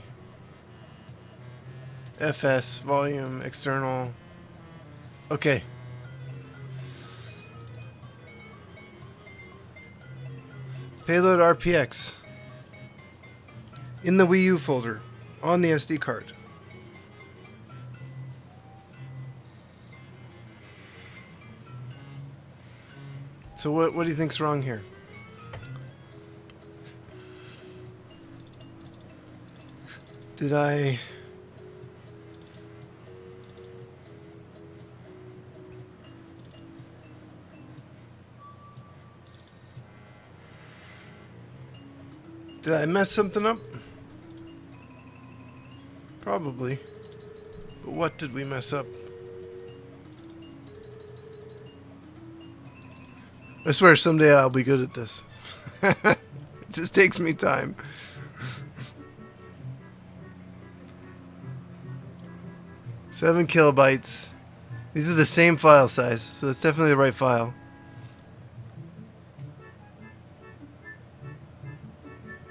FS, volume, external. Okay. Payload RPX. In the Wii U folder. On the SD card. So what do you think's wrong here? Did I... Did I mess something up? Probably. But what did we mess up? I swear someday I'll be good at this. It just takes me time. Seven kilobytes. These are the same file size, so it's definitely the right file.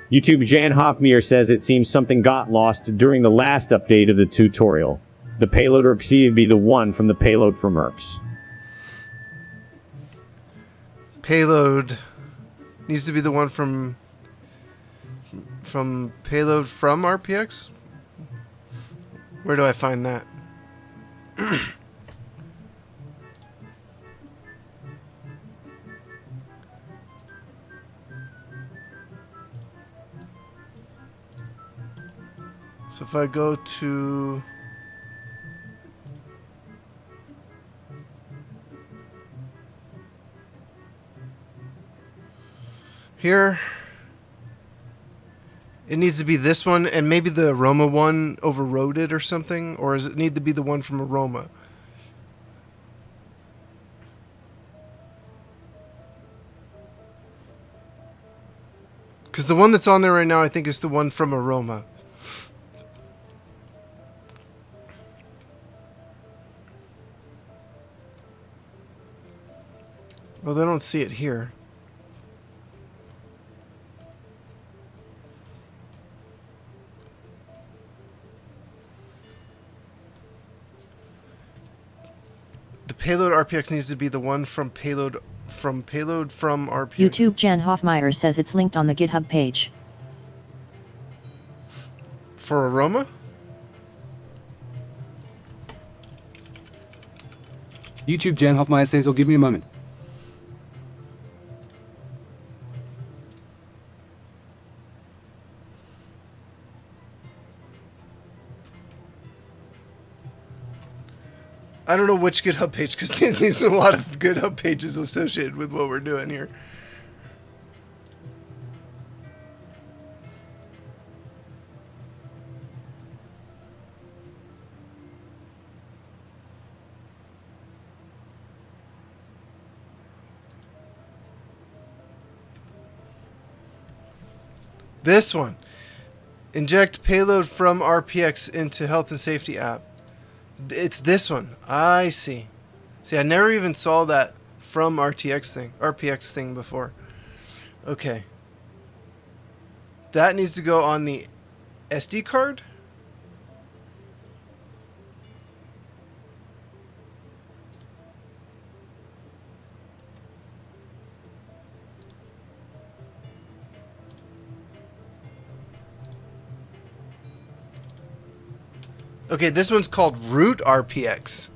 YouTube Jan Hofmeyer says it seems something got lost during the last update of the tutorial. The payload or to be the one from the payload from ERCS. Payload needs to be the one from payload from RPX? Where do I find that? So if I go to here, it needs to be this one, and maybe the Aroma one overrode it or something, or does it need to be the one from Aroma? Because the one that's on there right now, I think, is the one from Aroma. Well, they don't see it here. The payload RPX needs to be the one from payload from RPX. YouTube Jan Hofmeyer says it's linked on the GitHub page. For Aroma? YouTube Jan Hofmeyer says, "Oh, give me a moment." I don't know which GitHub page, because there's a lot of GitHub pages associated with what we're doing here. This one. Inject payload from RPX into health and safety app. It's this one. I see. See, I never even saw that from RPX thing before. Okay. That needs to go on the SD card? Okay, this one's called root RPX.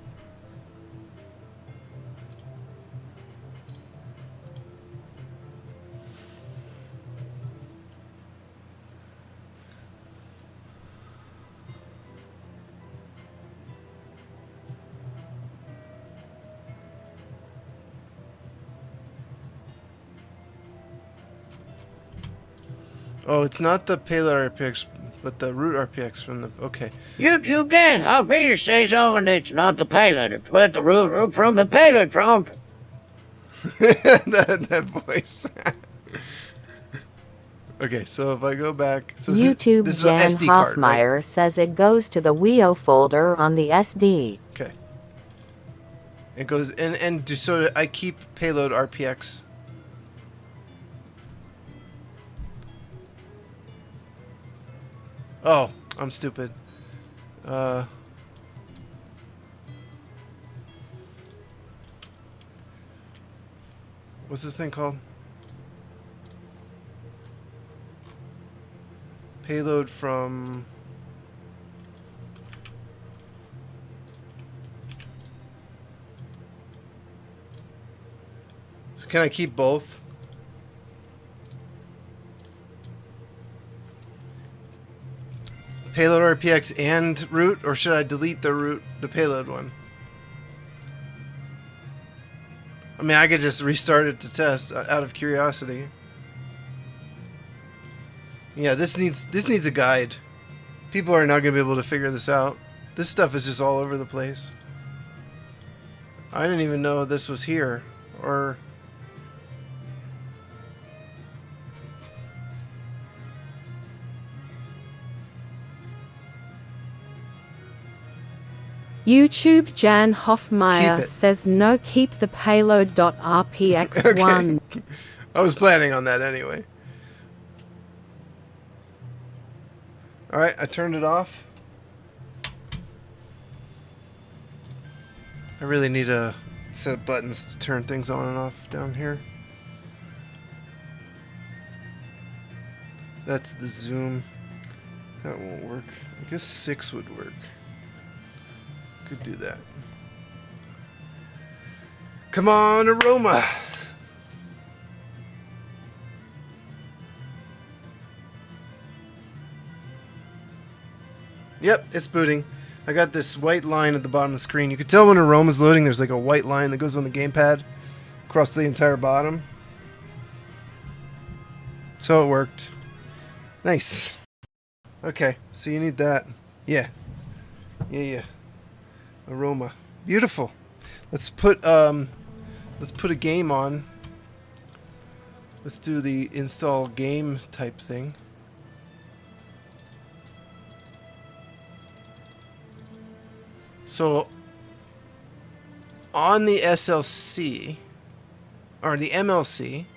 Oh, it's not the payload RPX, but the root RPX from the... Okay. YouTube Dan, how Peter says on it's not the payload, but the root from the payload from. that voice. Okay, so if I go back... So YouTube this is Jan an SD card, Hoffmeyer right? says it goes to the Wii U folder on the SD. Okay. It goes... So I keep payload RPX... Oh, I'm stupid. What's this thing called? Payload from... So can I keep both? Payload RPX and root, or should I delete the payload one? I mean, I could just restart it to test out of curiosity. Yeah, this needs a guide. People are not going to be able to figure this out. This stuff is just all over the place. I didn't even know this was here, or... YouTube Jan Hoffmeyer says no, keep the payload.rpx1. Okay. I was planning on that anyway. Alright, I turned it off. I really need a set of buttons to turn things on and off down here. That's the zoom. That won't work. I guess 6 would work. Could do that. Come on, Aroma! Yep, it's booting. I got this white line at the bottom of the screen. You can tell when Aroma's loading, there's like a white line that goes on the gamepad across the entire bottom. So it worked. Nice. Okay, so you need that. Yeah. Yeah. Aroma. Beautiful. Let's put a game on. Let's do the install game type thing. So on the SLC or the MLC,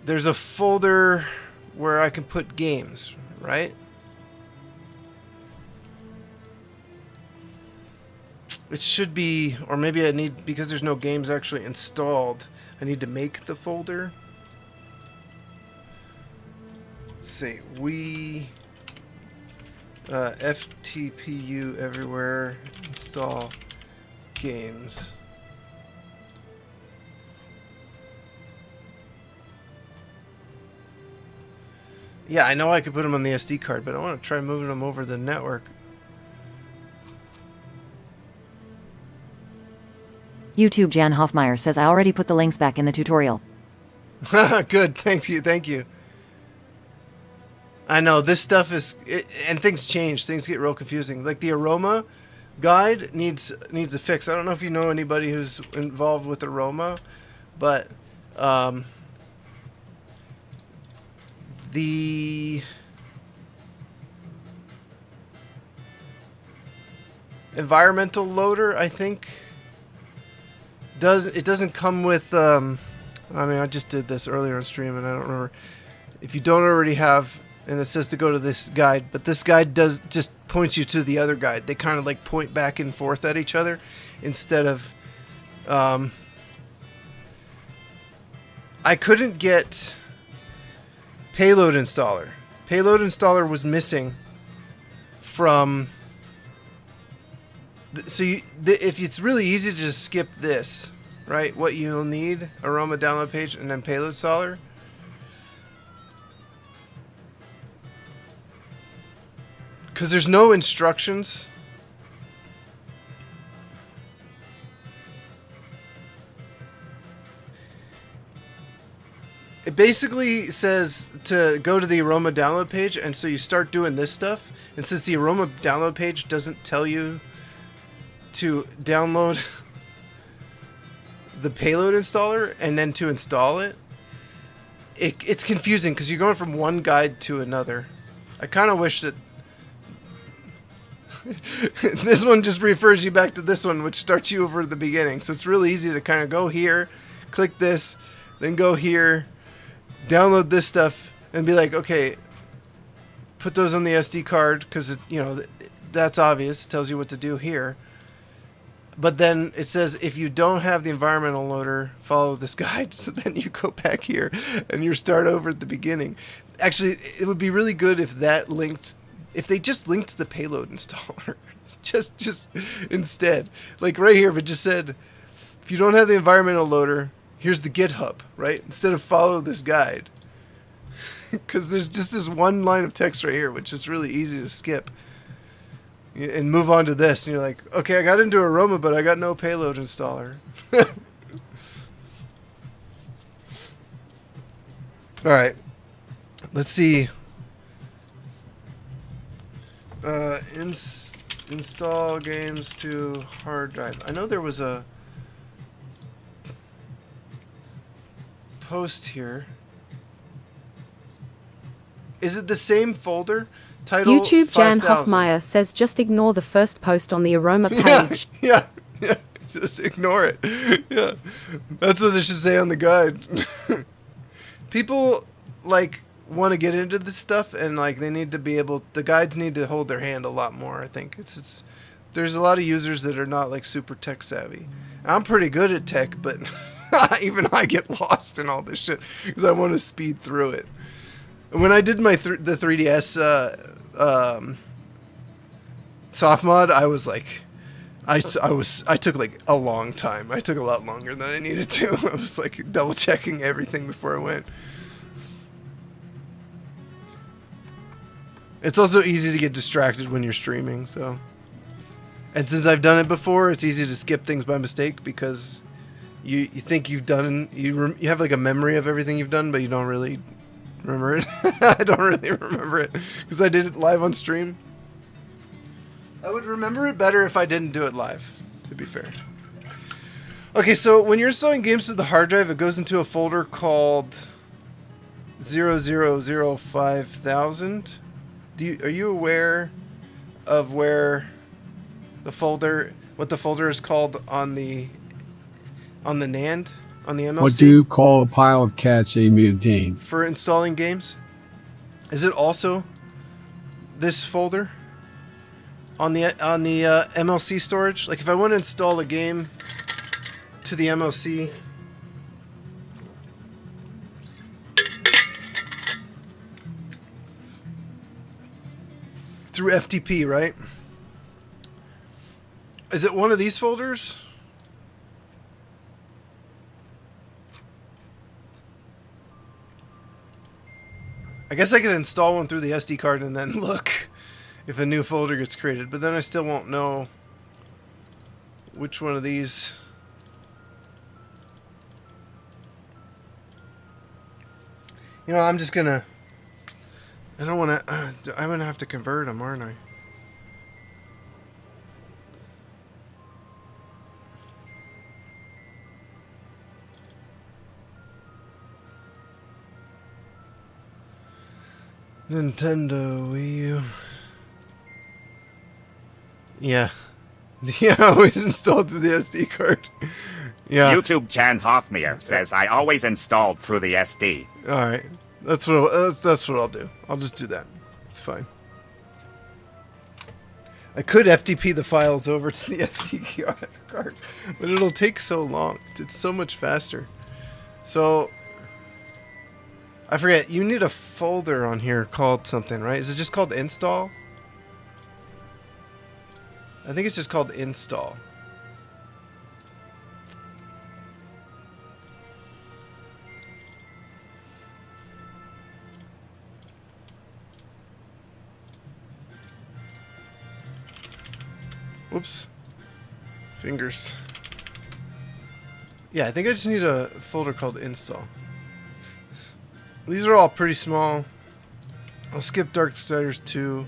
there's a folder where I can put games, right? It should be, or maybe I need, because there's no games actually installed, I need to make the folder. Let's see, FTPU everywhere, install games. Yeah, I know I could put them on the SD card, but I want to try moving them over the network. YouTube Jan Hoffmeyer says I already put the links back in the tutorial. Good, thank you. I know, this stuff is... and things change, things get real confusing. Like the Aroma guide needs a fix. I don't know if you know anybody who's involved with Aroma, but... the environmental loader, I think, doesn't come with I mean, I just did this earlier on stream and I don't remember if you don't already have, and it says to go to this guide, but this guide does just points you to the other guide. They kind of like point back and forth at each other instead of I couldn't get Payload installer. Payload installer was missing from... So if it's really easy to just skip this, right? What you'll need, Aroma download page, and then payload installer. Because there's no instructions. It basically says to go to the Aroma download page, and so you start doing this stuff. And since the Aroma download page doesn't tell you to download the payload installer and then to install it, it's confusing because you're going from one guide to another. I kind of wish that this one just refers you back to this one, which starts you over at the beginning. So it's really easy to kind of go here, click this, then go here, download this stuff, and be like, okay, put those on the SD card because you know that's obvious. It tells you what to do here. But then it says if you don't have the environmental loader, follow this guide. So then you go back here and you start over at the beginning. Actually, it would be really good if that linked, if they just linked to the payload installer, just instead, like right here, but just said if you don't have the environmental loader, here's the GitHub, right? Instead of follow this guide. Because there's just this one line of text right here, which is really easy to skip. And move on to this. And you're like, okay, I got into Aroma, but I got no payload installer. Alright. Let's see. Install games to hard drive. I know there was a post here. Is it the same folder? Title YouTube Jan 5000. Hoffmeyer says just ignore the first post on the Aroma page. Yeah. Just ignore it. Yeah. That's what it should say on the guide. People like want to get into this stuff and like they need to be able, the guides need to hold their hand a lot more, I think. It's there's a lot of users that are not like super tech savvy. I'm pretty good at tech, but even I get lost in all this shit because I want to speed through it. When I did my the 3DS soft mod, I was like, I took like a long time. I took a lot longer than I needed to. I was like double checking everything before I went. It's also easy to get distracted when you're streaming, so. And since I've done it before, it's easy to skip things by mistake because you think you've done, you have like a memory of everything you've done, but you don't really remember it. I don't really remember it because I did it live on stream. I would remember it better if I didn't do it live, to be fair. Okay, so when you're installing games to the hard drive, it goes into a folder called 005000. Are you aware of where the folder, what the folder is called on the NAND, on the MLC? What do you call a pile of cats, Amy and Dane? For installing games? Is it also this folder on the MLC storage? Like if I want to install a game to the MLC, through FTP, right? Is it one of these folders? I guess I could install one through the SD card and then look if a new folder gets created, but then I still won't know which one of these. You know, I'm just gonna... I don't want to... I'm gonna have to convert them, aren't I? Nintendo Wii U. Yeah. Yeah, always installed through the SD card. Yeah. YouTube Jan Hoffmeyer says I always installed through the SD. Alright. That's what I'll do. I'll just do that. It's fine. I could FTP the files over to the SD card, but it'll take so long. It's so much faster. So... I forget, you need a folder on here called something, right? Is it just called install? I think it's just called install. Whoops. Fingers. Yeah, I think I just need a folder called install. These are all pretty small. I'll skip Darksiders 2.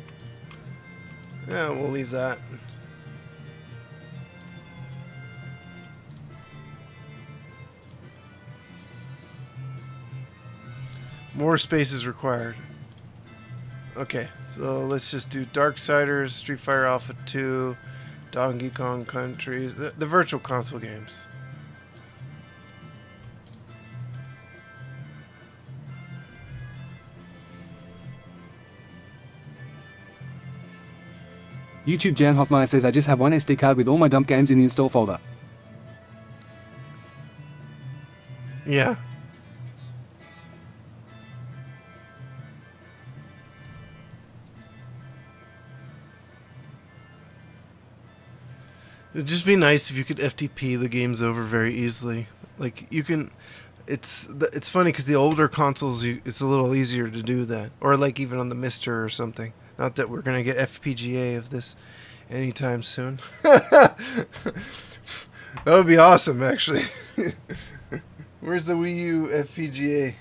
Yeah, we'll leave that. More space is required. Okay, so let's just do Darksiders, Street Fighter Alpha 2, Donkey Kong Country, the virtual console games. YouTube Jan Hoffmeyer says I just have one SD card with all my dump games in the install folder. Yeah. It'd just be nice if you could FTP the games over very easily. Like you can, it's funny because the older consoles, it's a little easier to do that, or like even on the Mister or something. Not that we're gonna get FPGA of this anytime soon. That would be awesome, actually. Where's the Wii U FPGA?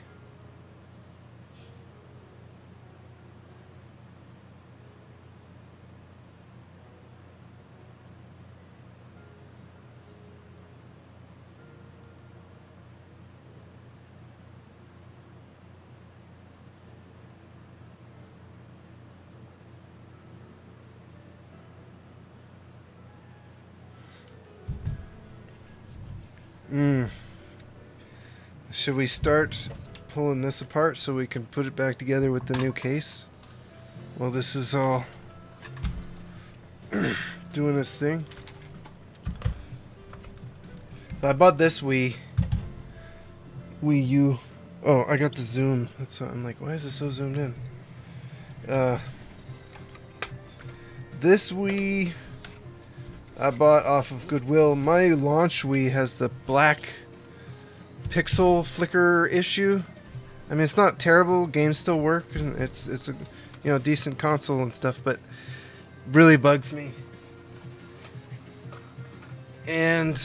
Should we start pulling this apart so we can put it back together with the new case? Well, this is all doing its thing. I bought this Wii U. Oh, I got the zoom. That's what I'm like, why is it so zoomed in? This Wii I bought off of Goodwill. My launch Wii has the black pixel flicker issue. I mean, it's not terrible. Games still work, and it's a decent console and stuff, but really bugs me. And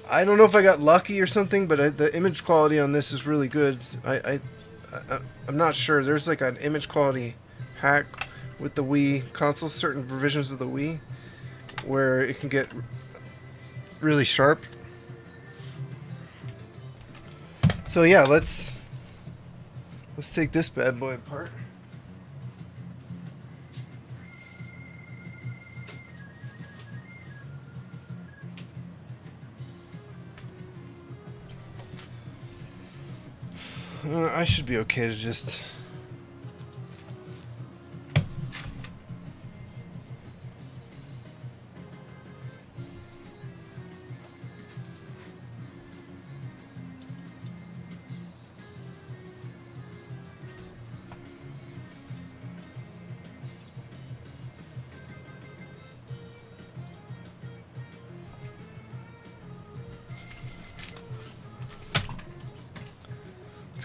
I don't know if I got lucky or something, but the image quality on this is really good. I'm not sure. There's like an image quality hack with the Wii console, certain versions of the Wii, where it can get really sharp. So yeah, let's take this bad boy apart. I should be okay to just...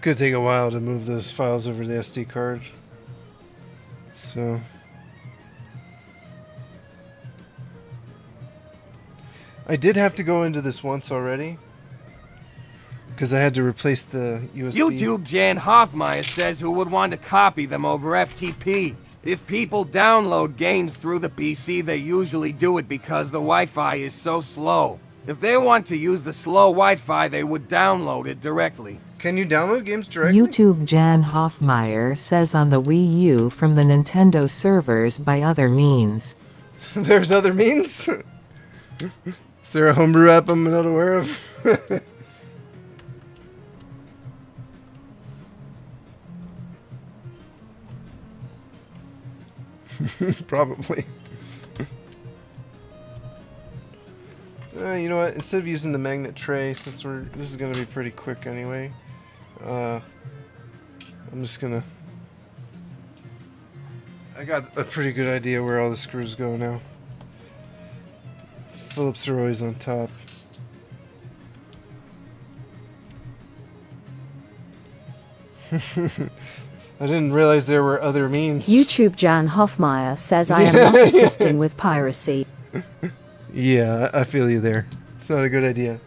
gonna take a while to move those files over to the SD card. So I did have to go into this once already because I had to replace the USB. YouTube Jan Hoffmeyer says who would want to copy them over FTP. If people download games through the PC, they usually do it because the Wi-Fi is so slow. If they want to use the slow Wi-Fi, they would download it directly. Can you download games directly? YouTube Jan Hoffmeyer says on the Wii U from the Nintendo servers by other means. There's other means? Is there a homebrew app I'm not aware of? Probably. You know what? Instead of using the magnet tray, since this is going to be pretty quick anyway, I'm just going to... I got a pretty good idea where all the screws go now. Phillips are always on top. I didn't realize there were other means. YouTube Jan Hoffmeyer says I am not assisting with piracy. Yeah, I feel you there. It's not a good idea.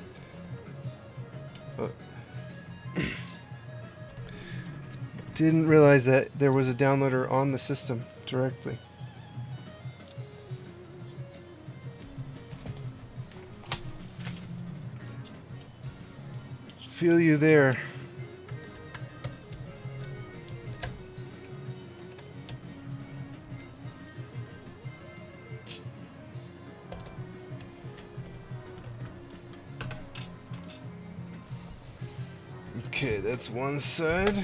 Didn't realize that there was a downloader on the system directly. Feel you there. Okay, that's one side.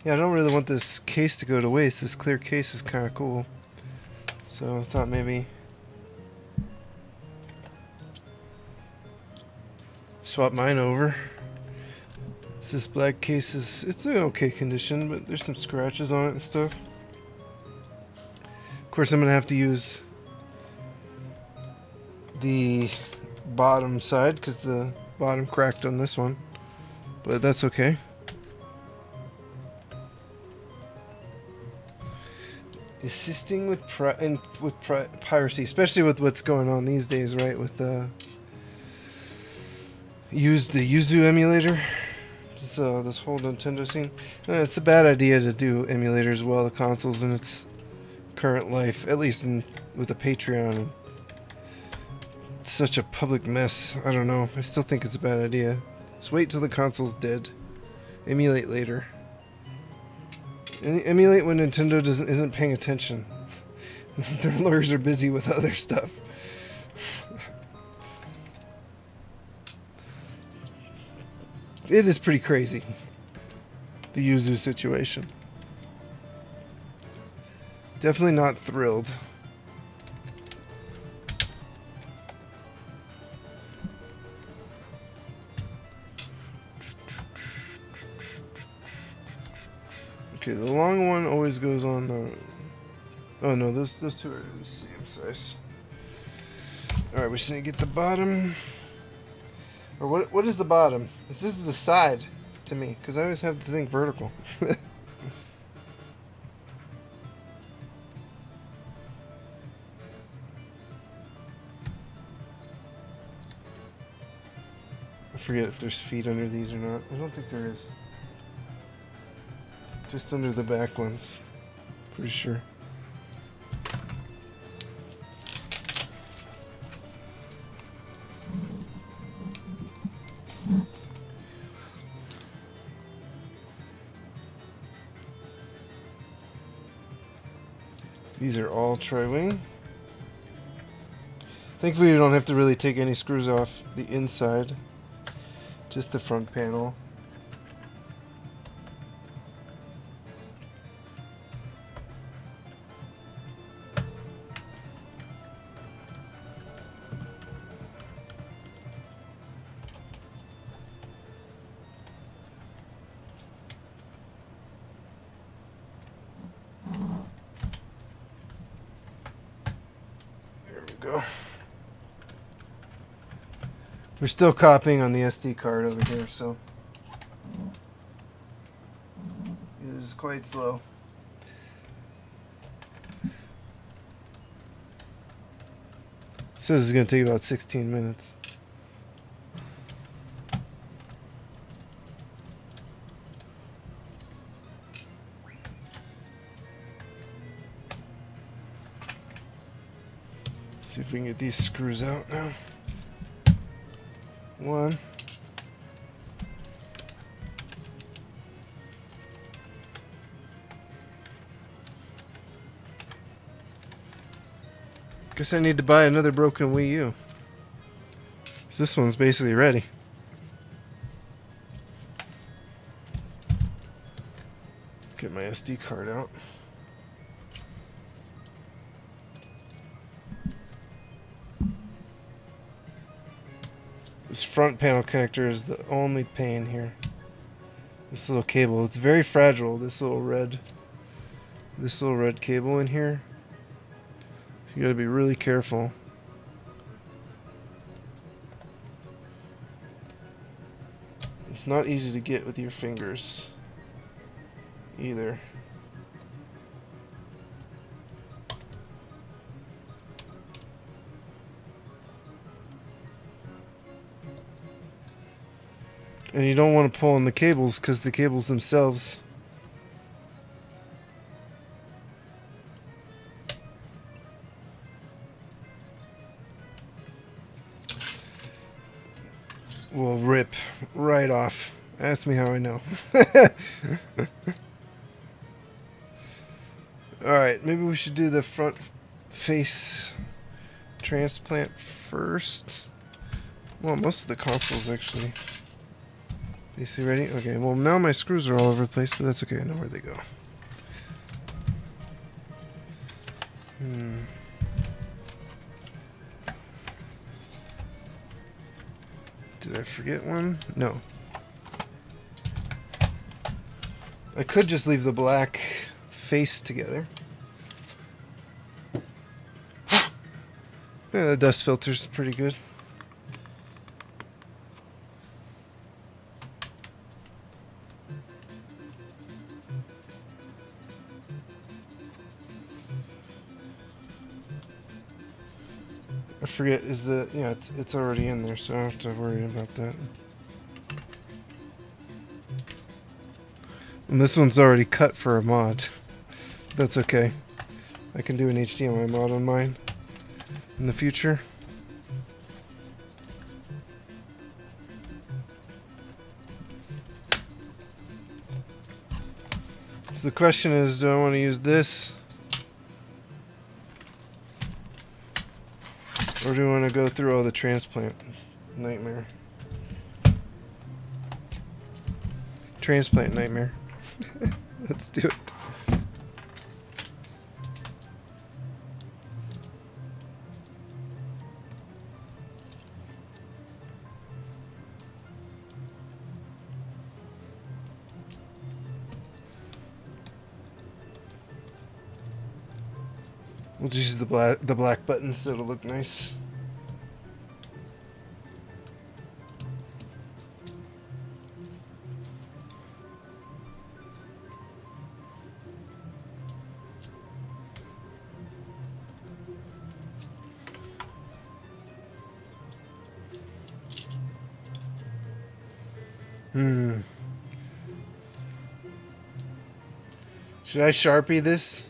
Yeah, I don't really want this case to go to waste. This clear case is kind of cool. So I thought maybe swap mine over. This black case it's in okay condition, but there's some scratches on it and stuff. Of course, I'm going to have to use the bottom side because the bottom cracked on this one. But that's okay. Assisting with piracy, especially with what's going on these days, right? With use the Yuzu emulator. This whole Nintendo scene. It's a bad idea to do emulators while the console's in its current life, at least with a Patreon. It's such a public mess. I don't know. I still think it's a bad idea. Just wait till the console's dead. Emulate later. Emulate when Nintendo isn't paying attention. Their lawyers are busy with other stuff. It is pretty crazy, the Yuzu situation. Definitely not thrilled. Okay, the long one always goes on the... Oh no, those two are the same size. Alright, we just need to get the bottom. Or what is the bottom? This is the side to me, because I always have to think vertical. I forget if there's feet under these or not. I don't think there is. Just under the back ones. Pretty sure. These are all tri-wing. Thankfully we don't have to really take any screws off the inside. Just the front panel. We're still copying on the SD card over here, so it is quite slow. It says it's going to take about 16 minutes. See if we can get these screws out now. One. Guess I need to buy another broken Wii U. 'Cause this one's basically ready. Let's get my SD card out. This front panel connector is the only pain here. This little cable, it's very fragile. This little red cable in here. So you got to be really careful. It's not easy to get with your fingers either. And you don't want to pull on the cables because the cables themselves will rip right off. Ask me how I know. Alright, maybe we should do the front face transplant first. Well, most of the consoles actually. PC ready? Okay, well now my screws are all over the place, but that's okay, I know where they go. Did I forget one? No. I could just leave the black face together. Yeah, the dust filter's pretty good. I forget, is the, yeah, it's already in there, so I don't have to worry about that. And this one's already cut for a mod. That's okay. I can do an HDMI mod on mine in the future. So the question is, do I want to use this? Or do we want to go through all the transplant nightmare? Transplant nightmare. Let's do it. We'll just use the black buttons, so it'll look nice. Should I Sharpie this?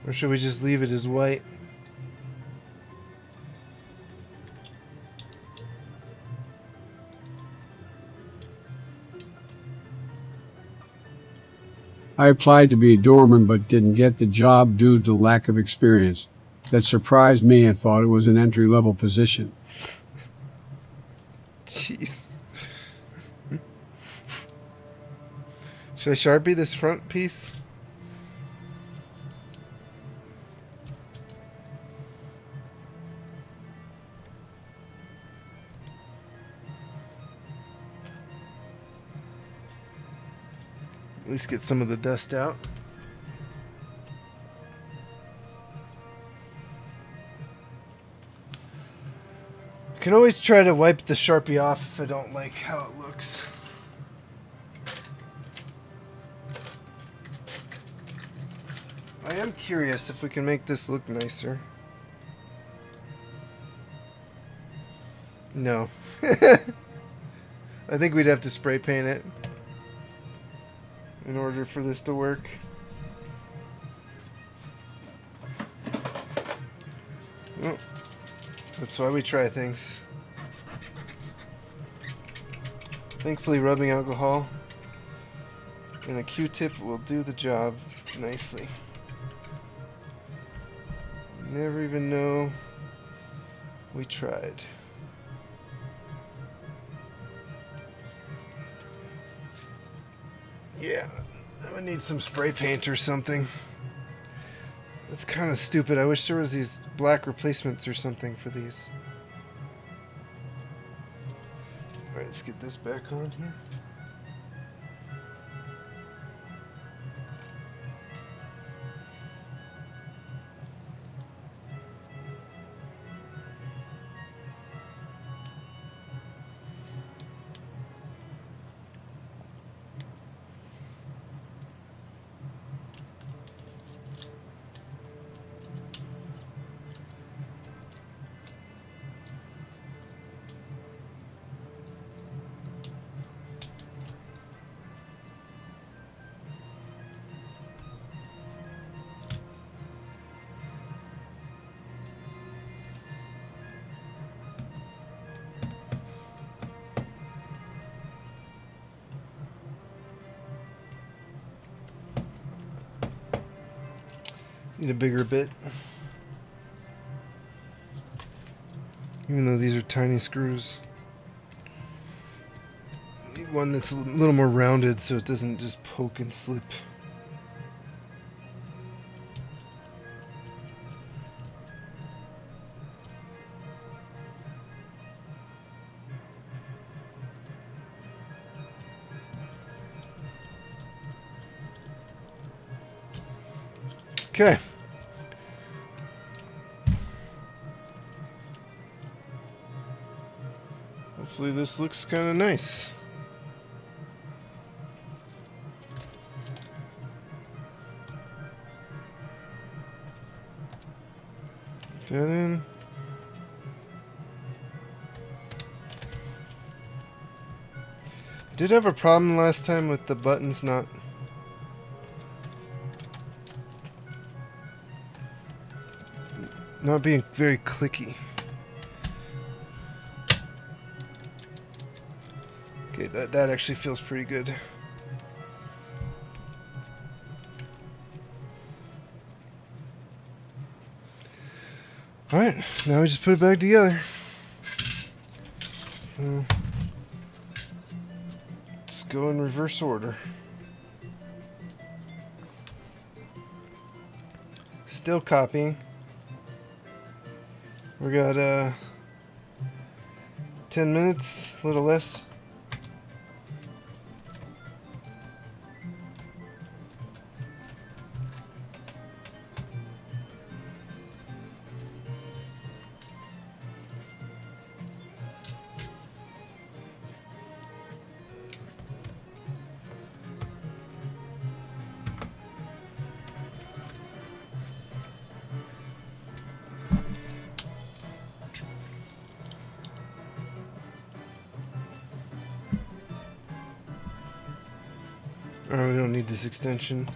Or should we just leave it as white? I applied to be a doorman but didn't get the job due to lack of experience. That surprised me and thought it was an entry-level position. Jeez. Should I Sharpie this front piece? At least get some of the dust out. Can always try to wipe the Sharpie off if I don't like how it looks. I am curious if we can make this look nicer. No. I think we'd have to spray paint it in order for this to work. Well, that's why we try things. Thankfully, rubbing alcohol and a Q-tip will do the job nicely. Never even know we tried. Yeah, I would need some spray paint or something. That's kind of stupid. I wish there was these black replacements or something for these. Alright, let's get this back on here. Need a bigger bit. Even though these are tiny screws. Need one that's a little more rounded so it doesn't just poke and slip. Okay. Hopefully this looks kind of nice. Put that in. Did have a problem last time with the buttons not being very clicky. Okay, that actually feels pretty good. Alright, now we just put it back together. So, let's go in reverse order. Still copying. We got 10 minutes, a little less. Oh, we don't need this extension.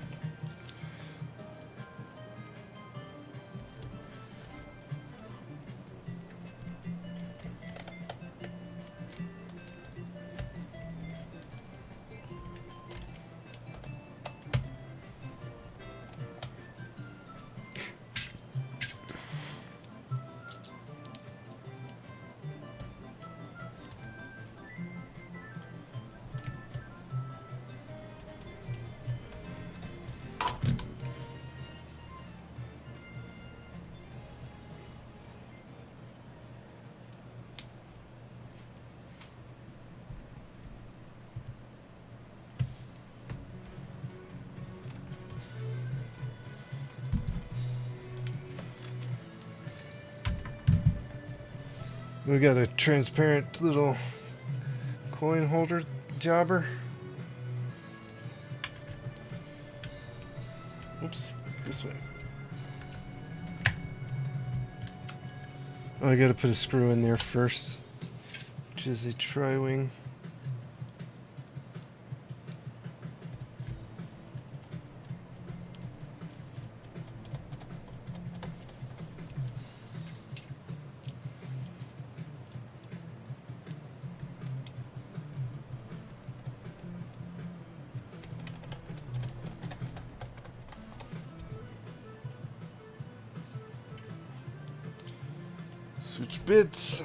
We got a transparent little coin holder jobber. Oops, this way. Oh, I gotta put a screw in there first, which is a tri-wing. Switch bits.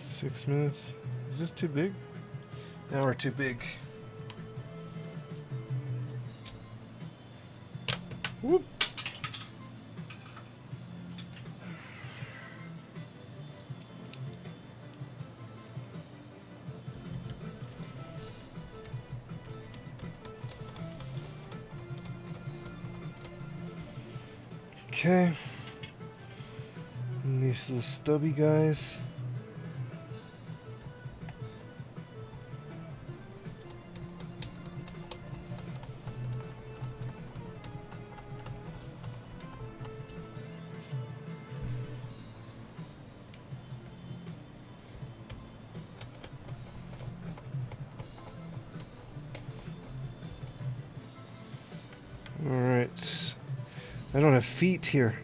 Six minutes. Is this too big? Now we're too big. Whoop. Okay. And these little stubby guys. Alright. I don't have feet here.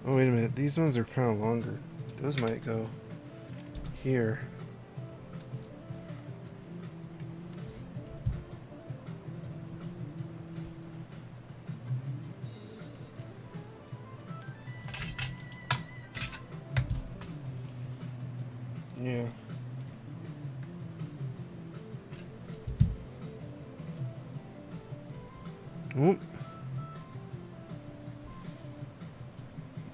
Oh, wait a minute. These ones are kind of longer. Those might go here. Yeah. Oop.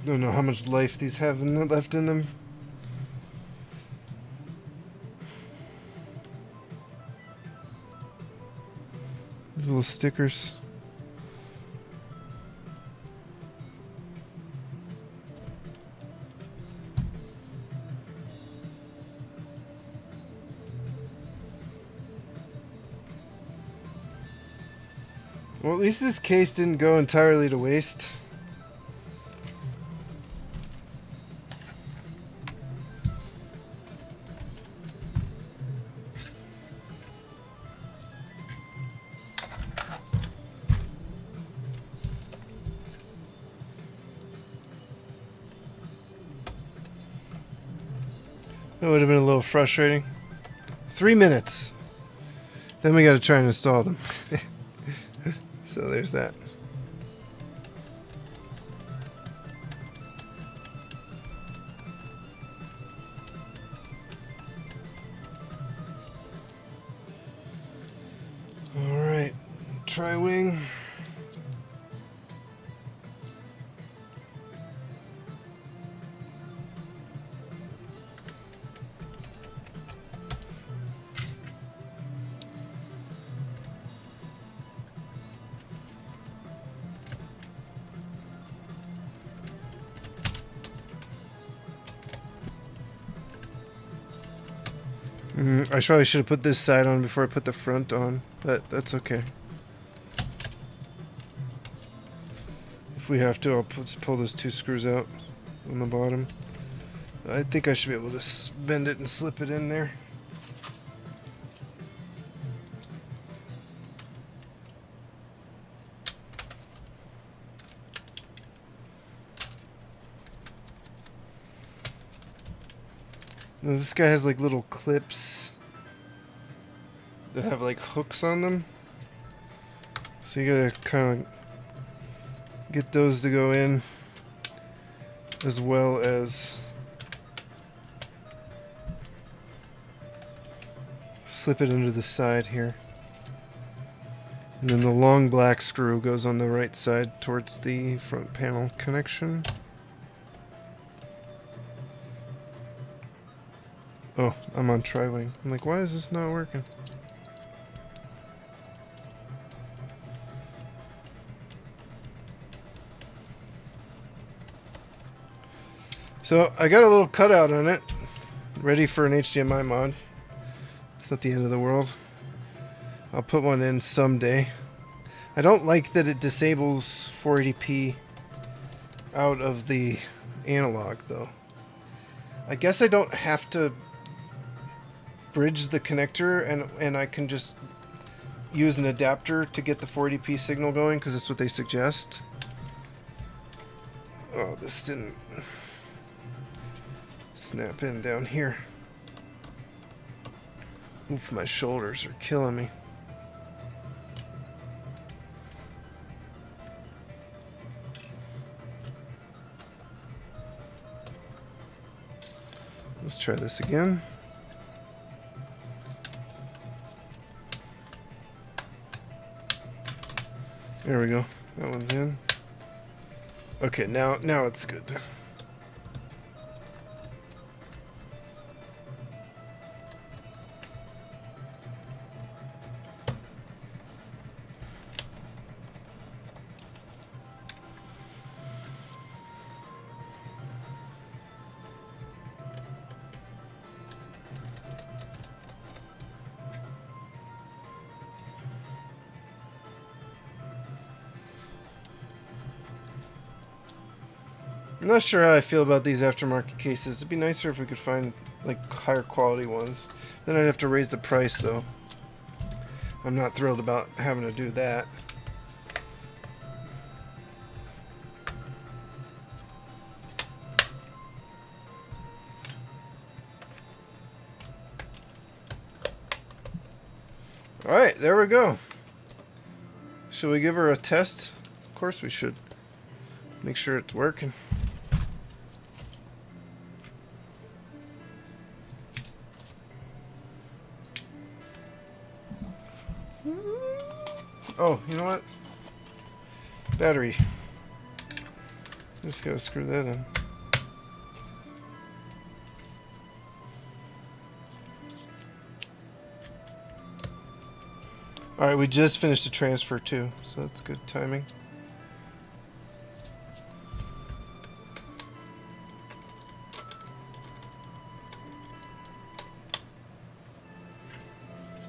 Don't know how much life these have left in them. These little stickers. Well, at least this case didn't go entirely to waste. That would have been a little frustrating. 3 minutes. Then we got to try and install them. So there's that. All right, tri-wing. I probably should have put this side on before I put the front on, but that's okay. If we have to, I'll just pull those 2 screws out on the bottom. I think I should be able to bend it and slip it in there. Now this guy has like little clips that have like hooks on them, so you gotta kind of get those to go in, as well as slip it into the side here. And then the long black screw goes on the right side towards the front panel connection. Oh, I'm on Tri-Wing. I'm like, why is this not working? So, I got a little cutout on it. Ready for an HDMI mod. It's not the end of the world. I'll put one in someday. I don't like that it disables 480p out of the analog, though. I guess I don't have to bridge the connector, and I can just use an adapter to get the 480p signal going, because that's what they suggest. Oh, this didn't snap in down here. Oof, my shoulders are killing me. Let's try this again. There we go. That one's in. Okay, now it's good. I'm not sure how I feel about these aftermarket cases. It'd be nicer if we could find like higher quality ones. Then I'd have to raise the price though. I'm not thrilled about having to do that. Alright, there we go. Should we give her a test? Of course we should. Make sure it's working. Oh, you know what? Battery. Just gotta screw that in. Alright, we just finished the transfer too, so that's good timing.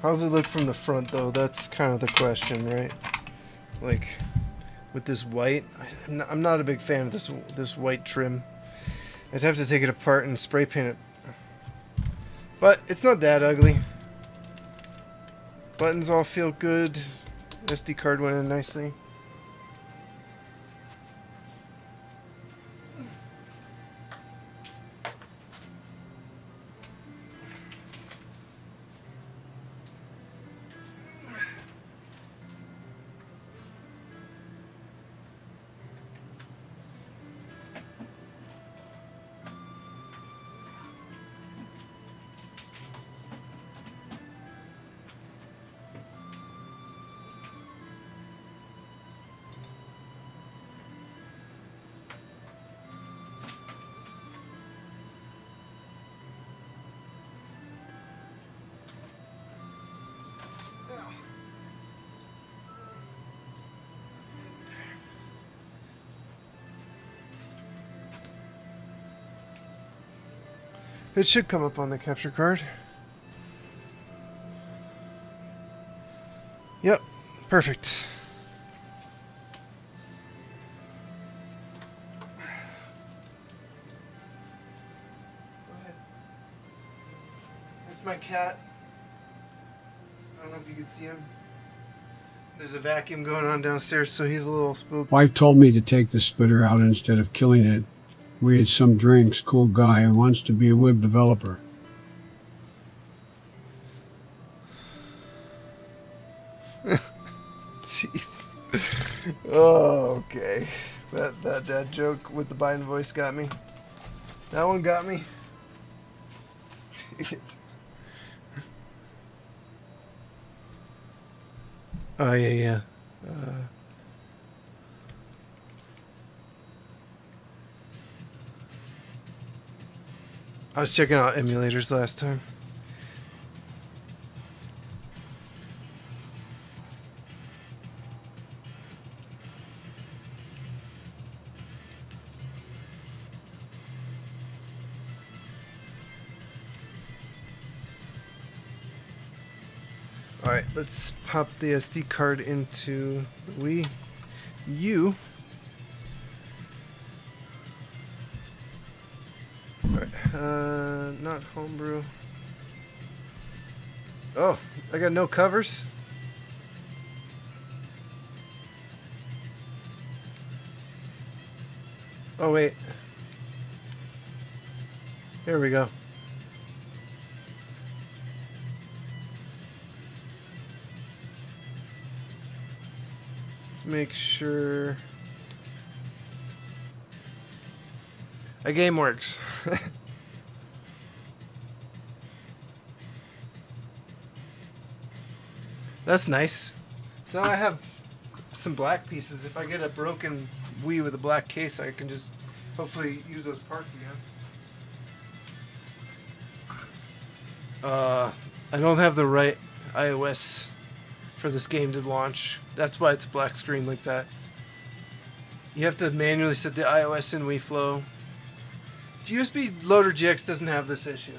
How does it look from the front, though? That's kind of the question, right? Like, with this white, I'm not a big fan of this white trim. I'd have to take it apart and spray paint it. But it's not that ugly. Buttons all feel good. SD card went in nicely. It should come up on the capture card. Yep, perfect. That's my cat. I don't know if you can see him. There's a vacuum going on downstairs, so he's a little spooked. Wife told me to take the splitter out instead of killing it. We had some drinks, cool guy, and wants to be a web developer. Jeez. Oh, okay. That dad joke with the Biden voice got me. That one got me. Dang it. Oh, yeah. I was checking out emulators last time. Alright, let's pop the SD card into the Wii U. Alright, not homebrew. Oh, I got no covers? Oh, wait. There we go. Make sure a game works. That's nice. So I have some black pieces. If I get a broken Wii with a black case, I can just hopefully use those parts again. I don't have the right iOS for this game to launch. That's why it's a black screen like that. You have to manually set the iOS in WiiFlow. USB Loader GX doesn't have this issue.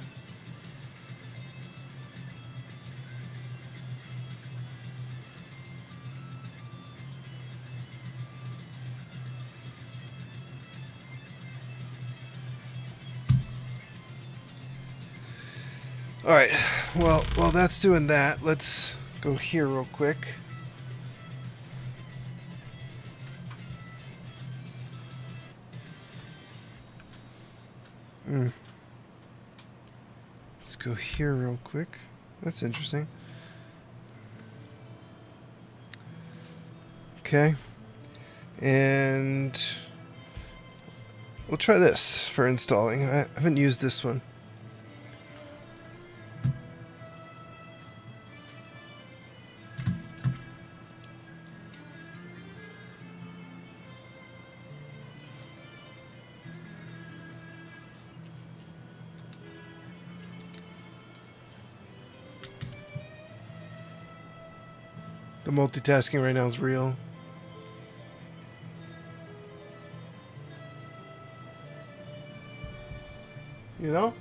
Alright, well, while that's doing that, let's go here real quick. Let's go here real quick. That's interesting. Okay. And we'll try this for installing. I haven't used this one. The multitasking right now is real. You know?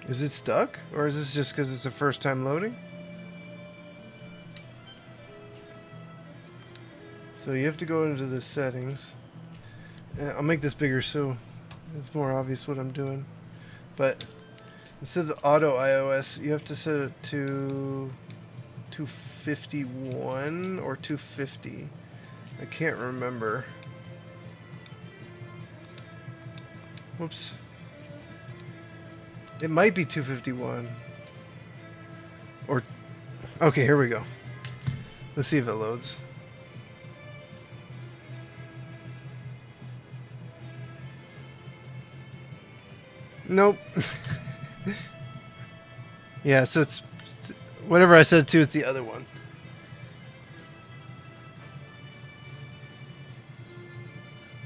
Is it stuck? Or is this just because it's the first time loading? So you have to go into the settings. I'll make this bigger so it's more obvious what I'm doing. But instead of auto iOS, you have to set it to 251 or 250. I can't remember. Whoops. It might be 251. Or, okay, here we go. Let's see if it loads. Nope. Yeah, so it's whatever I said to, it's the other one.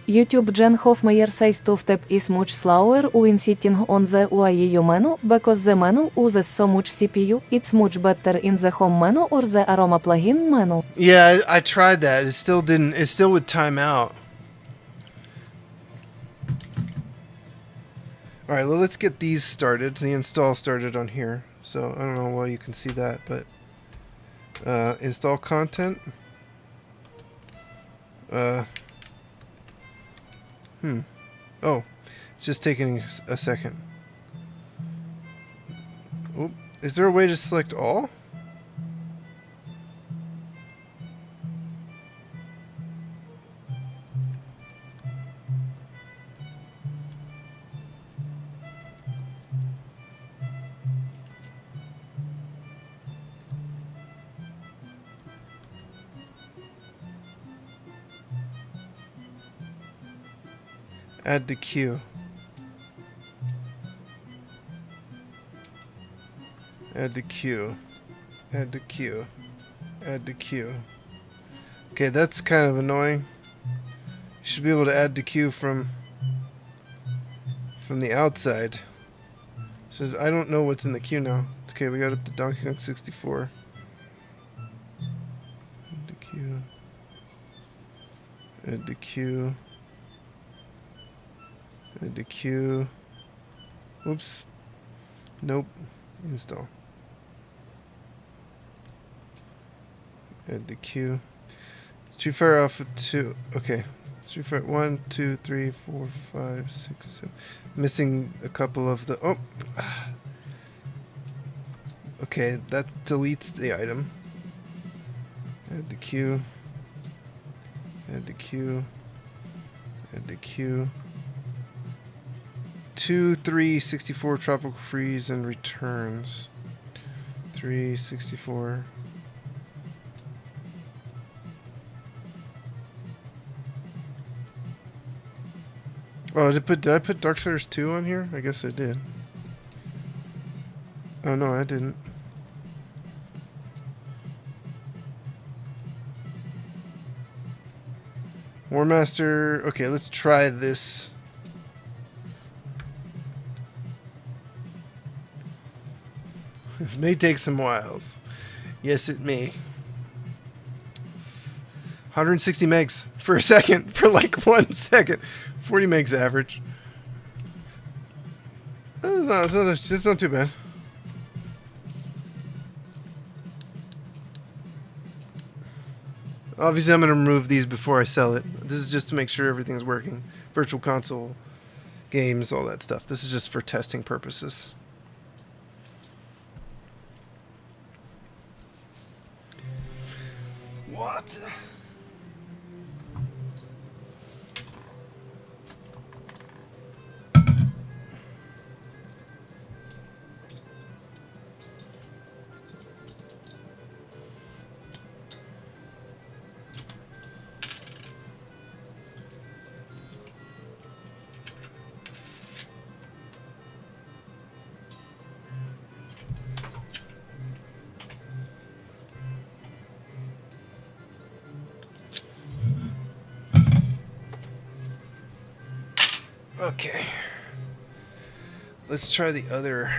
YouTube Jen Hofmeyer says to step is much slower when sitting on the Wii U menu because the menu uses so much CPU. It's much better in the home menu or the Aroma plugin menu. Yeah, I tried that. It still didn't. It still would time out. All right, well, let's get these started. The install started on here, so I don't know why you can see that, but install content. Oh, it's just taking a second. Oh, is there a way to select all? Add to queue. Add to queue. Add to queue. Add to queue. Okay, that's kind of annoying. You should be able to add to queue from the outside. It says I don't know what's in the queue now. Okay, we got up to Donkey Kong 64. Add to queue. Add to queue. Add to queue. Oops. Nope. Install. Add to queue. Street Fighter Alpha 2. Okay. Street Fighter 1, 2, 3, 4, 5, 6, 7. Missing a couple of the... Oh! Okay, that deletes the item. Add to queue. Add to queue. Add to queue. 2, 3, 64 Tropical Freeze and returns. 3, 64. Oh, did I put Darksiders 2 on here? I guess I did. Oh no, I didn't. War Master. Okay, let's try this. This may take some whiles. Yes, it may. 160 megs for a second, for like 1 second. 40 megs average. It's not too bad. Obviously, I'm going to remove these before I sell it. This is just to make sure everything's working. Virtual console, games, all that stuff. This is just for testing purposes. What? Okay. Let's try the other.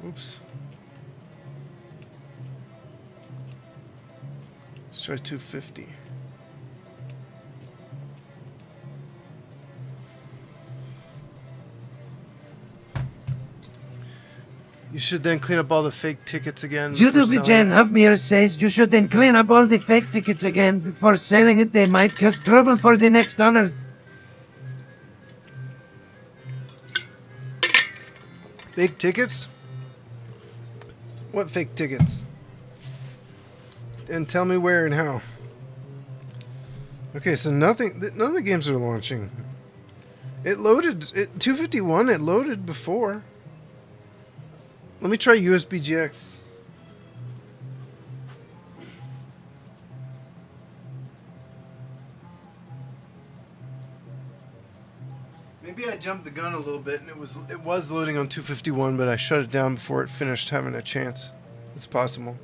Oops. Let's try 250. You should then clean up all the fake tickets again. YouTube Jen Huffmere says you should then clean up all the fake tickets again before selling it. They might cause trouble for the next owner. Fake tickets? What fake tickets? And tell me where and how. Okay, so none of the games are launching. It loaded, 251, it loaded before. Let me try USB-GX. Maybe I jumped the gun a little bit and it was loading on 251, but I shut it down before it finished having a chance. It's possible.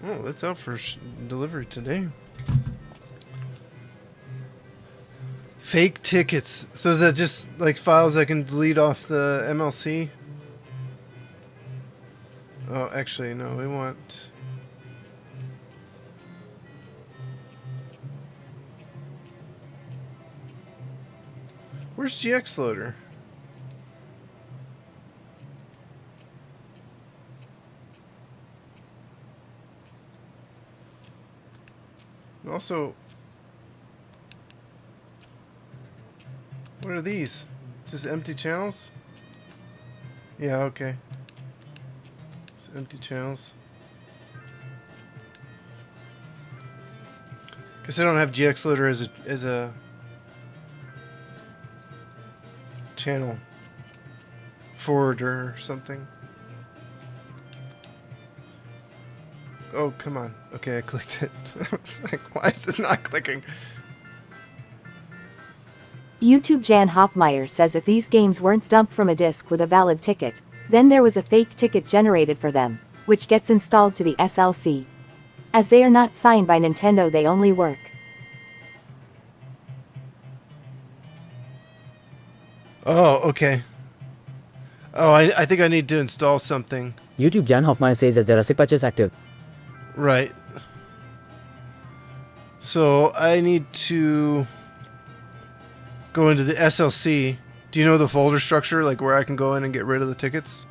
Oh, that's out for delivery today. Fake tickets. So is that just like files I can delete off the MLC? Oh, actually, no. We want... Where's GX Loader? Also, what are these? Just empty channels? Yeah, okay. Just empty channels. Guess I don't have GX Loader as a channel forwarder or something. Oh, come on. Okay, I clicked it. I was like, why is this not clicking? YouTube Jan Hoffmeyer says if these games weren't dumped from a disk with a valid ticket, then there was a fake ticket generated for them, which gets installed to the SLC. As they are not signed by Nintendo, they only work. Oh, okay. Oh, I think I need to install something. YouTube Jan Hoffmeyer says that there are 6 patches active. Right. So I need to go into the SLC. Do you know the folder structure, like where I can go in and get rid of the tickets?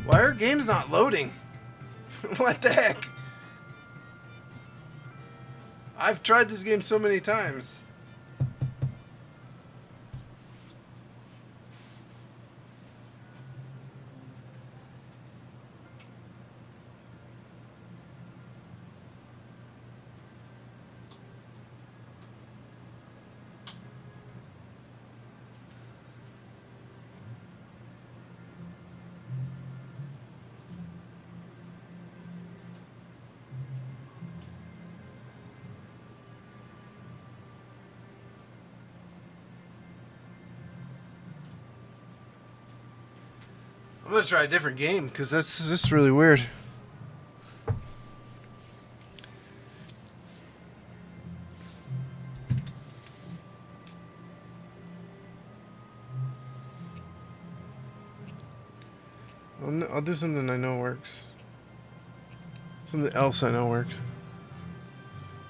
Why are games not loading? What the heck? I've tried this game so many times. I'm gonna try a different game because that's just really weird. I'll do something I know works. Something else I know works.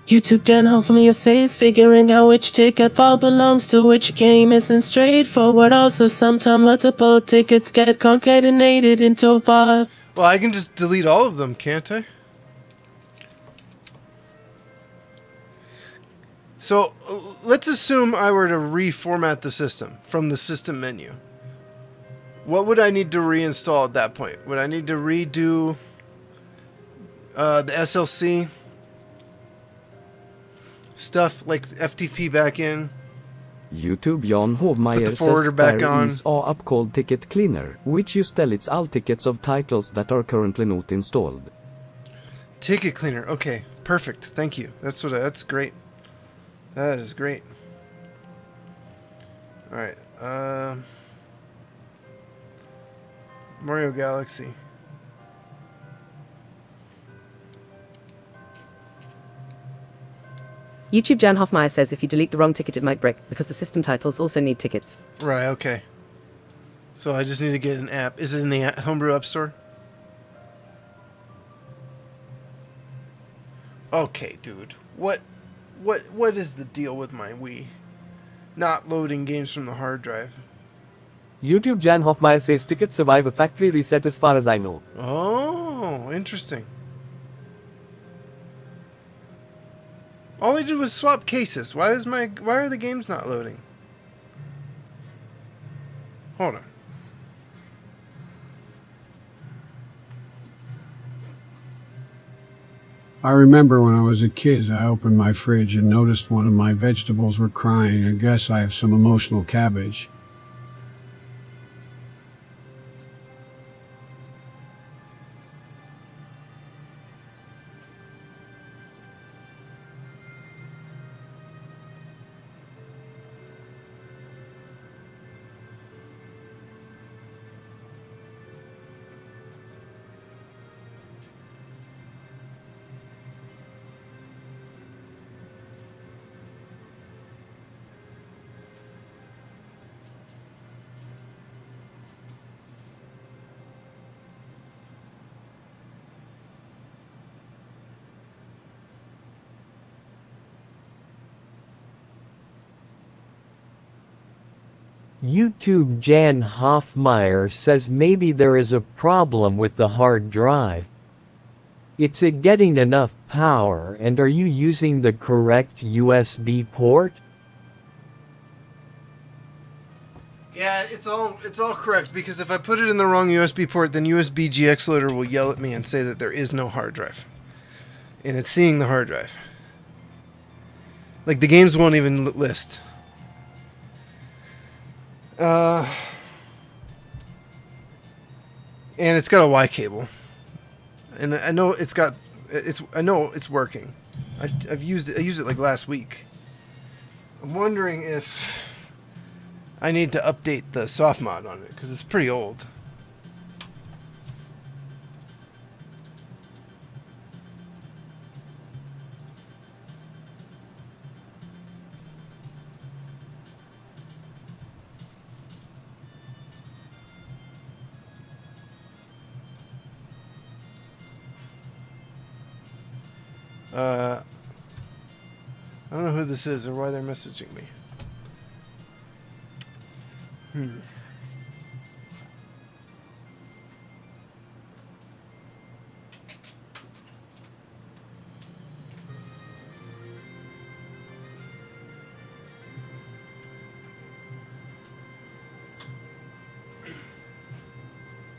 YouTube Jan Hoffmeyer says figuring out which ticket file belongs to which game isn't straightforward. Also, sometimes multiple tickets get concatenated into a file. Well, I can just delete all of them, can't I? So, let's assume I were to reformat the system from the system menu. What would I need to reinstall at that point? Would I need to redo the SLC? Stuff like FTP back in. YouTube Jan Hovmeyer Put the forwarder back on. Is a app called Ticket Cleaner, which install all tickets of titles that are currently not installed. Ticket Cleaner. Okay, perfect. Thank you. That's great. That is great. All right. Mario Galaxy. YouTube Jan Hoffmeyer says if you delete the wrong ticket it might break, because the system titles also need tickets. Right, okay. So I just need to get an app. Is it in the Homebrew App Store? Okay, dude. What is the deal with my Wii? Not loading games from the hard drive. YouTube Jan Hoffmeyer says tickets survive a factory reset as far as I know. Oh, interesting. All I did was swap cases. Why are the games not loading? Hold on. I remember when I was a kid, I opened my fridge and noticed one of my vegetables were crying. I guess I have some emotional cabbage. YouTube Jan Hoffmeyer says maybe there is a problem with the hard drive. It's it getting enough power, and are you using the correct USB port? Yeah, it's all correct, because if I put it in the wrong USB port, then USB GX Loader will yell at me and say that there is no hard drive. And it's seeing the hard drive. Like, the games won't even list. And it's got a Y cable. And I know I know it's working. I've used it. I used it like last week. I'm wondering if I need to update the soft mod on it, because it's pretty old. I don't know who this is or why they're messaging me.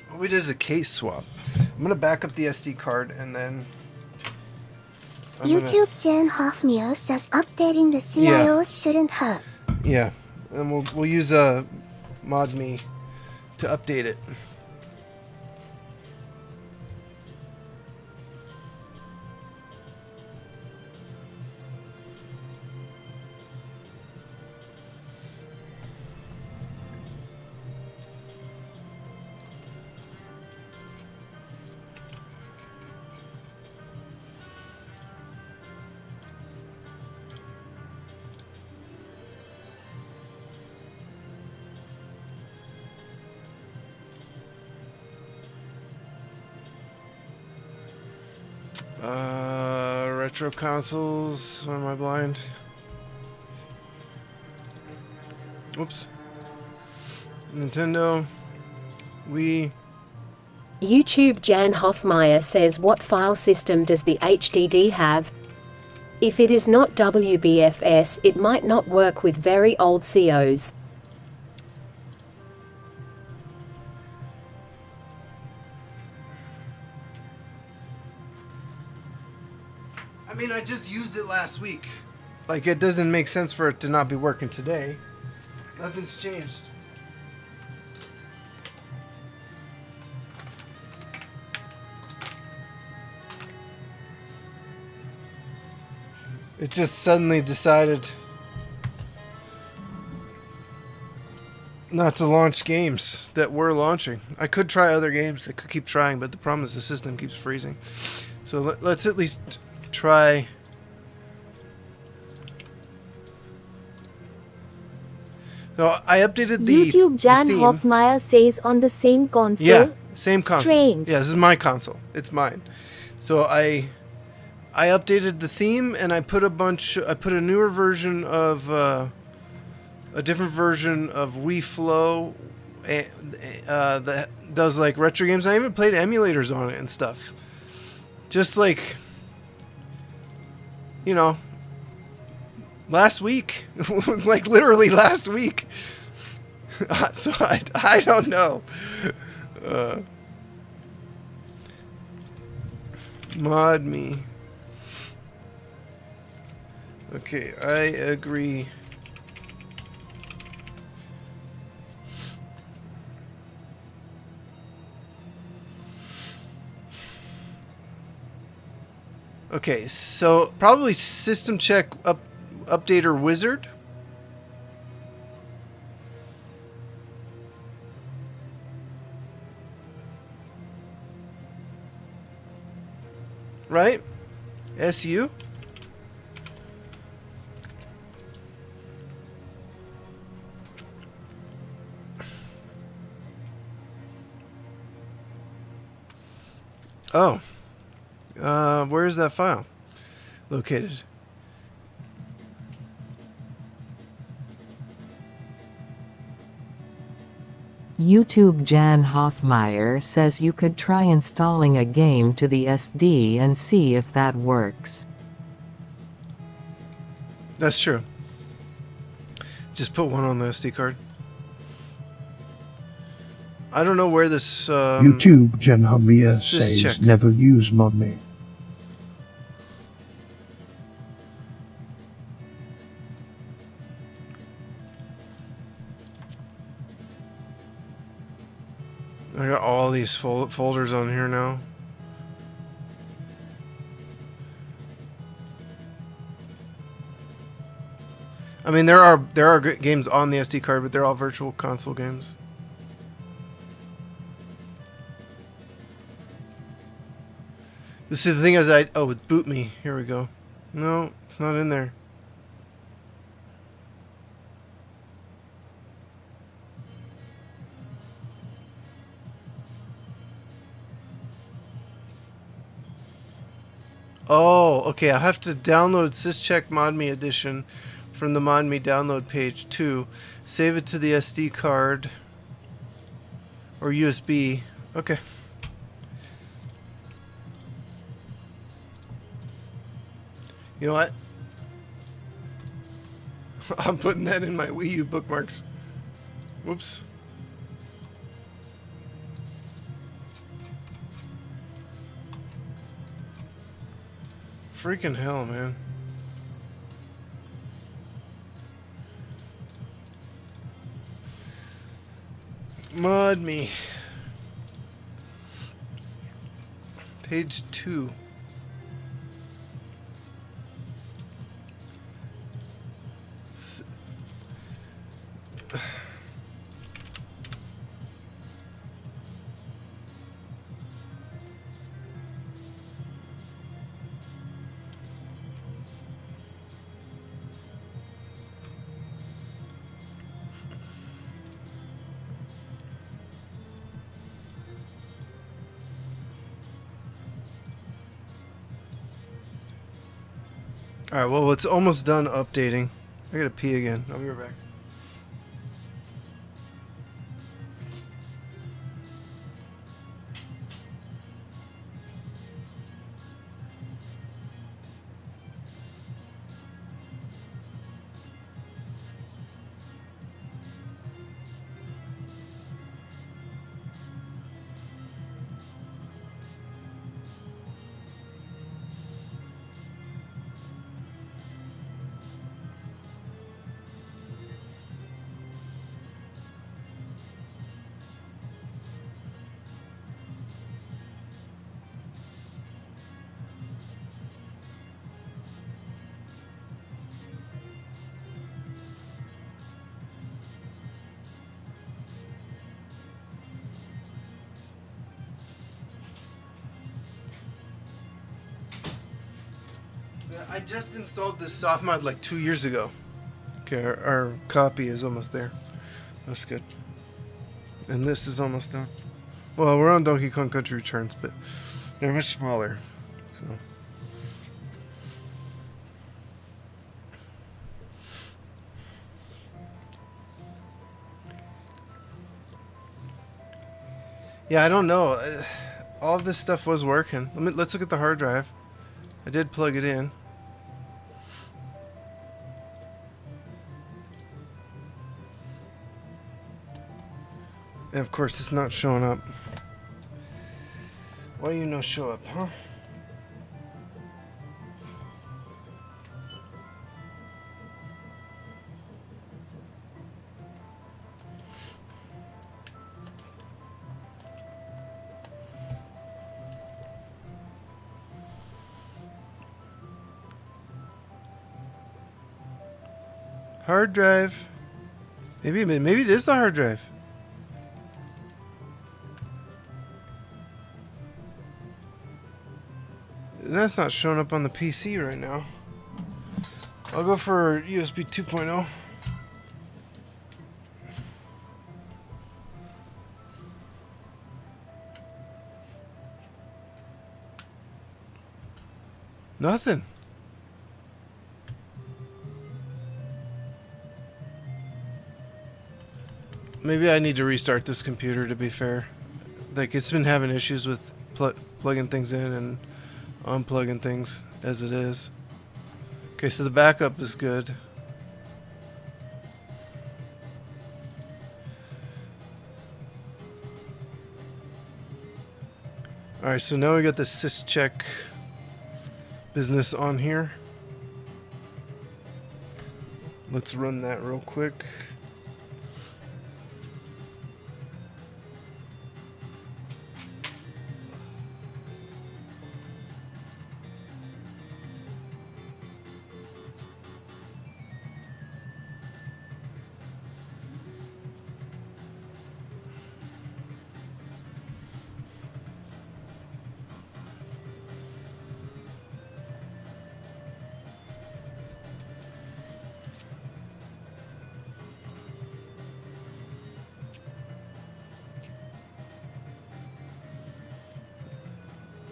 What we did is a case swap. I'm gonna back up the SD card and then YouTube Jan Hoffmeyer says updating the CIOs shouldn't hurt. Yeah, and we'll use ModMe to update it. Retro consoles. Why am I blind? Oops. Nintendo. Wii. YouTube Jan Hoffmeyer says, what file system does the HDD have? If it is not WBFS, it might not work with very old COs. I mean, I just used it last week. Like, it doesn't make sense for it to not be working today. Nothing's changed. It just suddenly decided not to launch games that were launching. I could try other games. I could keep trying, but the problem is the system keeps freezing. So let's at least try. So I updated the YouTube Jan the theme. Hoffmeyer says on the same console. Yeah, same console. Strange. Yeah, this is my console. It's mine. So I updated the theme, and I put a newer version of a different version of Wii Flow that does like retro games. I even played emulators on it and stuff. Just like, you know, last week. Like literally last week. So I don't know. Mod me. Okay, I agree. Okay, so probably system check updater wizard. Right? SU? Oh. Where is that file located? YouTube Jan Hoffmeyer says you could try installing a game to the SD and see if that works. That's true. Just put one on the SD card. I don't know where this YouTube Jan Hoffmeyer says check. never use ModMe. I got all these folders on here now. I mean, there are good games on the SD card, but they're all virtual console games. This is the thing with boot me. Here we go. No, it's not in there. Oh, okay. I'll have to download SysCheck ModMe edition from the ModMe download page too. Save it to the SD card or USB. Okay. You know what? I'm putting that in my Wii U bookmarks. Whoops. Freaking hell, man. ModMe. Page 2. Alright, well, it's almost done updating. I gotta pee again. I'll be right back. I just installed this soft mod like 2 years ago. Okay, our copy is almost there. That's good. And this is almost done. Well, we're on Donkey Kong Country Returns, but they're much smaller. So. Yeah, I don't know. All of this stuff was working. Let's look at the hard drive. I did plug it in. And of course, it's not showing up. Why you no show up, huh? Hard drive. Maybe it is the hard drive. That's not showing up on the PC right now. I'll go for USB 2.0. Nothing. Maybe I need to restart this computer, to be fair. Like, it's been having issues with plugging things in and unplugging things as it is. Okay, so the backup is good. Alright, so now we got the syscheck business on here. Let's run that real quick.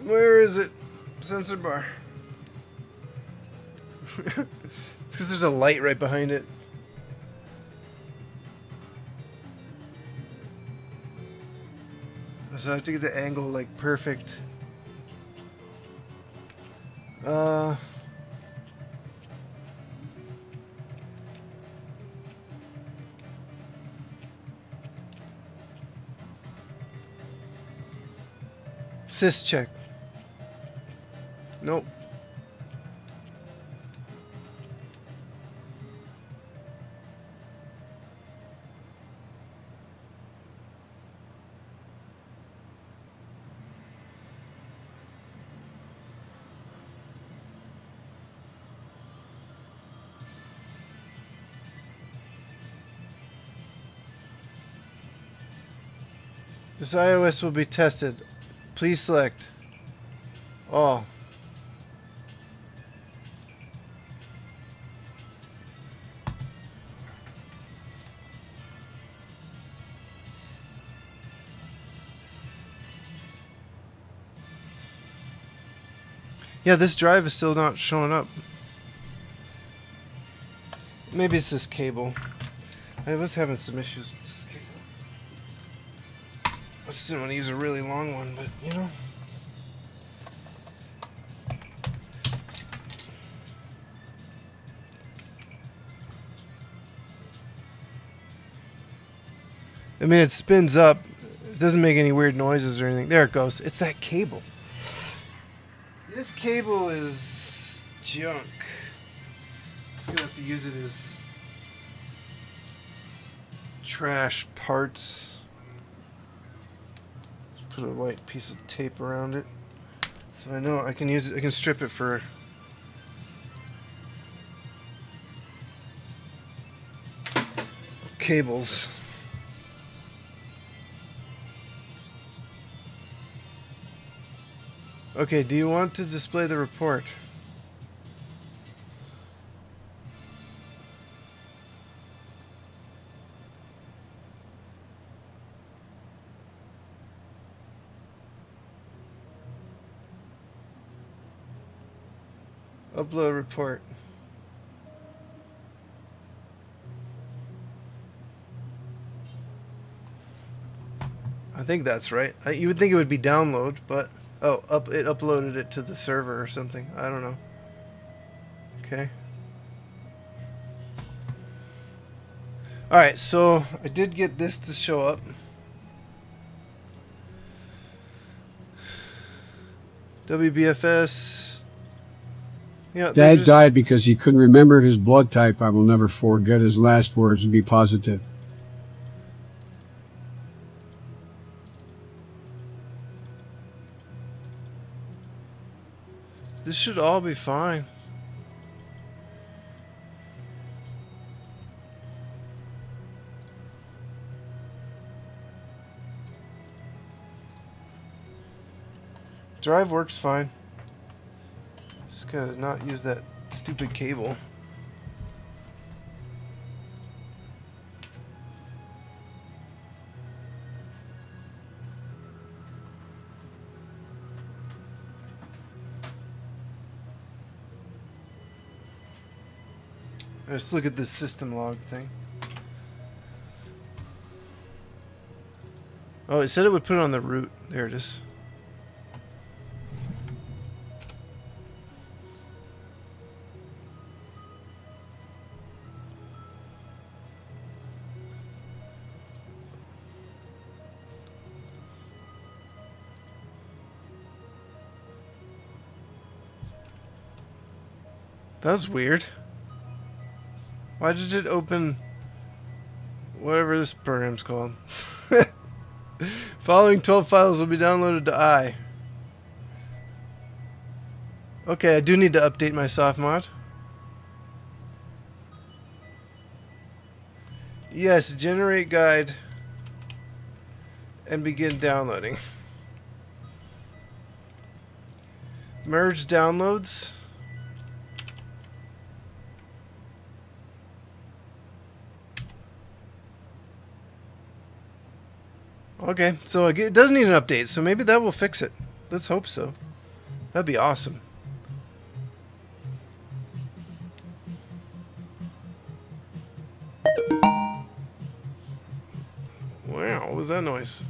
Where is it? Sensor bar. It's because there's a light right behind it. So I have to get the angle like perfect. Syscheck. Nope. This iOS will be tested. Please select all. Yeah, this drive is still not showing up. Maybe it's this cable. I was having some issues with this cable. I just didn't want to use a really long one, but you know. I mean, it spins up. It doesn't make any weird noises or anything. There it goes. It's that cable. This cable is junk. I'm gonna have to use it as trash parts. Just put a white piece of tape around it, so I know I can use it. I can strip it for cables. Okay, do you want to display the report? Upload report. I think that's right. You would think it would be download, but oh, it uploaded it to the server or something. I don't know. Okay. Alright, so I did get this to show up. WBFS. Yeah, Dad died because he couldn't remember his blood type. I will never forget his last words would be positive. This should all be fine. Drive works fine. Just gotta not use that stupid cable. Let's look at this system log thing. Oh, it said it would put it on the root. There it is. That was weird. Why did it open whatever this program's called? Following 12 files will be downloaded to I. Okay, I do need to update my soft mod. Yes, generate guide and begin downloading. Merge downloads. Okay, so it does need an update, so maybe that will fix it. Let's hope so. That'd be awesome. Wow, what was that noise?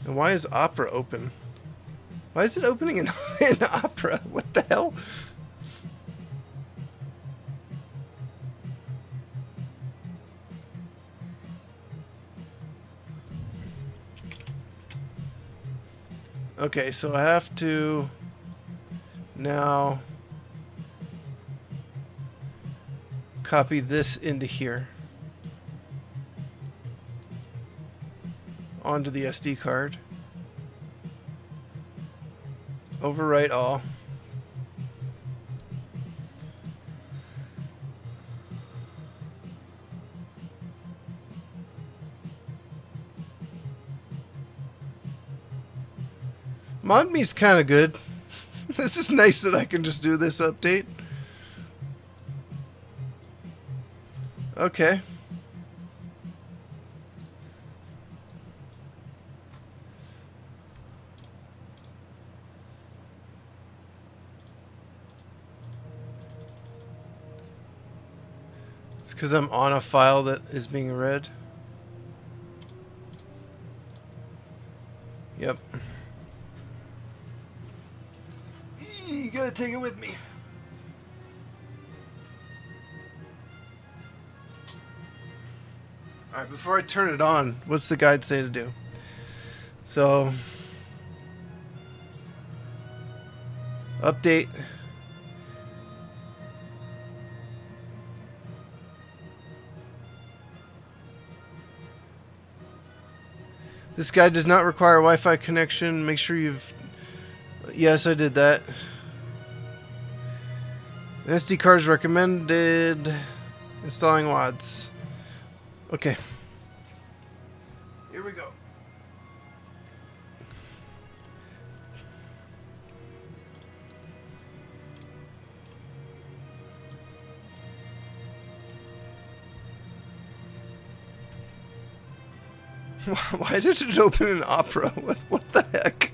And why is Opera open? Why is it opening in Opera? What the hell? Okay, so I have to now copy this into here onto the SD card. Overwrite all. ModMe's kind of good. This is nice that I can just do this update. Okay. It's because I'm on a file that is being read. Yep. You gotta take it with me. Alright, before I turn it on, what's the guide say to do? So, update. This guide does not require a Wi-Fi connection. Make sure you've... Yes, I did that. An SD card is recommended. Installing WADs. Okay. Here we go. Why did it open in Opera? What the heck?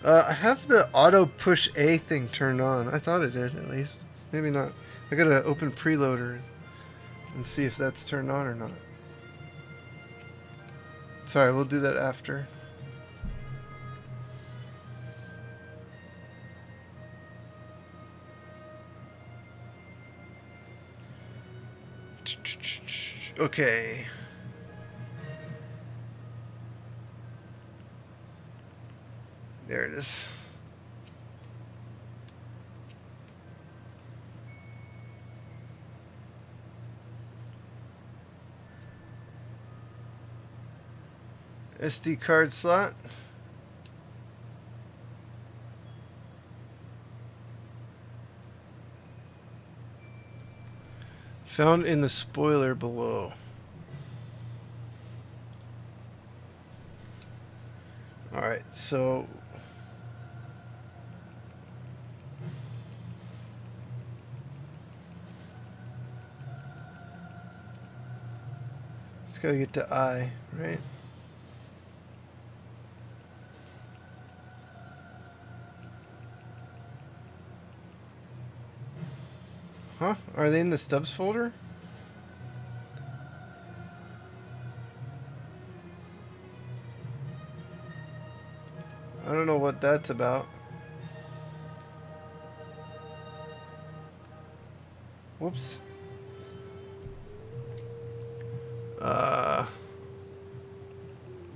I have the auto push A thing turned on. I thought it did, at least. Maybe not. I gotta open preloader and see if that's turned on or not. Sorry, we'll do that after. Okay. There it is. SD card slot. Found in the spoiler below. Alright, so just gotta get to I, right? Huh? Are they in the stubs folder? I don't know what that's about. Whoops.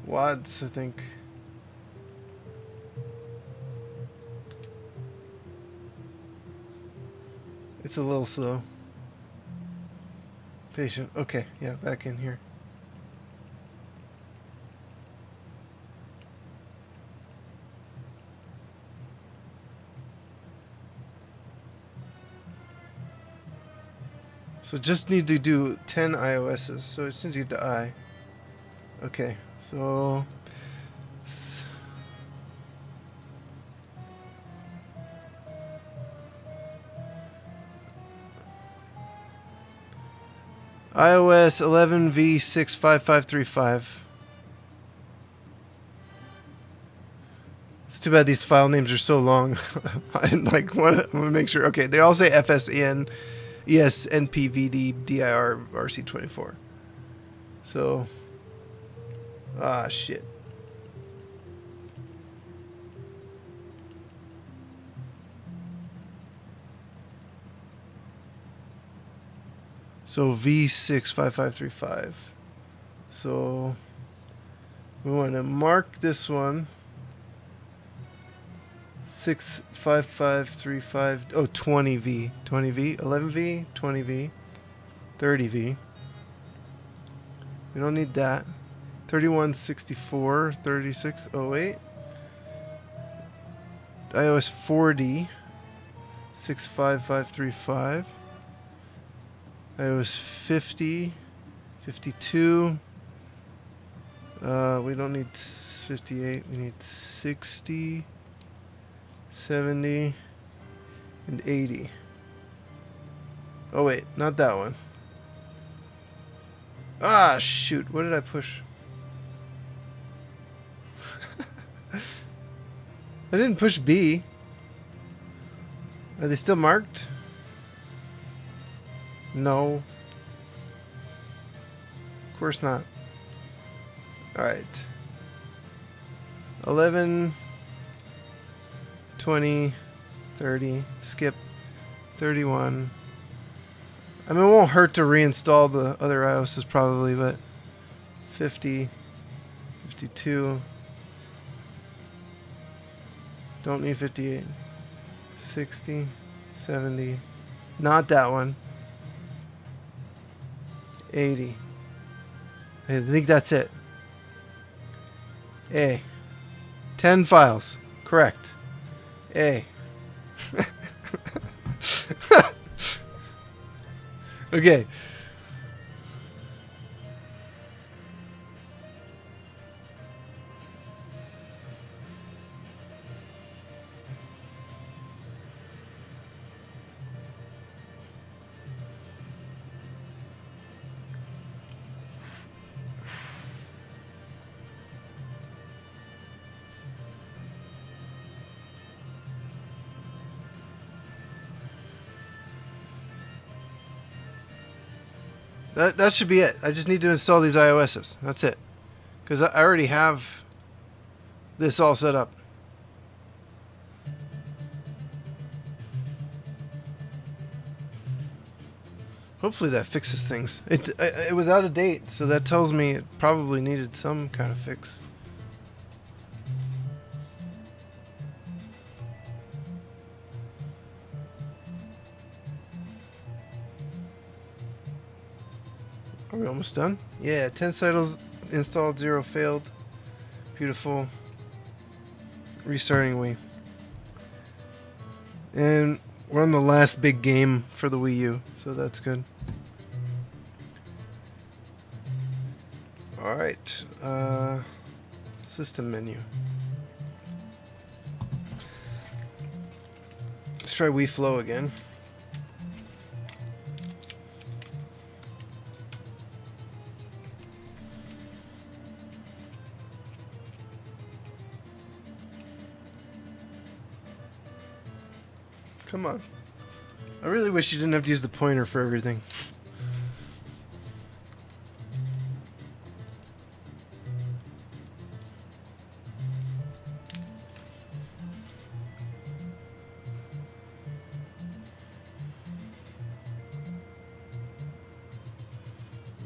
WADs, I think. It's a little slow. Patient. Okay, yeah, back in here. So just need to do 10 iOSs. So it's need the I. Okay, so iOS 11v65535. It's too bad these file names are so long. I like want to make sure. Okay, they all say FSN, ES, NPVD, DIR, RC24. So, shit. So V65535. So we want to mark this one 65535. Oh, 20V, 20V, 11V, 20V, 30V. We don't need that. 3164, 3608. iOS 40, 65535. iOS 50, 52. We don't need 58. We need 60, 70, and 80. Oh wait, not that one. Ah, shoot. What did I push? I didn't push B. Are they still marked? No. Of course not. Alright. 11, 20, 30, skip, 31. I mean, it won't hurt to reinstall the other iOSs probably, but 50, 52. Don't need 58. 60, 70. Not that one. 80. I think that's it. A. 10 files. Correct. A. Okay. That should be it. I just need to install these iOSs. That's it. Because I already have this all set up. Hopefully that fixes things. It was out of date, so that tells me it probably needed some kind of fix. Are we almost done? Yeah, 10 titles installed, 0 failed. Beautiful. Restarting Wii. And we're on the last big game for the Wii U, so that's good. Alright. System menu. Let's try Wii Flow again. Come on. I really wish you didn't have to use the pointer for everything.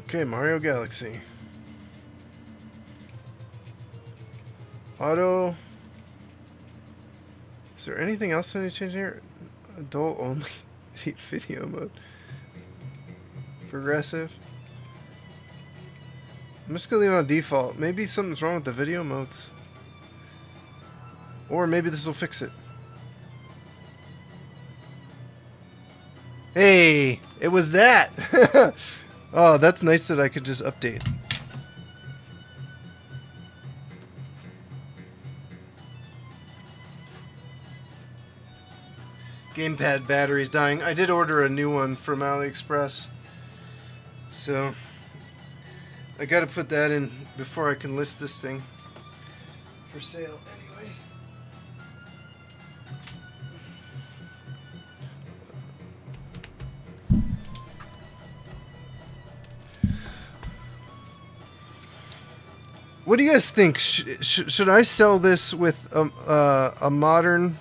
Okay, Mario Galaxy. Auto. Is there anything else I need to change here? Adult only. Video mode. Progressive. I'm just gonna leave it on default. Maybe something's wrong with the video modes. Or maybe this will fix it. Hey! It was that! Oh, that's nice that I could just update. Gamepad battery's dying. I did order a new one from AliExpress. So, I gotta put that in before I can list this thing for sale anyway. What do you guys think? Should I sell this with a modern...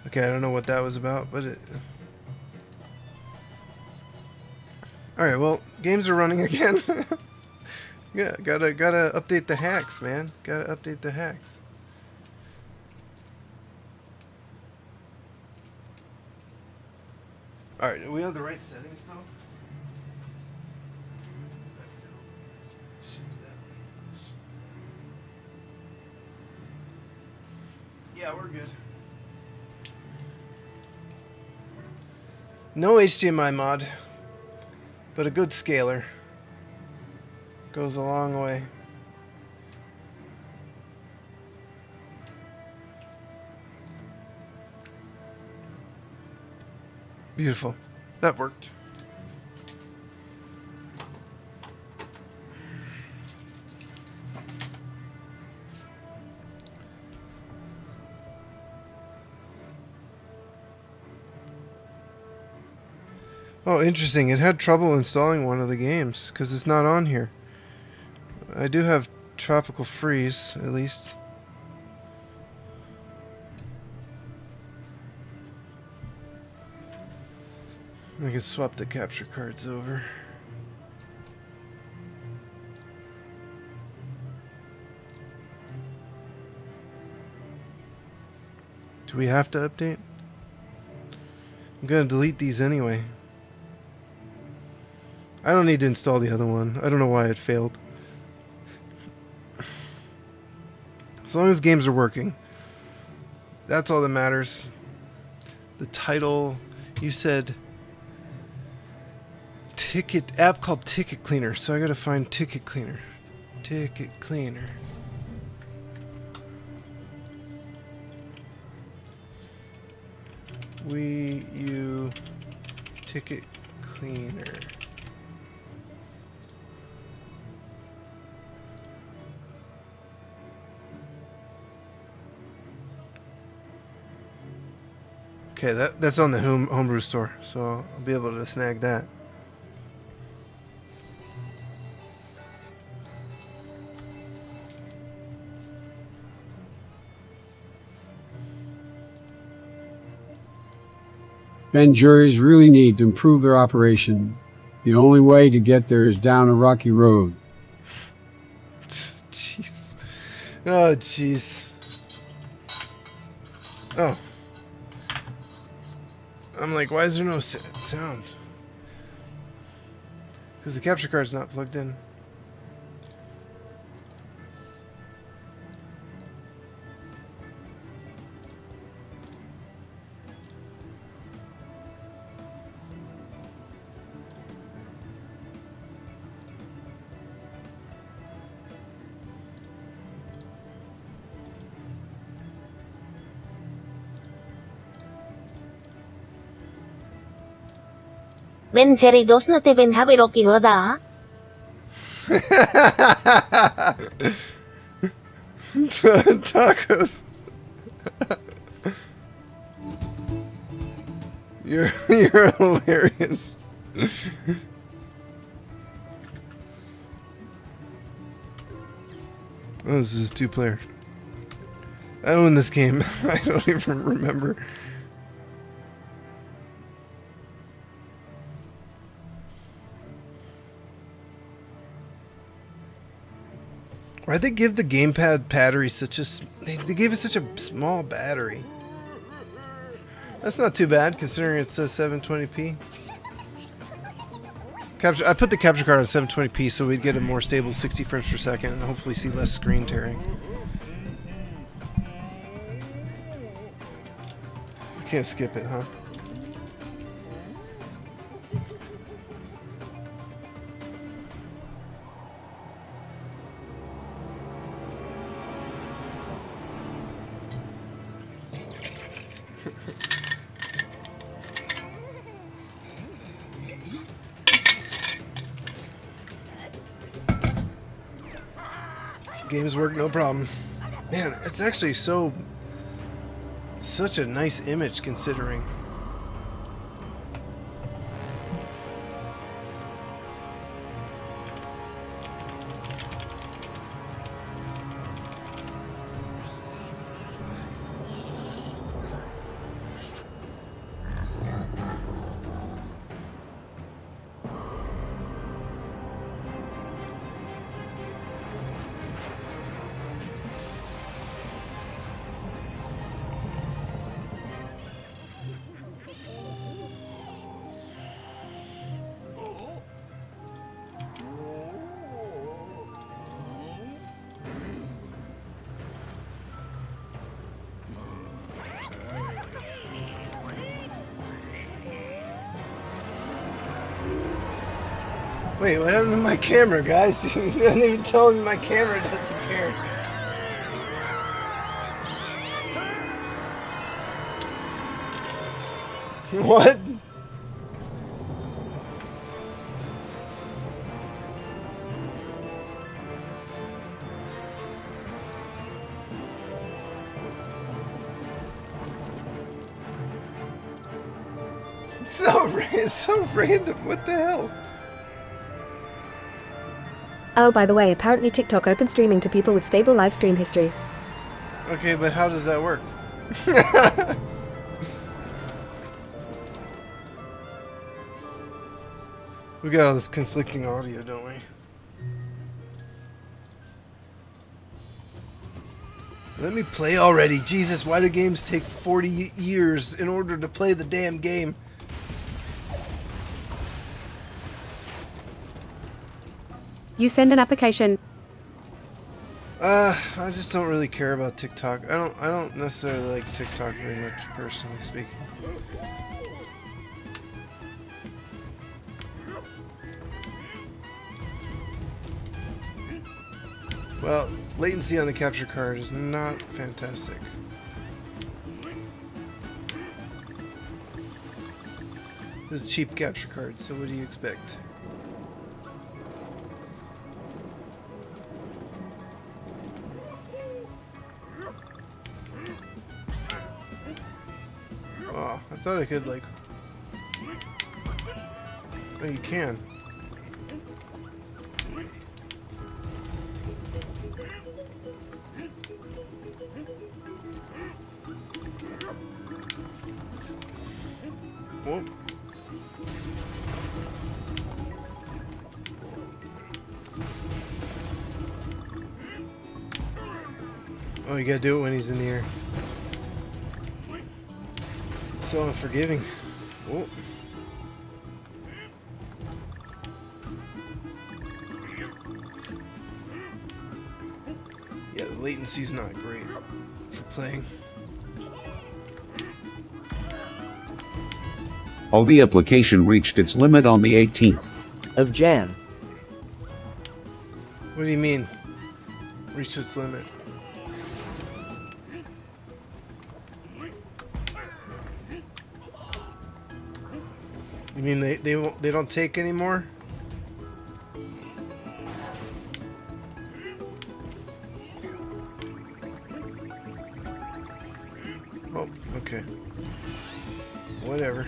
Okay, I don't know what that was about, but it... Alright, well, games are running again. Yeah, gotta update the hacks, man. Gotta update the hacks. Alright, do we have the right settings though? Yeah, we're good. No HDMI mod, but a good scaler. Goes a long way. Beautiful. That worked. Oh, interesting. It had trouble installing one of the games because it's not on here. I do have Tropical Freeze, at least. I can swap the capture cards over. Do we have to update? I'm gonna delete these anyway. I don't need to install the other one. I don't know why it failed. As long as games are working. That's all that matters. The title, you said app called Ticket Cleaner, so I gotta find Ticket Cleaner. Ticket Cleaner. Wii U Ticket Cleaner. Okay, that's on the homebrew store, so I'll be able to snag that. Ben juries really need to improve their operation. The only way to get there is down a rocky road. Jeez. Oh, jeez. Oh. I'm like, why is there no sound? Because the capture card's not plugged in. Venceredos na te venha pero kiroda. Tacos. You're hilarious. Oh, this is 2-player. I own this game. I don't even remember. Why'd they give the gamepad battery such a... They gave it such a small battery. That's not too bad, considering it's a 720p. I put the capture card on 720p so we'd get a more stable 60 frames per second and hopefully see less screen tearing. I can't skip it, huh? Games work, no problem. Man, it's actually such a nice image considering. Wait, what happened to my camera, guys? You didn't even tell me my camera disappeared. What? It's so random. What the hell? Oh, by the way, apparently TikTok open streaming to people with stable live stream history. Okay, but how does that work? We got all this conflicting audio, don't we? Let me play already. Jesus, why do games take 40 years in order to play the damn game? You send an application. I just don't really care about TikTok. I don't necessarily like TikTok very much, personally speaking. Well, latency on the capture card is not fantastic. This is a cheap capture card, so what do you expect? Oh, I thought I could, like... Oh, you can. Whoop. Oh, you gotta do it when he's in the air. So unforgiving. Whoa. Yeah, the latency's not great for playing. Oh, the application reached its limit on the 18th of Jan. What do you mean? Reached its limit? You mean they don't take anymore? Oh, okay. Whatever.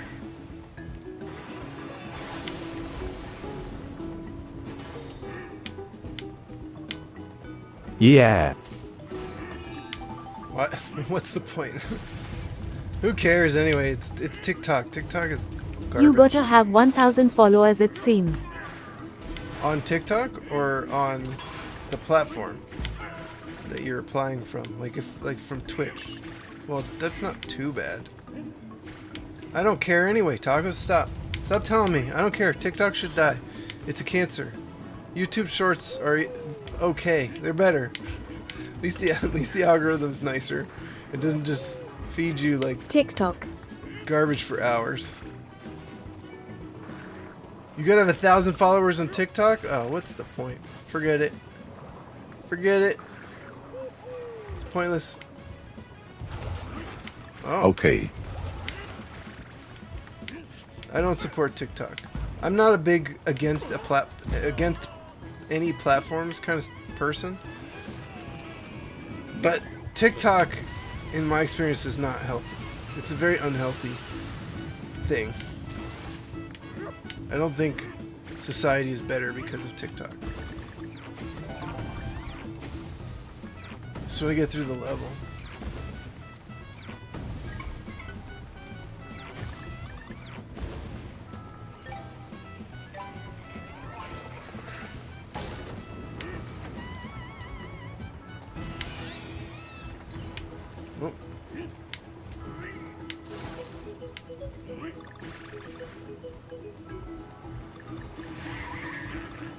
Yeah. What? What's the point? Who cares anyway? It's TikTok. TikTok is garbage. You gotta have 1,000 followers, it seems. On TikTok or on the platform that you're applying from? Like from Twitch. Well, that's not too bad. I don't care anyway, Taco. Stop. Stop telling me. I don't care. TikTok should die. It's a cancer. YouTube Shorts are okay. They're better. At least the algorithm's nicer. It doesn't just feed you like TikTok garbage for hours. You gotta have 1,000 followers on TikTok? Oh, what's the point? Forget it. Forget it. It's pointless. Oh. Okay. I don't support TikTok. I'm not a big against any platforms kind of person. But TikTok, in my experience, is not healthy. It's a very unhealthy thing. I don't think society is better because of TikTok. So I get through the level.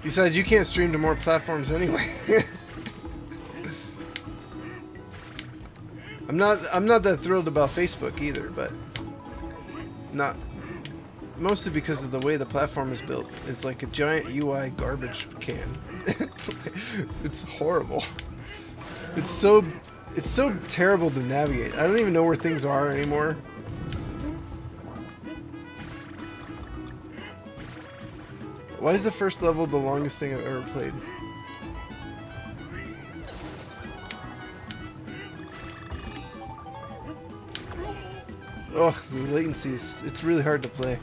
Besides, you can't stream to more platforms anyway. I'm not that thrilled about Facebook either, but not mostly because of the way the platform is built. It's like a giant UI garbage can. It's horrible. It's so terrible to navigate. I don't even know where things are anymore. Why is the first level the longest thing I've ever played? Ugh, the latency it's really hard to play.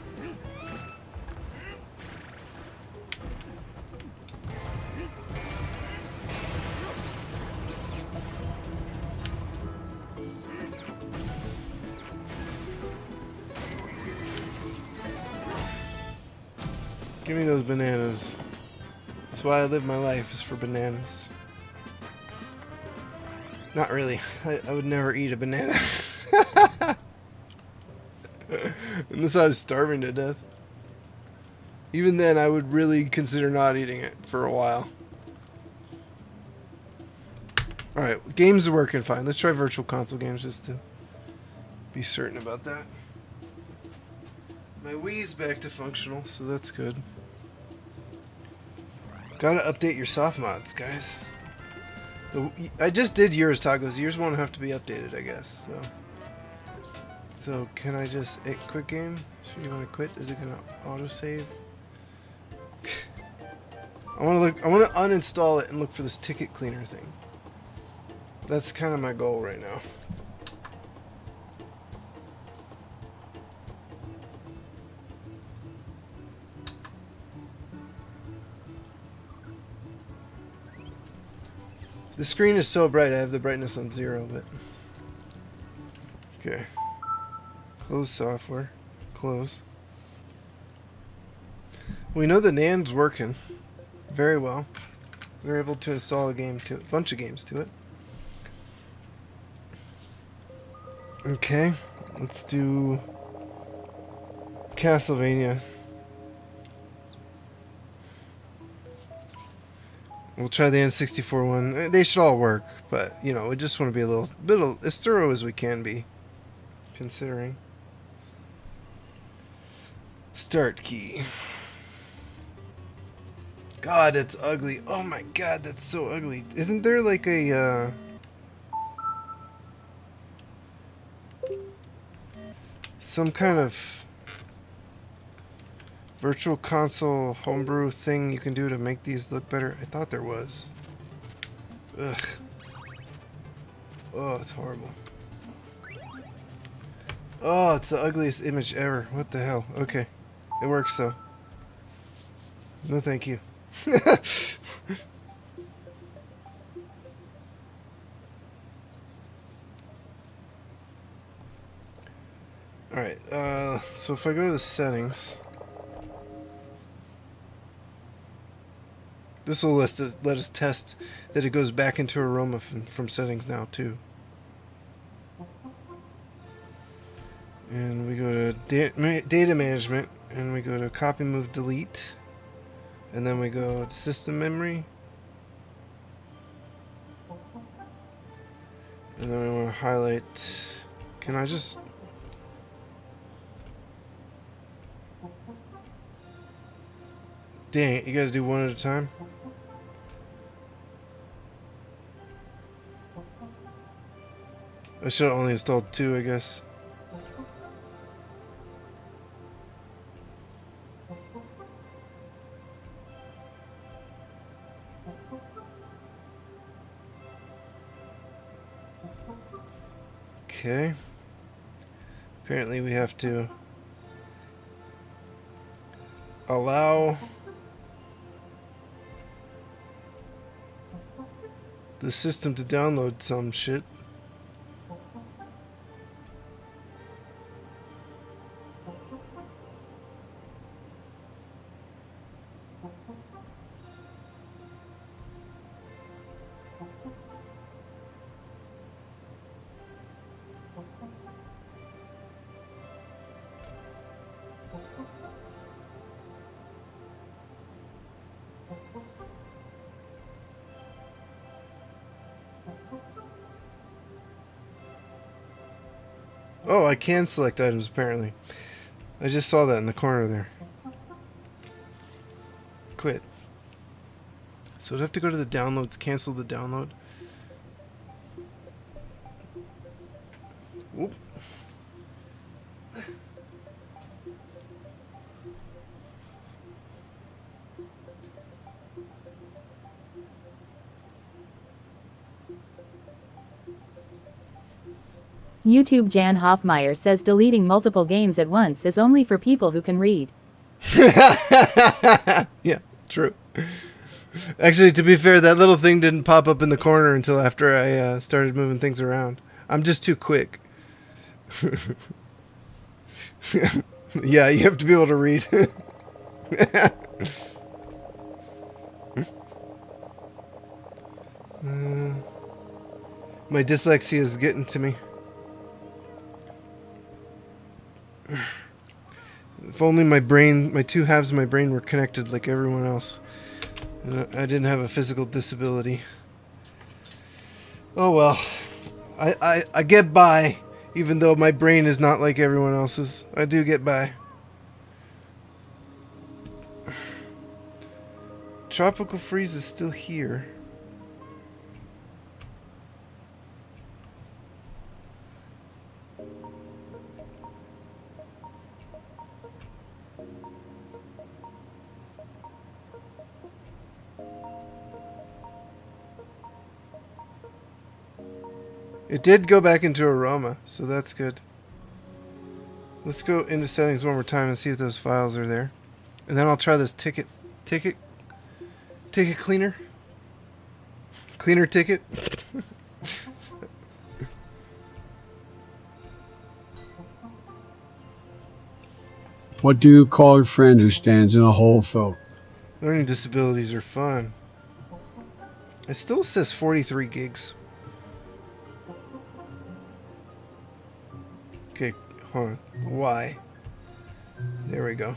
Give me those bananas. That's why I live my life, is for bananas. Not really. I would never eat a banana. Unless I was starving to death. Even then, I would really consider not eating it for a while. Alright, games are working fine. Let's try virtual console games just to be certain about that. My Wii's back to functional, so that's good. Gotta update your soft mods, guys. I just did yours, Tacos. Yours won't have to be updated, I guess. So can I just quit game? So you want to quit? Is it gonna autosave? I want to uninstall it and look for this ticket cleaner thing. That's kind of my goal right now. The screen is so bright, I have the brightness on 0, but... Okay. Close software. Close. We know the NAND's working very well. We're able to install a bunch of games to it. Okay, let's do Castlevania. We'll try the N64 one. They should all work, but you know, we just want to be a little as thorough as we can be, considering. Start key. God, it's ugly. Oh my God, that's so ugly. Isn't there like a some kind of virtual console homebrew thing you can do to make these look better? I thought there was. Ugh. Oh, it's horrible. Oh, it's the ugliest image ever. What the hell? Okay. It works though. No thank you. Alright, so if I go to the settings, this will let us test that it goes back into Aroma from settings now too. And we go to data management, and we go to copy, move, delete, and then we go to system memory, and then we want to highlight. Can I just... Dang it, you gotta do one at a time? I should have only installed 2, I guess. Okay. Apparently we have to allow the system to download some shit. Oh, I can select items apparently. I just saw that in the corner there. Quit. So I'd have to go to the downloads, cancel the download. Whoop. YouTube Jan Hoffmeyer says deleting multiple games at once is only for people who can read. Yeah, true. Actually, to be fair, that little thing didn't pop up in the corner until after I started moving things around. I'm just too quick. Yeah, you have to be able to read. My dyslexia is getting to me. If only my brain, my 2 halves of my brain were connected like everyone else. I didn't have a physical disability. Oh well. I get by, even though my brain is not like everyone else's. I do get by. Tropical Freeze is still here. It did go back into Aroma, so that's good. Let's go into settings one more time and see if those files are there. And then I'll try this ticket cleaner. Cleaner ticket. What do you call a friend who stands in a hole, Phil? Learning disabilities are fun. It still says 43 gigs. Okay, hold on. Why? There we go.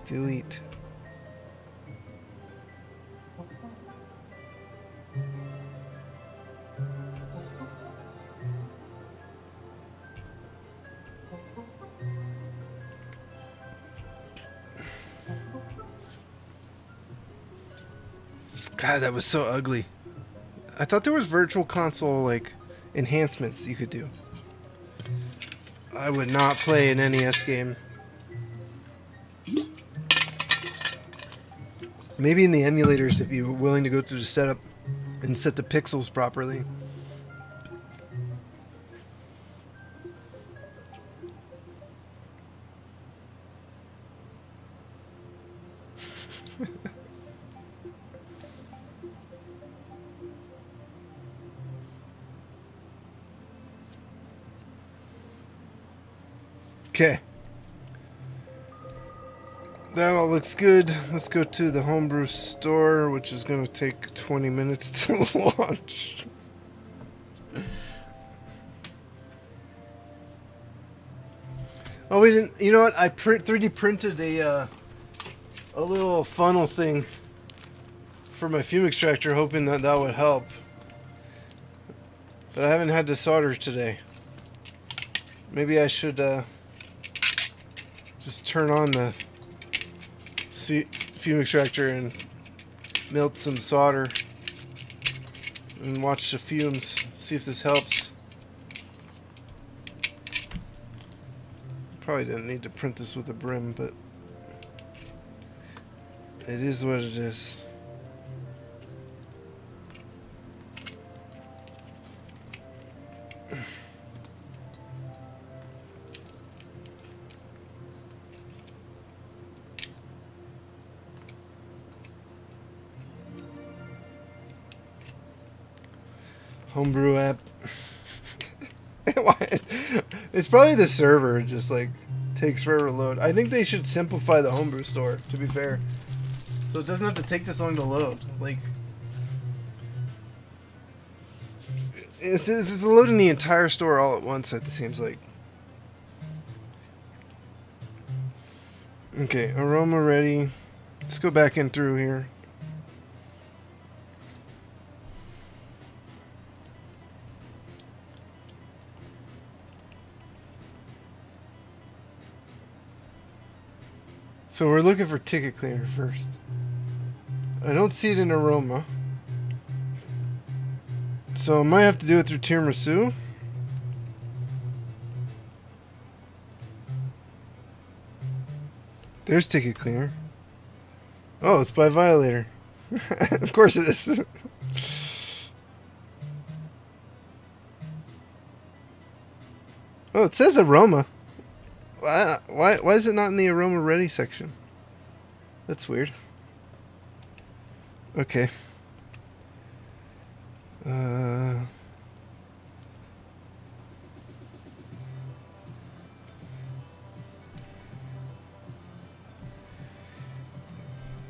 Delete. God, that was so ugly. I thought there was Virtual Console, like, enhancements you could do. I would not play an NES game. Maybe in the emulators if you were willing to go through the setup and set the pixels properly. Okay. That all looks good. Let's go to the homebrew store, which is going to take 20 minutes to launch. Oh, we didn't. You know what? I 3D printed a little funnel thing for my fume extractor, hoping that that would help. But I haven't had to solder today. Maybe I should just turn on the fume extractor and melt some solder and watch the fumes, see if this helps. Probably didn't need to print this with a brim, but it is what it is. Homebrew app. It's probably the server, just like takes forever to load. I think they should simplify the homebrew store, to be fair, so it doesn't have to take this long to load. Like, it's loading the entire store all at once, it seems like. Okay, aroma ready. Let's go back in through here. So we're looking for ticket cleaner first. I don't see it in Aroma. So I might have to do it through tiramisu. There's ticket cleaner. Oh, it's by Violator. Of course it is. Oh, it says Aroma. Why is it not in the Aroma Ready section? That's weird. Okay.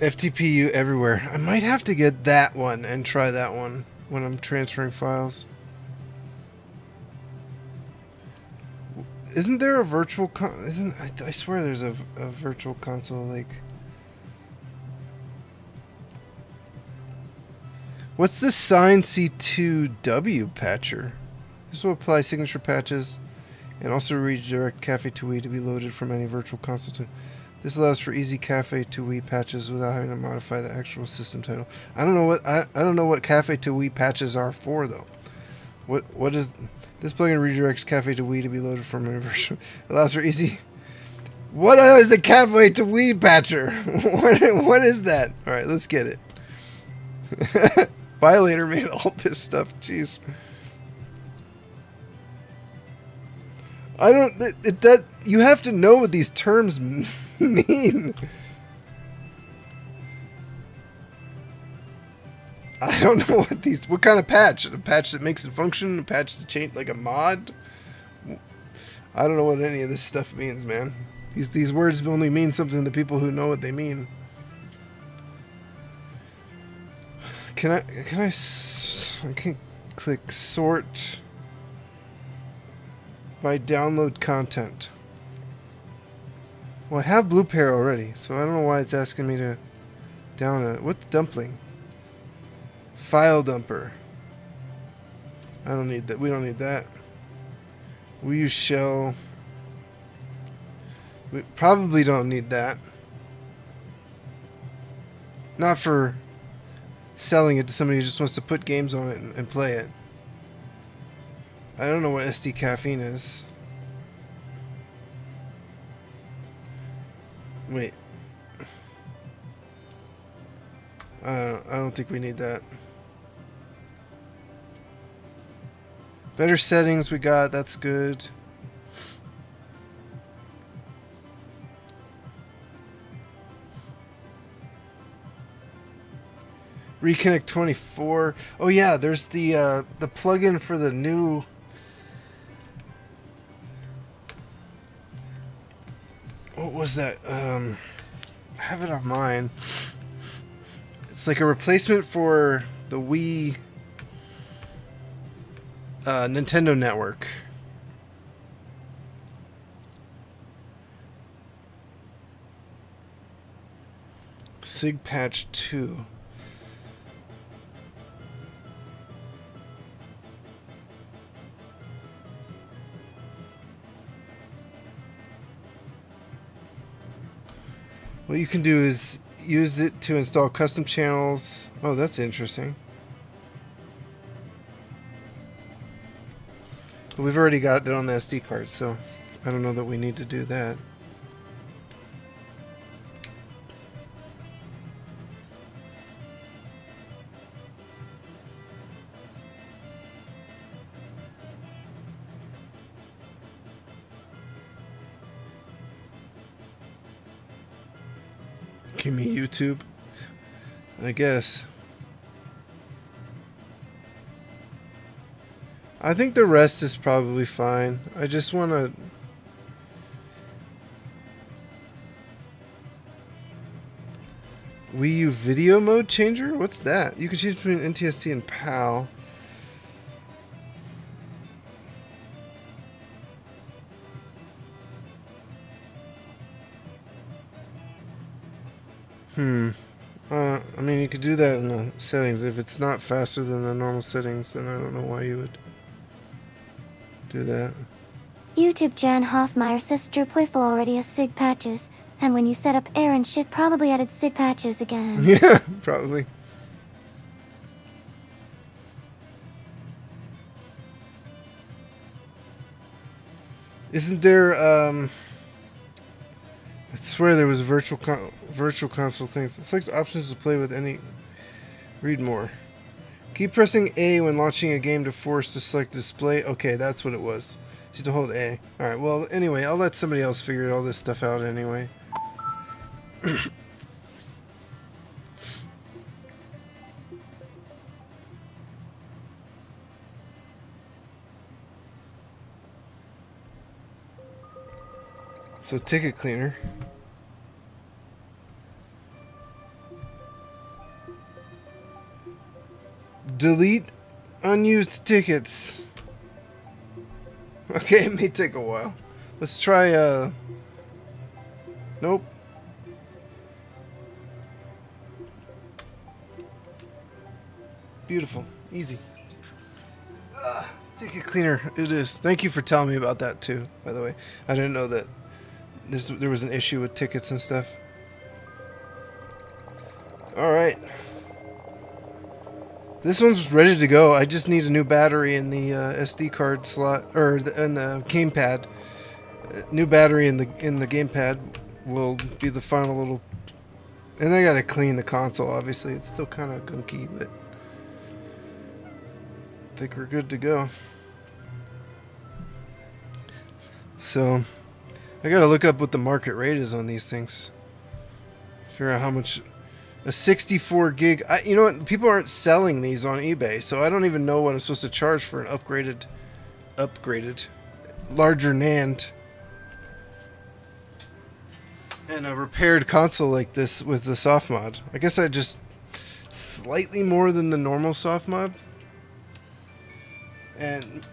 FTPU everywhere. I might have to get that one and try that one when I'm transferring files. Isn't there a virtual I swear there's a virtual console, like... What's the sign C2W patcher? This will apply signature patches and also redirect Cafe to Wii to be loaded from any virtual console. This allows for easy Cafe to Wii patches without having to modify the actual system title. I don't know what Cafe to Wii patches are for, though. What is... This plugin redirects Cafe to Wii to be loaded from any virtual... Allows for easy... What is a Cafe to Wii patcher? What is that? Alright, let's get it. Violator made all this stuff. Jeez. I don't... That you have to know what these terms mean. I don't know what kind of patch? A patch that makes it function? A patch that change, like a mod? I don't know what any of this stuff means, man. These words only mean something to people who know what they mean. I can click sort by download content. Well, I have Blue Pair already, so I don't know why it's asking me to download it. What's dumpling? File dumper. I don't need that. We don't need that. We use shell. We probably don't need that. Not for selling it to somebody who just wants to put games on it and play it. I don't know what SD caffeine is. Wait. I don't think we need that. Better settings we got, that's good. Reconnect 24. Oh yeah, there's the plugin for the new what was that? I have it on mine. It's like a replacement for the Wii Nintendo Network. SIG patch 2. What you can do is use it to install custom channels. Oh, that's interesting. But we've already got it on the SD card, so I don't know that we need to do that. Give me YouTube, I guess. I think the rest is probably fine. I just want to... Wii U video mode changer? What's that? You can choose between NTSC and PAL. I mean, you could do that in the settings. If it's not faster than the normal settings, then I don't know why you would do that. YouTube Jan Hoffmeyer says Drupwiffle already has SIG patches, and when you set up Aaron shit probably added SIG patches again. Yeah, probably. Isn't there, I swear there was a virtual console things. It selects options to play with any... Read more. Keep pressing A when launching a game to force to select display. Okay, that's what it was. So you have to hold A. Alright, well, anyway, I'll let somebody else figure all this stuff out anyway. So, ticket cleaner. Delete unused tickets. Okay, it may take a while. Let's try, nope. Beautiful. Easy. Ticket cleaner. It is. Thank you for telling me about that, too, by the way. I didn't know that there was an issue with tickets and stuff. Alright. This one's ready to go. I just need a new battery in the SD card slot, or in the gamepad. New battery in the gamepad will be the final little. And I gotta clean the console. Obviously, it's still kind of gunky, but I think we're good to go. So, I gotta look up what the market rate is on these things. Figure out how much. A 64 gig. You know what? People aren't selling these on eBay, so I don't even know what I'm supposed to charge for an upgraded, larger NAND, and a repaired console like this with the soft mod. I guess I just slightly more than the normal soft mod, and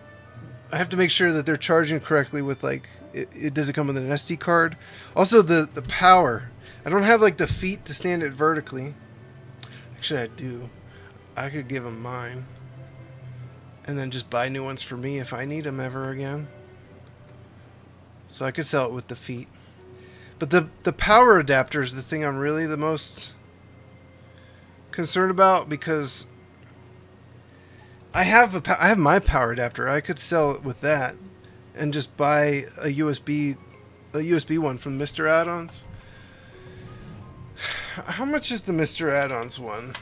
I have to make sure that they're charging correctly with like it does it come with an SD card. Also the power. I don't have like the feet to stand it vertically. Actually, I do. I could give them mine. And then just buy new ones for me if I need them ever again. So I could sell it with the feet. But the power adapter is the thing I'm really the most concerned about, because I have my power adapter. I could sell it with that and just buy a USB one from Mr. Add-ons. How much is the Mr. Add-ons one?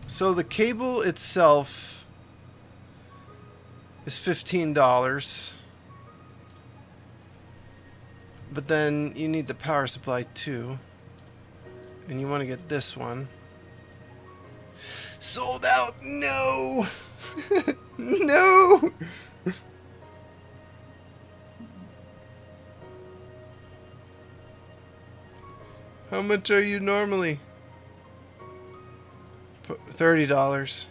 So the cable itself is $15. But then you need the power supply too. And you want to get this one. Sold out. No. No. How much are you normally? $30.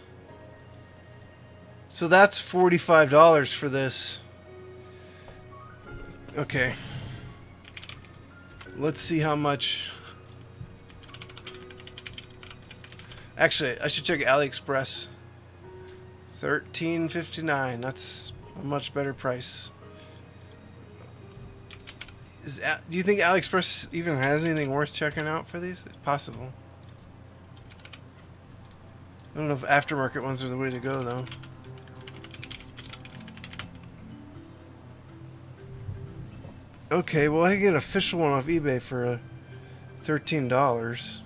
So that's $45 for this. Okay. Let's see how much. Actually, I should check AliExpress. $13.59. That's a much better price. Do you think AliExpress even has anything worth checking out for these? It's possible. I don't know if aftermarket ones are the way to go, though. Okay, well, I can get an official one off eBay for $13.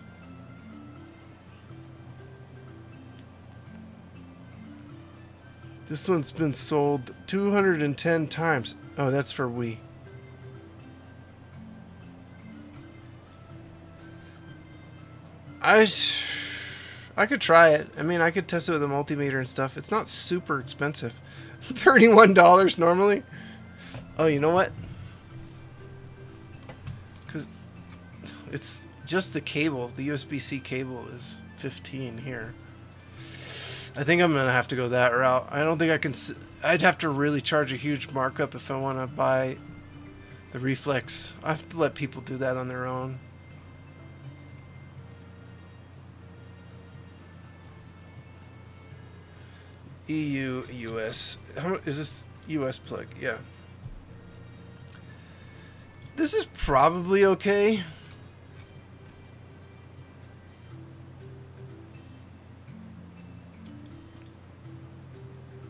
This one's been sold 210 times. Oh, that's for Wii. I could try it. I mean, I could test it with a multimeter and stuff. It's not super expensive. $31 normally. Oh, you know what? Because it's just the cable. The USB-C cable is $15 here. I think I'm going to have to go that route. I don't think I can... I'd have to really charge a huge markup if I want to buy the reflex. I have to let people do that on their own. EU, US. How much is this US plug? Yeah. This is probably okay.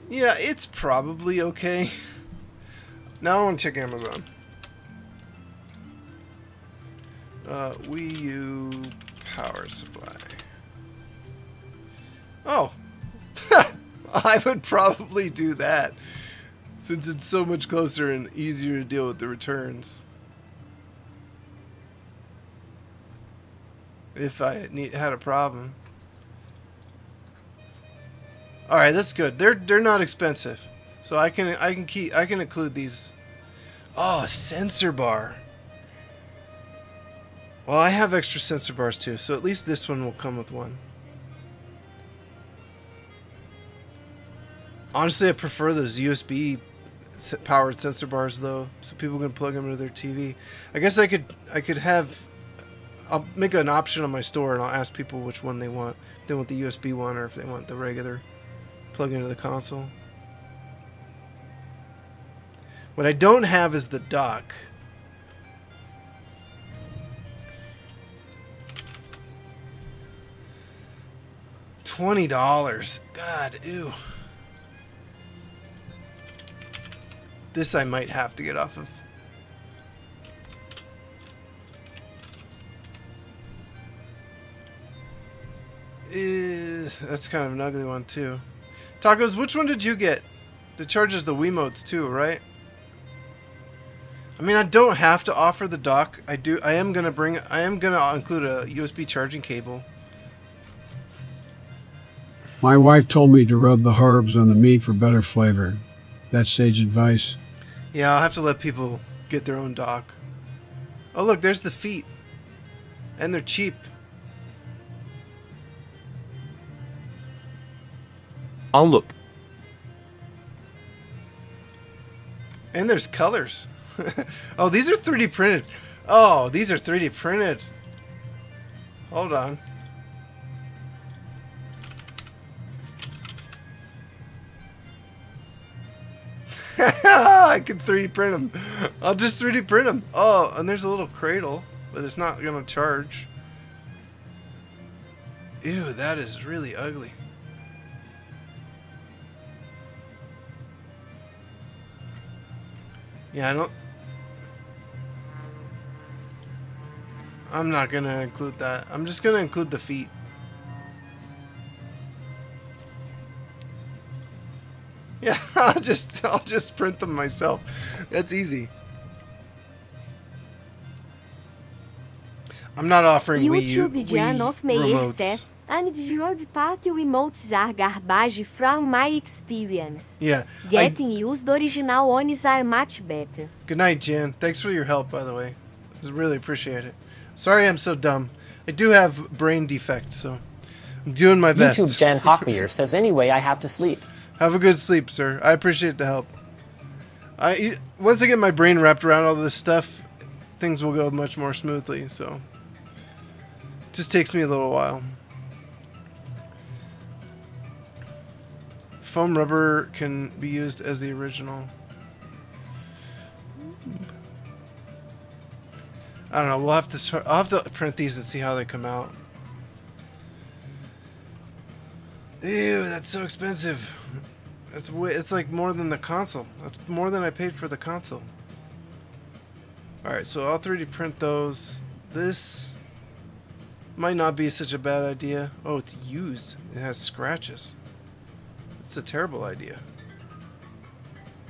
Yeah, it's probably okay. Now I want to check Amazon. Wii U power supply. Oh. I would probably do that, since it's so much closer and easier to deal with the returns. If I had a problem. All right, that's good. They're not expensive, so I can include these. Oh, a sensor bar. Well, I have extra sensor bars too, so at least this one will come with one. Honestly, I prefer those USB powered sensor bars though, so people can plug them into their TV. I guess I could have. I'll make an option on my store and I'll ask people which one they want. If they want the USB one or if they want the regular plug into the console. What I don't have is the dock. $20. God, ew. This I might have to get off of. That's kind of an ugly one too. Tacos, which one did you get? It charges the Wiimotes too, right? I mean, I don't have to offer the dock. I am gonna include a USB charging cable. My wife told me to rub the herbs on the meat for better flavor. That's sage advice. Yeah, I'll have to let people get their own dock. Oh look, there's the feet. And they're cheap. I'll look. And there's colors. Oh, these are 3D printed. Oh, these are 3D printed. Hold on. I can 3D print them. I'll just 3D print them. Oh, and there's a little cradle, but it's not going to charge. Ew, that is really ugly. Yeah, I'm not going to include that. I'm just going to include the feet. Yeah, I'll just print them myself. That's easy. I'm not offering Wii U remotes. And the part emotes are garbage from my experience. Yeah. Getting used original ones are much better. Good night, Jan. Thanks for your help, by the way. I really appreciate it. Sorry I'm so dumb. I do have brain defect, so I'm doing my best. YouTube Jan Hoffmeyer says, anyway, I have to sleep. Have a good sleep, sir. I appreciate the help. Once I get my brain wrapped around all this stuff, things will go much more smoothly, so it just takes me a little while. Foam rubber can be used as the original. I don't know. We'll have to. I'll have to print these and see how they come out. Ew, that's so expensive. It's like more than the console. That's more than I paid for the console. All right, so I'll 3D print those. This might not be such a bad idea. Oh, it's used. It has scratches. It's a terrible idea.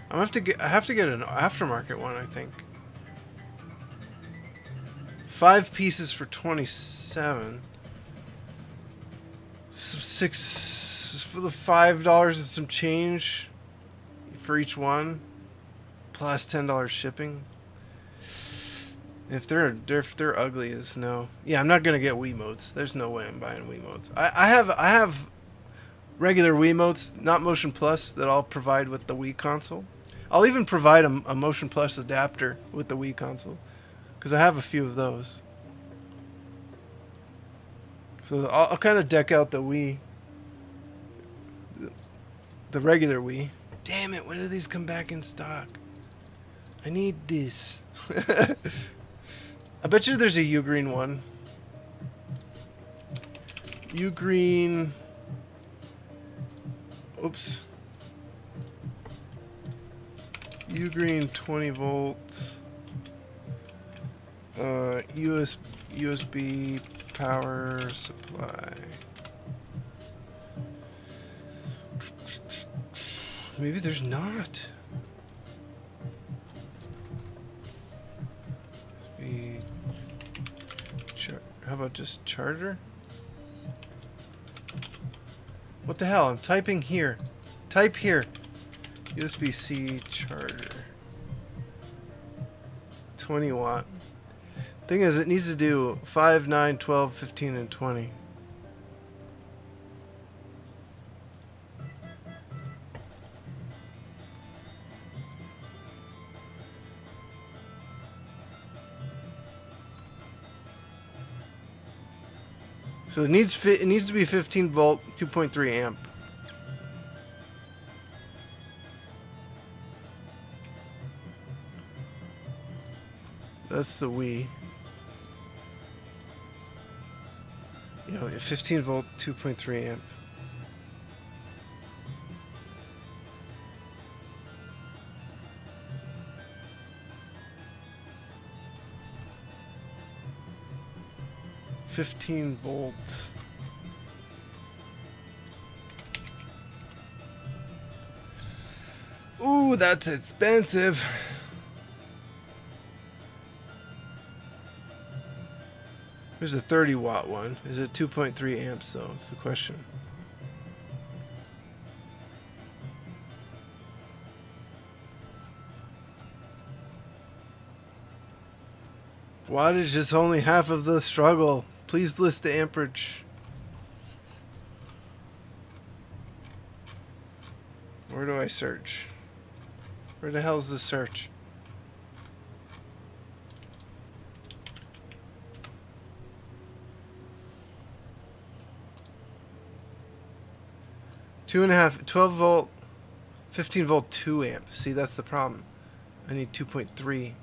I have to get an aftermarket one, I think. 5 pieces for 27. 6 for the $5 and some change for each one, plus $10 shipping. If they're ugly as no, yeah, I'm not gonna get Wiimotes. There's no way I'm buying Wiimotes. I have regular Wiimotes, not Motion Plus, that I'll provide with the Wii console. I'll even provide a Motion Plus adapter with the Wii console, because I have a few of those. So I'll kind of deck out the Wii, the regular Wii. Damn it, when do these come back in stock? I need this. I bet you there's a U-Green one. U-Green. Oops. U-Green 20 volts. USB power supply. Maybe there's not. How about just charger? What the hell? I'm typing here. Type here. USB-C charger. 20 watt. Thing is, it needs to do 5, 9, 12, 15, and 20. So it needs to be 15 volt, 2.3 amp. That's the Wii. Yeah, 15 volt, 2.3 amp. $15 volts. Ooh, that's expensive. There's a 30 watt one. Is it 2.3 amps though? That's the question. Wattage is only half of the struggle. Please list the amperage. Where do I search? Where the hell's the search? Two and a half, 12 volt, 15 volt, 2 amp. See, that's the problem. I need 2.3.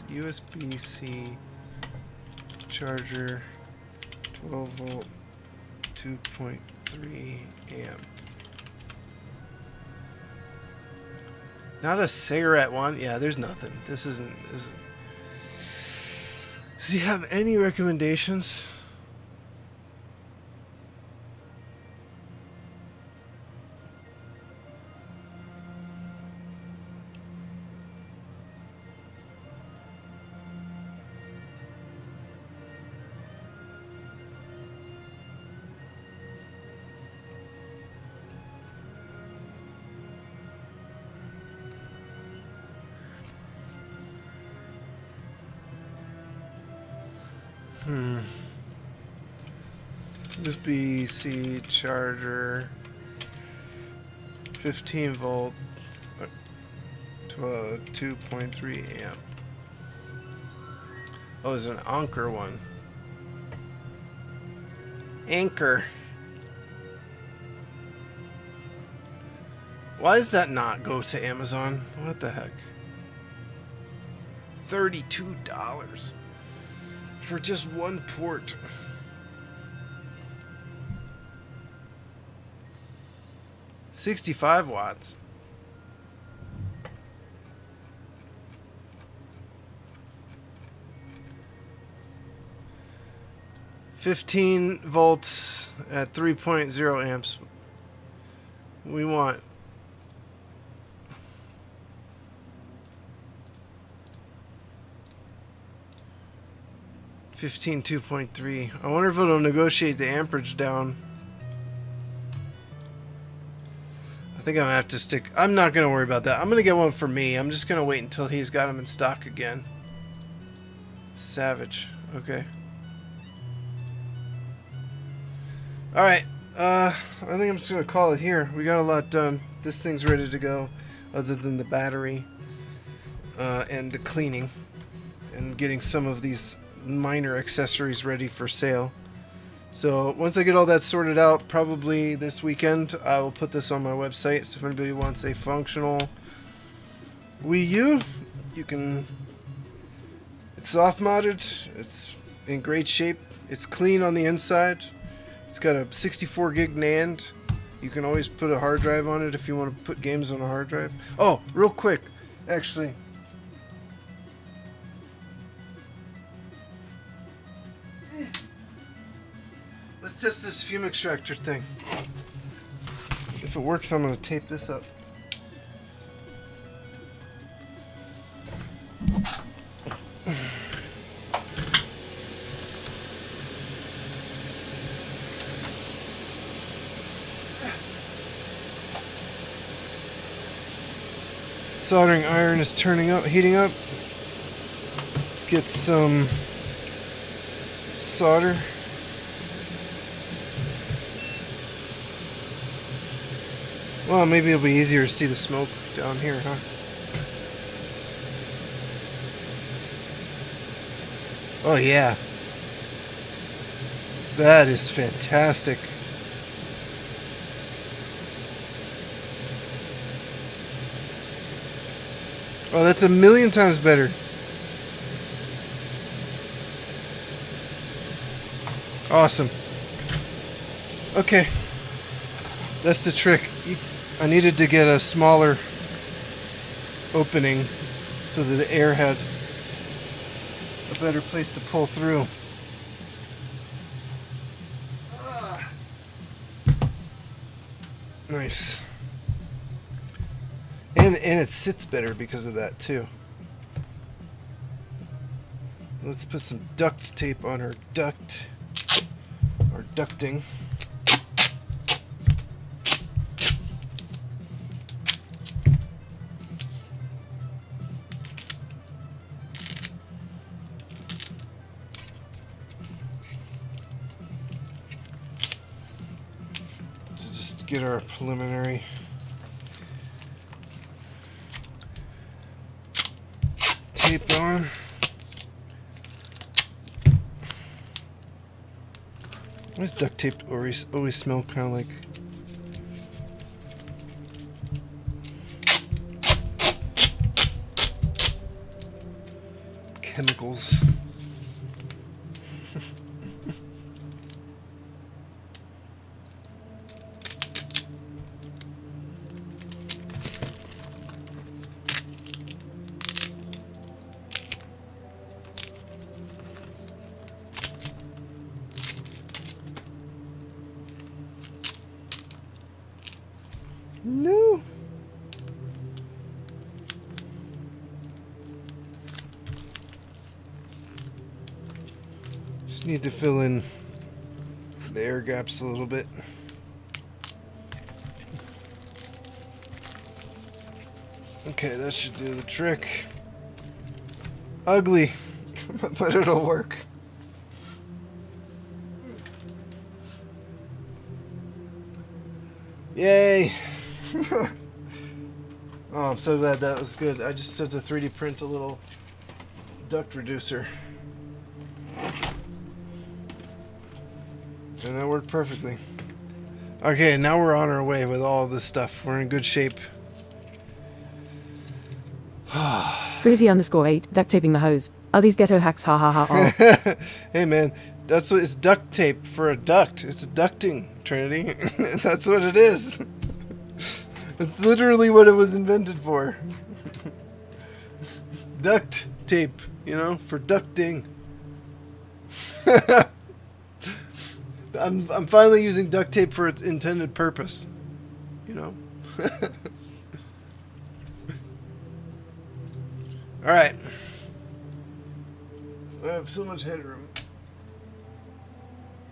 USB-C charger, 12 volt, 2.3 amp. Not a cigarette one. Yeah, there's nothing. Does he have any recommendations? USB-C charger, 15 volt, 2.3 amp. Oh, there's an Anker one. Anker. Why does that not go to Amazon? What the heck? $32 for just one port. $65 watts. $15 volts at 3.0 amps. We want 2.3. I wonder if it'll negotiate the amperage down. I think I'm gonna have to stick. I'm not gonna worry about that. I'm gonna get one for me. I'm just gonna wait until he's got them in stock again. Savage. Okay. Alright. I think I'm just gonna call it here. We got a lot done. This thing's ready to go, other than the battery and the cleaning and getting some of these minor accessories ready for sale. So once I get all that sorted out, probably this weekend, I will put this on my website. So if anybody wants a functional Wii U, you can. It's soft modded. It's in great shape. It's clean on the inside. It's got a 64 gig NAND. You can always put a hard drive on it if you want to put games on a hard drive. Oh, real quick, actually. Let's test this fume extractor thing. If it works, I'm going to tape this up. Soldering iron is heating up. Let's get some solder. Well, maybe it'll be easier to see the smoke down here, huh? Oh yeah. That is fantastic. Oh, that's a million times better. Awesome. Okay. That's the trick. I needed to get a smaller opening so that the air had a better place to pull through. Nice. And it sits better because of that too. Let's put some duct tape on our duct, or ducting. To just get our preliminary tape on. Why does duct tape always smell kind of like chemicals? No. Just need to fill in the air gaps a little bit. Okay, that should do the trick. Ugly, but it'll work. Yay! Oh, I'm so glad that was good. I just had to 3D print a little duct reducer. And that worked perfectly. Okay, now we're on our way with all this stuff. We're in good shape. Fruity_8, duct taping the hose. Are these ghetto hacks? Ha ha ha. Oh. Hey man, that's what it's duct tape for a duct. It's ducting, Trinity. That's what it is. That's literally what it was invented for. Duct tape, you know, for ducting. I'm finally using duct tape for its intended purpose. You know. All right. I have so much headroom.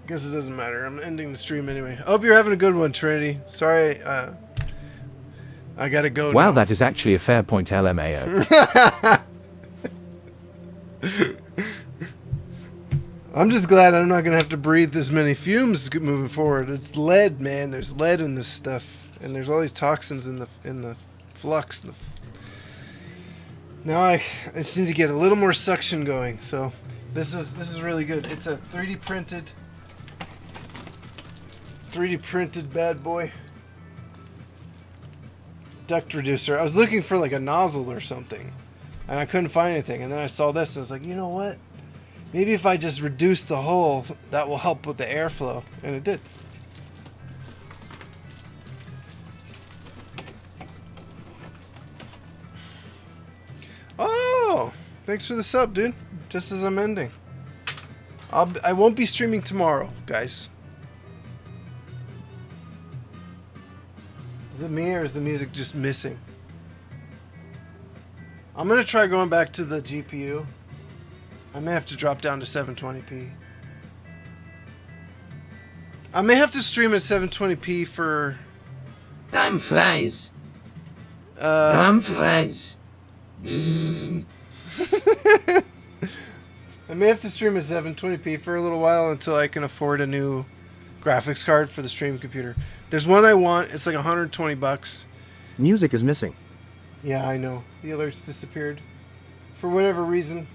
Guess it doesn't matter. I'm ending the stream anyway. I hope you're having a good one, Trinity. Sorry, I gotta go wow, now. that is actually a fair point, LMAO. I'm just glad I'm not gonna have to breathe this many fumes moving forward. It's lead, man. There's lead in this stuff, and there's all these toxins in the flux. Now I just need to get a little more suction going. So this is really good. It's a 3D printed bad boy duct reducer. I was looking for like a nozzle or something, and I couldn't find anything. And then I saw this, and I was like, you know what? Maybe if I just reduce the hole, that will help with the airflow. And it did. Oh, thanks for the sub, dude. Just as I'm ending. I won't be streaming tomorrow, guys. Is it me or is the music just missing? I'm going to try going back to the GPU. I may have to drop down to 720p. I may have to stream at 720p for... Time flies. Time flies. I may have to stream at 720p for a little while until I can afford a new graphics card for the stream computer. There's one I want. It's like $120. Music is missing. Yeah, I know. The alerts disappeared. For whatever reason.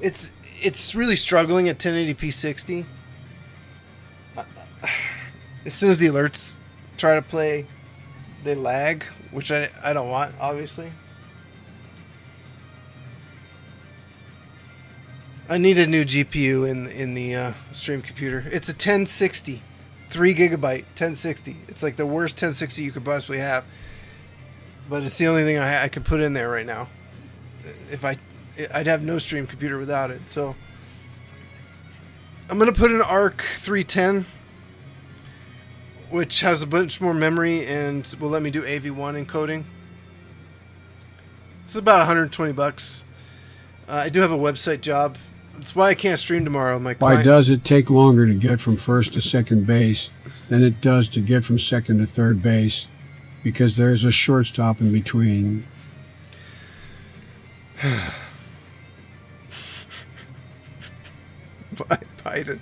It's really struggling at 1080p 60. As soon as the alerts try to play, they lag, which I don't want, obviously. I need a new GPU in the stream computer. It's a 1060, 3 gigabyte 1060. It's like the worst 1060 you could possibly have, but it's the only thing I can put in there right now. I'd have no stream computer without it. So I'm gonna put an ARC 310, which has a bunch more memory and will let me do AV1 encoding. It's about $120. I do have a website job. That's why I can't stream tomorrow. Why does it take longer to get from first to second base than it does to get from second to third base? Because there's a shortstop in between. Biden.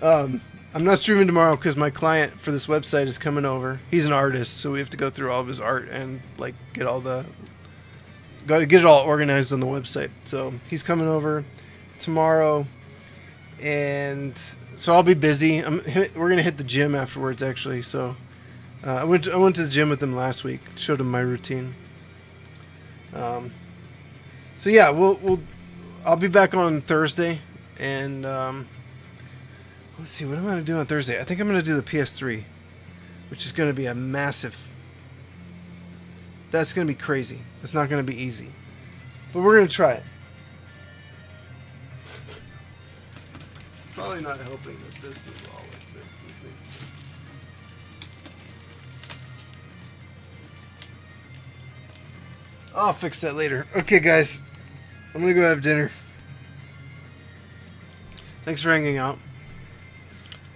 I'm not streaming tomorrow because my client for this website is coming over. He's an artist, so we have to go through all of his art and like get it all organized on the website. So he's coming over tomorrow, and so I'll be busy. We're gonna hit the gym afterwards, actually. So I went to the gym with him last week. Showed him my routine. So yeah, I'll be back on Thursday, and let's see, what am I gonna do on Thursday? I think I'm gonna do the PS3, which is gonna be a massive. That's gonna be crazy. It's not gonna be easy, but we're gonna try it. It's probably not helping that this is all like this. This needs to... I'll fix that later. Okay, guys, I'm gonna go have dinner. Thanks for hanging out.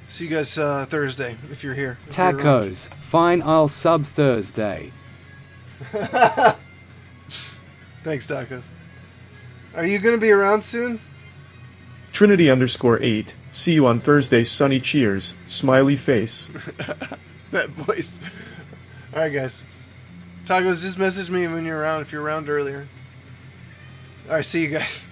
See you guys Thursday if you're here. If you're Tacos. Fine, I'll sub Thursday. Thanks, Tacos. Are you going to be around soon? Trinity_8. See you on Thursday, sunny cheers. Smiley face. That voice. Alright, guys. Tacos, just message me when you're around, if you're around earlier. Alright, see you guys.